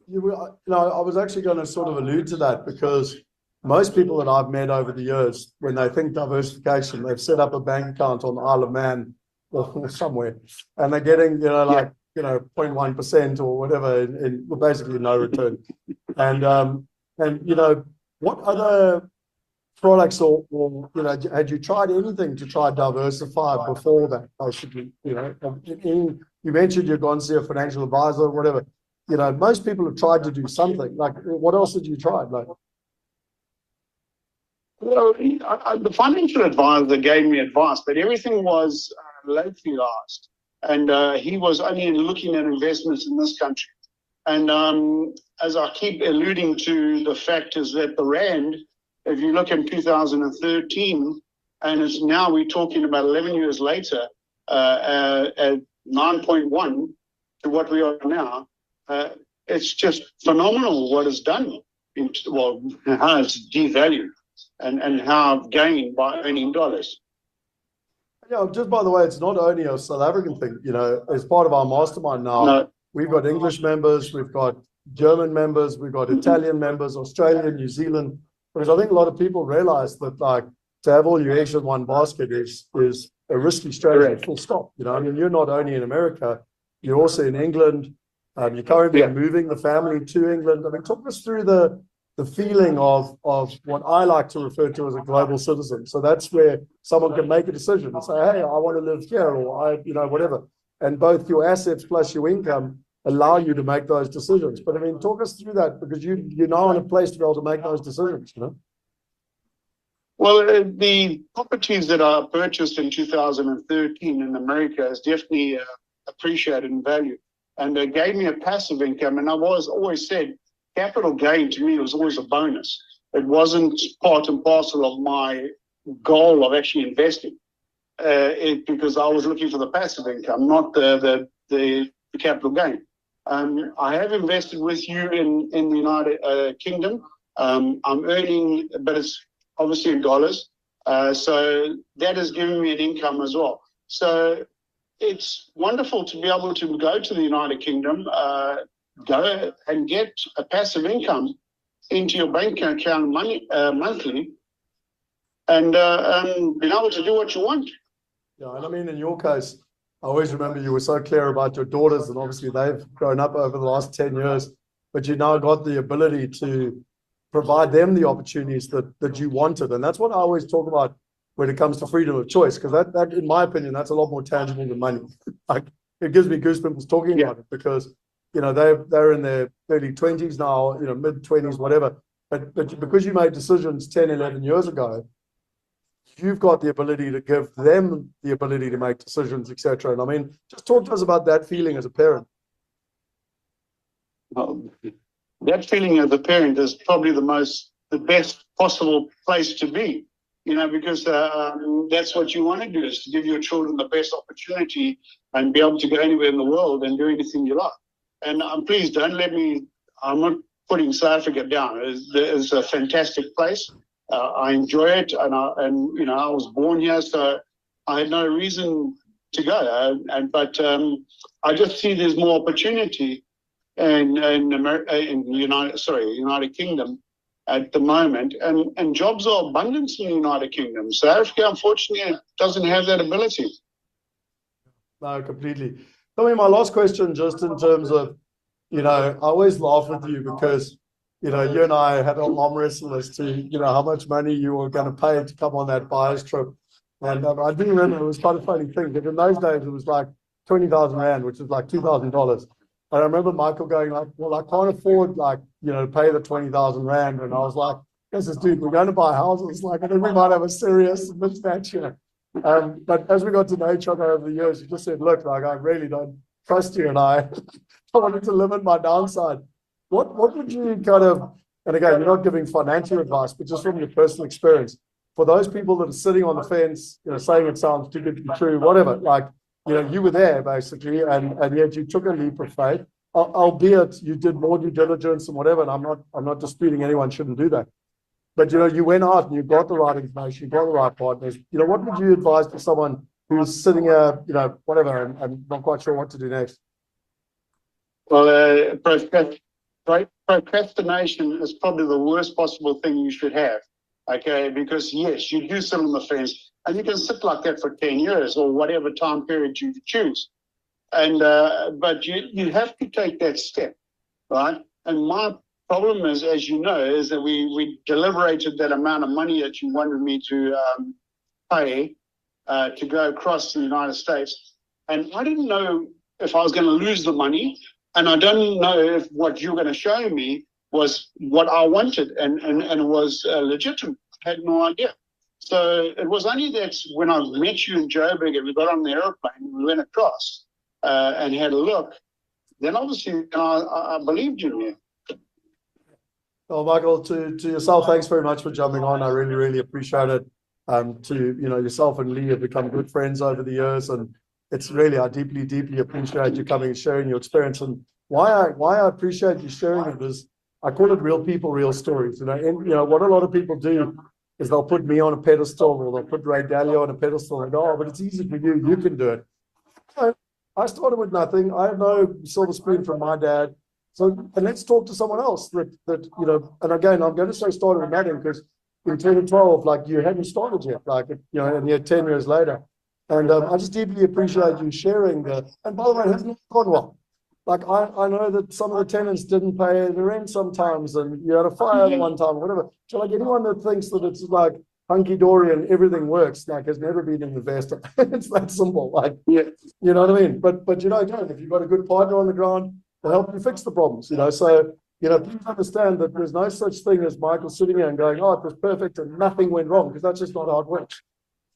S2: I was actually going to sort of allude to that, because most people that I've met over the years, when they think diversification, they've set up a bank account on the Isle of Man or somewhere, and they're getting 0.1% or whatever in basically no return. And what other products or had you tried anything to try diversify before that? Basically, you mentioned you've gone to see a financial advisor or whatever. Most people have tried to do something. Like, what else did you try?
S13: Well, the financial advisor gave me advice, but everything was localized, and he was only looking at investments in this country. And as I keep alluding to, the fact is that the Rand, if you look in 2013, and it's now we're talking about 11 years later, at 9.1 to what we are now, it's just phenomenal what it's done. How it's devalued and how I've gained by earning dollars.
S2: Just by the way, it's not only a South African thing. As part of our mastermind now, we've got English members, we've got German members, we've got Italian members, Australia, New Zealand. Because I think a lot of people realize that, to have all your eggs in one basket is a risky strategy, full stop. You're not only in America, you're also in England. You're currently moving the family to England. Talk us through the feeling of what I like to refer to as a global citizen. So that's where someone can make a decision and say, hey, I want to live here, or whatever. And both your assets plus your income allow you to make those decisions. But talk us through that, because you're now in a place to be able to make those decisions.
S13: Well, the properties that I purchased in 2013 in America is definitely appreciated in value, and it gave me a passive income. And I've always said, capital gain to me was always a bonus. It wasn't part and parcel of my goal of actually investing, because I was looking for the passive income, not the capital gain. I have invested with you in the United Kingdom. I'm earning, but it's obviously in dollars. So that has given me an income as well. So it's wonderful to be able to go to the United Kingdom, go and get a passive income into your bank account monthly, and being able to do what you want.
S2: Yeah, and I mean, in your case, I always remember you were so clear about your daughters, and obviously they've grown up over the last 10 years, but you now got the ability to provide them the opportunities that you wanted. And that's what I always talk about when it comes to freedom of choice, because that, in my opinion, that's a lot more tangible than money. Like, it gives me goosebumps talking about it, because, you know, they're in their early 20s now, you know, mid 20s, whatever. But because you made decisions 10, 11 years ago, you've got the ability to give them the ability to make decisions, etc. And I mean, just talk to us about that feeling as a parent.
S13: Well, that feeling as a parent is probably the best possible place to be, you know, because that's what you want to do, is to give your children the best opportunity and be able to go anywhere in the world and do anything you like. And please don't let me, I'm not putting South Africa down. It's a fantastic place. I enjoy it, and you know, I was born here, so I had no reason to go. But I just see there's more opportunity in United Kingdom at the moment, and jobs are abundant in the United Kingdom. South Africa, unfortunately, doesn't have that ability.
S2: No, completely. Tell me, my last question, just in terms of, you know, I always laugh with you because, you know, you and I had a long wrestle as to, you know, how much money you were going to pay to come on that buyer's trip. And I do remember, it was quite a funny thing, but in those days it was like 20,000 Rand, which is like $2,000. And I remember Michael going like, well, I can't afford, like, you know, to pay the 20,000 Rand. And I was like, this is, dude, we're going to buy houses. Like, I think we might have a serious mismatch here. But as we got to know each other over the years, you just said, look, like, I really don't trust you, and I wanted to limit my downside. What would you kind of, and again, you're not giving financial advice, but just from your personal experience, for those people that are sitting on the fence, you know, saying it sounds too good to be true, whatever, like, you know, you were there basically, and yet you took a leap of faith, albeit you did more due diligence and whatever, and I'm not disputing anyone shouldn't do that. But, you know, you went out and you got the right information, you got the right partners. You know, what would you advise to someone who's sitting here, you know, whatever, and not quite sure what to do next?
S13: Well, procrastination is probably the worst possible thing you should have, okay? Because, yes, you do sit on the fence, and you can sit like that for 10 years or whatever time period you choose. And but you have to take that step, right? And my problem is, as you know, is that we deliberated that amount of money that you wanted me to pay to go across to the United States. And I didn't know if I was going to lose the money, and I don't know if what you're going to show me was what I wanted and was legitimate. I had no idea. So it was only that when I met you in Joburg and we got on the airplane, we went across and had a look, then obviously I believed you.
S2: Well, Michael, to yourself, thanks very much for jumping on. I really, really appreciate it. To, you know, yourself and Lee have become good friends over the years, and it's really, I deeply, deeply appreciate you coming and sharing your experience. And why I appreciate you sharing it is, I call it real people, real stories. You know, and you know what a lot of people do is they'll put me on a pedestal, or they'll put Ray Dalio on a pedestal and go, oh, but it's easy for you, you can do it. So I started with nothing. I had no silver spoon from my dad. So, and let's talk to someone else that you know, and again, I'm going to say started with nothing, because in 2012, like, you hadn't started yet, like, you know, and yet 10 years later. And I just deeply appreciate you sharing that. And by the way, it hasn't gone well. Like, I know that some of the tenants didn't pay the rent sometimes, and you had a fire one time, whatever. So, like, anyone that thinks that it's like hunky-dory and everything works, like, has never been an investor. It's that simple. Like, yeah, you know what I mean? But you know, again, if you've got a good partner on the ground, they'll help you fix the problems, you know. So, you know, please understand that there's no such thing as Michael sitting here and going, oh, it was perfect and nothing went wrong, because that's just not how it works.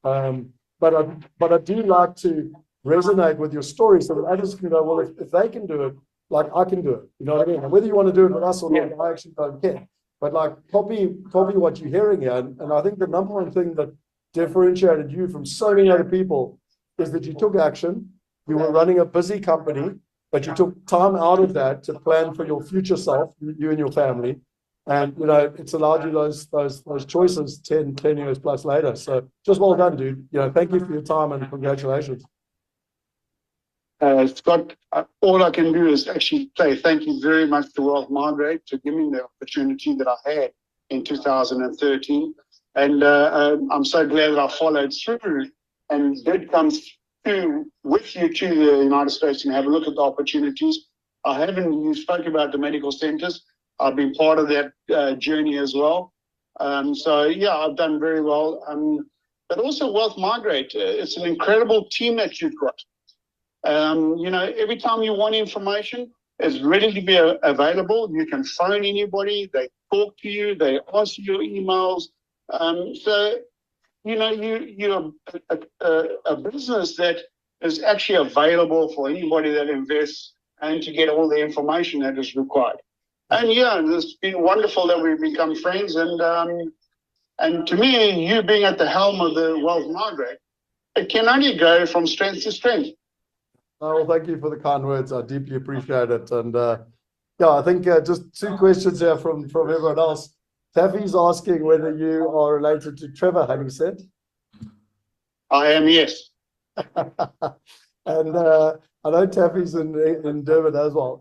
S2: But I do like to resonate with your story so that others can go, well, if they can do it, like, I can do it. You know what I mean? And whether you want to do it with us or not, I actually don't care. But like, copy what you're hearing here. And I think the number one thing that differentiated you from so many other people is that you took action. You were running a busy company. but you took time out of that to plan for your future self, you and your family. And, it's allowed you those choices 10 years plus later. So just well done, dude. Thank you for your time and congratulations.
S13: Scott, all I can do is actually say thank you very much to Wealth Migrate to give me the opportunity that I had in 2013. And I'm so glad that I followed through and did come through with you to the United States and have a look at the opportunities. You spoke about the medical centers. I've been part of that journey as well. So, yeah, I've done very well. But also Wealth Migrate, it's an incredible team that you've got. Every time you want information, it's ready to be available. You can phone anybody. They talk to you. They answer your emails. You're a business that is actually available for anybody that invests and to get all the information that is required. And yeah, it's been wonderful that we've become friends. And to me, you being at the helm of the Wealth Migrate, it can only go from strength to strength.
S2: Well, thank you for the kind words. I deeply appreciate it. And I think just two questions here from everyone else. Taffy's asking whether you are related to Trevor Honeysett.
S13: I am, yes.
S2: And I know Taffy's in Durban as well.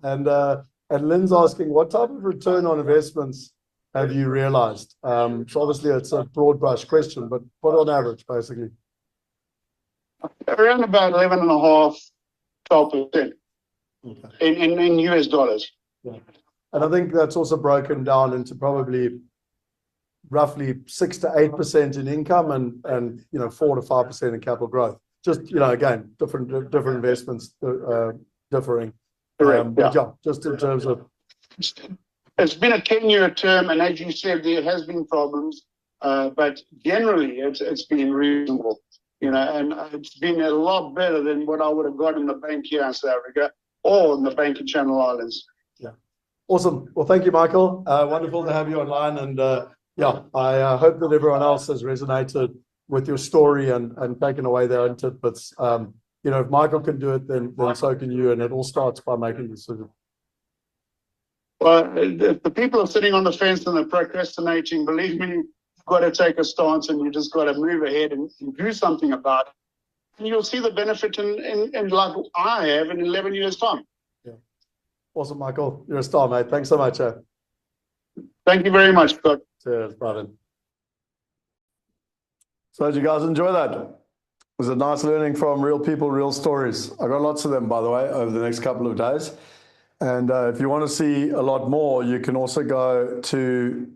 S2: And Lynn's asking, what type of return on investments have you realized? So obviously it's a broad brush question, but what on average, basically?
S13: Around about 11.5%, 12% in US dollars.
S2: Yeah. And I think that's also broken down into probably roughly 6 to 8% in income and 4 to 5% in capital growth. Just again, different investments differing.
S13: Correct.
S2: But yeah, just in terms of
S13: it's been a 10-year term, and as you said, there has been problems, but generally it's been reasonable. And it's been a lot better than what I would have got in the bank here in South Africa or in the bank in Channel Islands.
S2: Yeah. Awesome. Well, thank you, Michael. Wonderful to have you online. And I hope that everyone else has resonated with your story and taken away their own tidbits. If Michael can do it, then so can you. And it all starts by making a decision.
S13: Well, if the people are sitting on the fence and they're procrastinating, believe me, you've got to take a stance and you just got to move ahead and do something about it. And you'll see the benefit in like I have in 11 years' time.
S2: Yeah. Awesome, Michael. You're a star, mate. Thanks so much.
S13: Thank you very much, Scott.
S2: Cheers, brother. So did you guys enjoy that? It was a nice learning from real people, real stories. I got lots of them, by the way, over the next couple of days. And if you want to see a lot more, you can also go to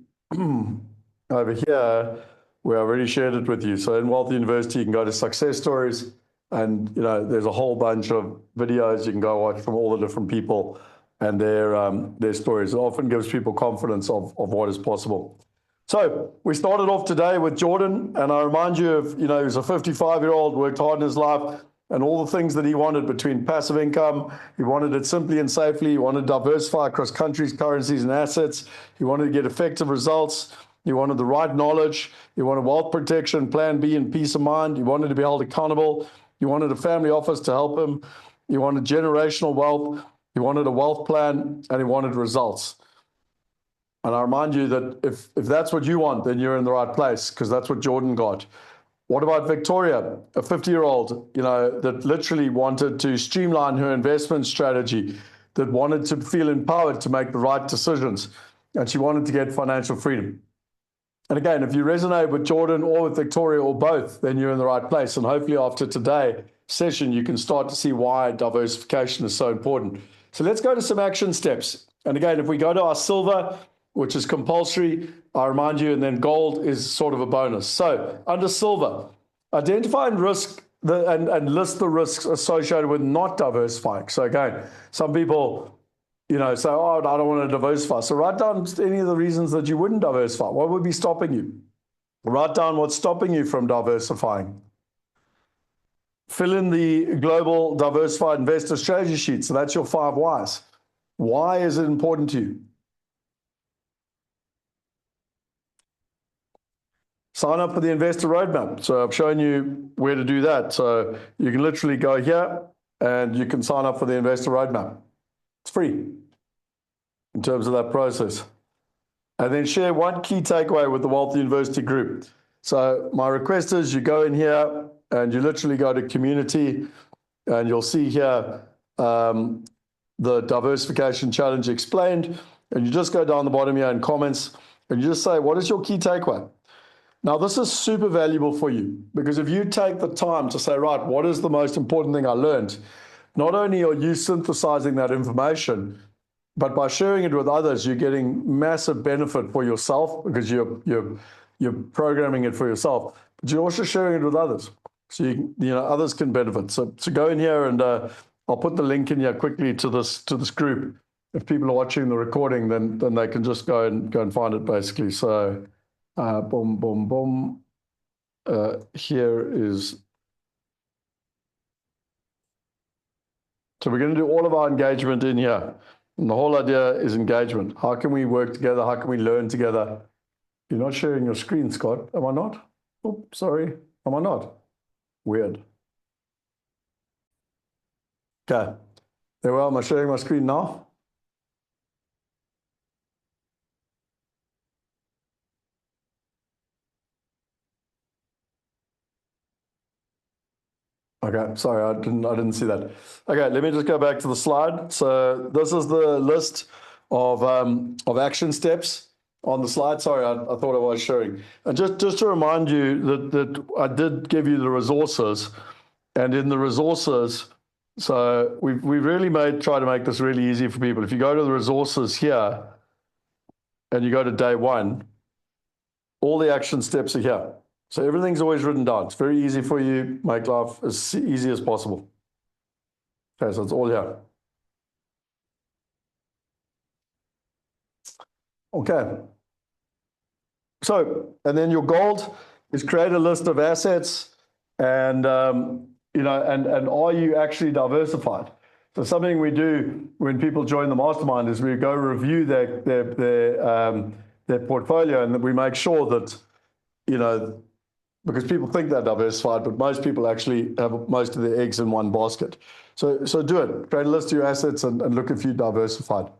S2: over here, where I've already shared it with you. So in Wealth University, you can go to success stories, and there's a whole bunch of videos you can go watch from all the different people and their stories. It often gives people confidence of what is possible. So we started off today with Jordan, and I remind you of, he was a 55-year-old, worked hard in his life, and all the things that he wanted between passive income. He wanted it simply and safely. He wanted to diversify across countries, currencies, and assets. He wanted to get effective results. He wanted the right knowledge. He wanted wealth protection, plan B, and peace of mind. He wanted to be held accountable. He wanted a family office to help him. He wanted generational wealth. He wanted a wealth plan, and he wanted results. And I remind you that if that's what you want, then you're in the right place, because that's what Jordan got. What about Victoria, a 50-year-old, that literally wanted to streamline her investment strategy, that wanted to feel empowered to make the right decisions, and she wanted to get financial freedom. And again, if you resonate with Jordan or with Victoria or both, then you're in the right place. And hopefully after today's session, you can start to see why diversification is so important. So let's go to some action steps. And again, if we go to our silver, which is compulsory, I remind you, and then gold is sort of a bonus. So under silver, identify and list the risks associated with not diversifying. So again, some people, say, oh, I don't want to diversify. So write down any of the reasons that you wouldn't diversify. What would be stopping you? Write down what's stopping you from diversifying. Fill in the global diversified investor strategy sheet. So that's your 5 whys. Why is it important to you? Sign up for the investor roadmap. So I've shown you where to do that. So you can literally go here and you can sign up for the investor roadmap. It's free in terms of that process. And then share one key takeaway with the Wealth University group. So my request is you go in here and you literally go to community, and you'll see here the diversification challenge explained. And you just go down the bottom here in comments and you just say, what is your key takeaway? Now, this is super valuable for you, because if you take the time to say, right, what is the most important thing I learned? Not only are you synthesizing that information, but by sharing it with others, you're getting massive benefit for yourself, because you're programming it for yourself, but you're also sharing it with others. So others can benefit. So go in here, and I'll put the link in here quickly to this group. If people are watching the recording, then they can just go and find it basically. So boom, boom, boom. Here is. So we're going to do all of our engagement in here. And the whole idea is engagement. How can we work together? How can we learn together? You're not sharing your screen, Scott. Am I not? Oh, sorry. Am I not? Weird. Okay. There we are. Am I sharing my screen now? Okay, sorry, I didn't see that. Okay, let me just go back to the slide. So this is the list of action steps on the slide. Sorry, I thought I was showing. And just to remind you that I did give you the resources, and in the resources, so we really try to make this really easy for people. If you go to the resources here and you go to day 1, all the action steps are here. So everything's always written down. It's very easy for you. Make life as easy as possible. Okay, so it's all here. Okay. So, and then your goal is create a list of assets, and and are you actually diversified? So something we do when people join the mastermind is we go review their portfolio, and we make sure that, because people think they're diversified, but most people actually have most of their eggs in one basket. So do it. Create a list of your assets and look if you're diversified.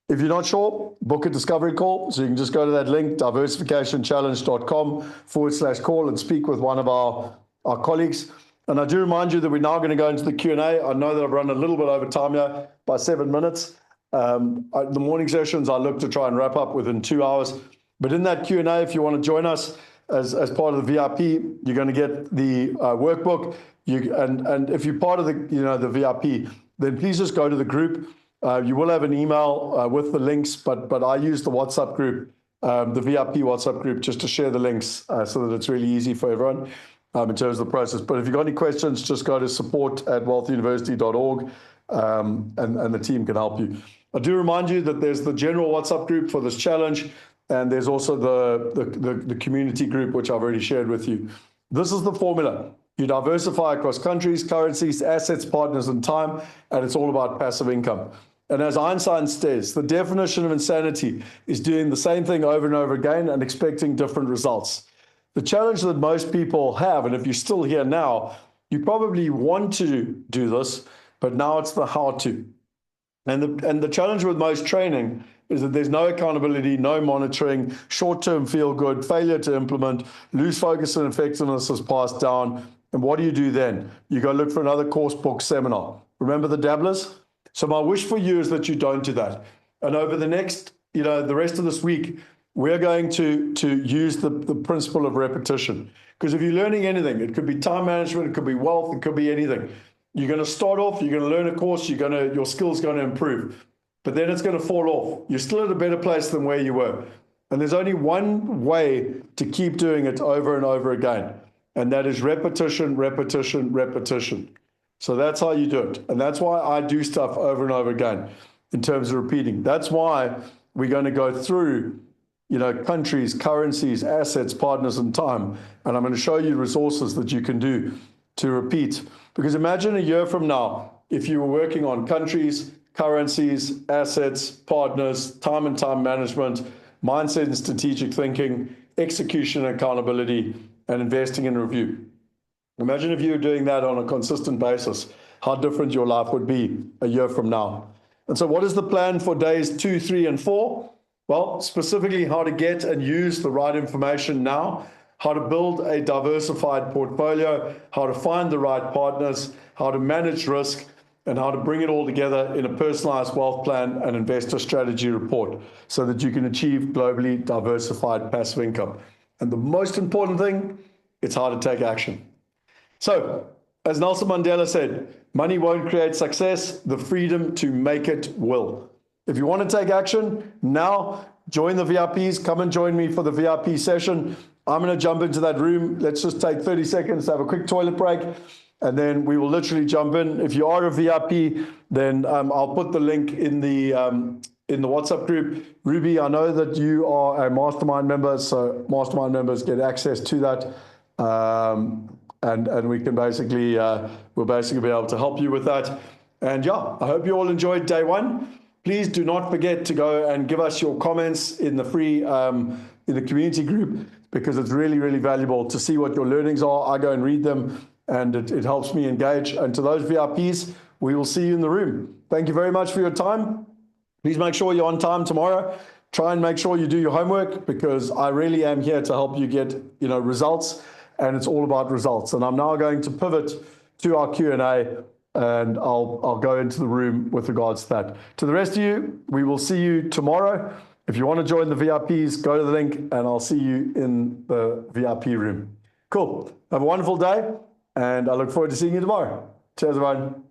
S2: If you're not sure, book a discovery call. So you can just go to that link, diversificationchallenge.com/call, and speak with one of our colleagues. And I do remind you that we're now going to go into the Q&A. I know that I've run a little bit over time here by 7 minutes. The morning sessions, I look to try and wrap up within 2 hours. But in that Q&A, if you want to join us as part of the VIP, you're going to get the workbook. And if you're part of the VIP, then please just go to the group. You will have an email with the links, but I use the WhatsApp group, the VIP WhatsApp group, just to share the links so that it's really easy for everyone in terms of the process. But if you've got any questions, just go to support@wealthuniversity.org, and the team can help you. I do remind you that there's the general WhatsApp group for this challenge, and there's also the community group, which I've already shared with you. This is the formula. You diversify across countries, currencies, assets, partners, and time, and it's all about passive income. And as Einstein says, the definition of insanity is doing the same thing over and over again and expecting different results. The challenge that most people have, and if you're still here now, you probably want to do this, but now it's the how to. And the challenge with most training is that there's no accountability, no monitoring, short-term feel good, failure to implement, lose focus and effectiveness is passed down. And what do you do then? You go look for another course, book, seminar. Remember the dabblers? So my wish for you is that you don't do that. And over the next, the rest of this week, we're going to use the principle of repetition. Because if you're learning anything, it could be time management, it could be wealth, it could be anything. You're going to start off, you're going to learn a course, your skills going to improve. But then it's going to fall off. You're still at a better place than where you were. And there's only one way to keep doing it over and over again. And that is repetition, repetition, repetition. So that's how you do it. And that's why I do stuff over and over again in terms of repeating. That's why we're going to go through, countries, currencies, assets, partners, and time. And I'm going to show you resources that you can do to repeat. Because imagine a year from now, if you were working on countries, currencies, assets, partners, time and time management, mindset and strategic thinking, execution and accountability, and investing in review. Imagine if you were doing that on a consistent basis, how different your life would be a year from now. And so what is the plan for days 2, 3, and 4? Well, specifically how to get and use the right information now, how to build a diversified portfolio, how to find the right partners, how to manage risk, and how to bring it all together in a personalized wealth plan and investor strategy report so that you can achieve globally diversified passive income. And the most important thing, it's how to take action. So, as Nelson Mandela said, money won't create success, the freedom to make it will. If you want to take action, now join the VIPs. Come and join me for the VIP session. I'm going to jump into that room. Let's just take 30 seconds to have a quick toilet break, and then we will literally jump in. If you are a VIP, then I'll put the link in the WhatsApp group. Ruby, I know that you are a mastermind member, so mastermind members get access to that. And we can basically, we'll basically be able to help you with that. And yeah, I hope you all enjoyed day 1. Please do not forget to go and give us your comments in the free, in the community group, because it's really, really valuable to see what your learnings are. I go and read them, and it helps me engage. And to those VIPs, we will see you in the room. Thank you very much for your time. Please make sure you're on time tomorrow. Try and make sure you do your homework, because I really am here to help you get, results, and it's all about results. And I'm now going to pivot to our Q&A, and I'll go into the room with regards to that. To the rest of you, we will see you tomorrow. If you want to join the VIPs, go to the link, and I'll see you in the VIP room. Cool. Have a wonderful day, and I look forward to seeing you tomorrow. Cheers, everyone.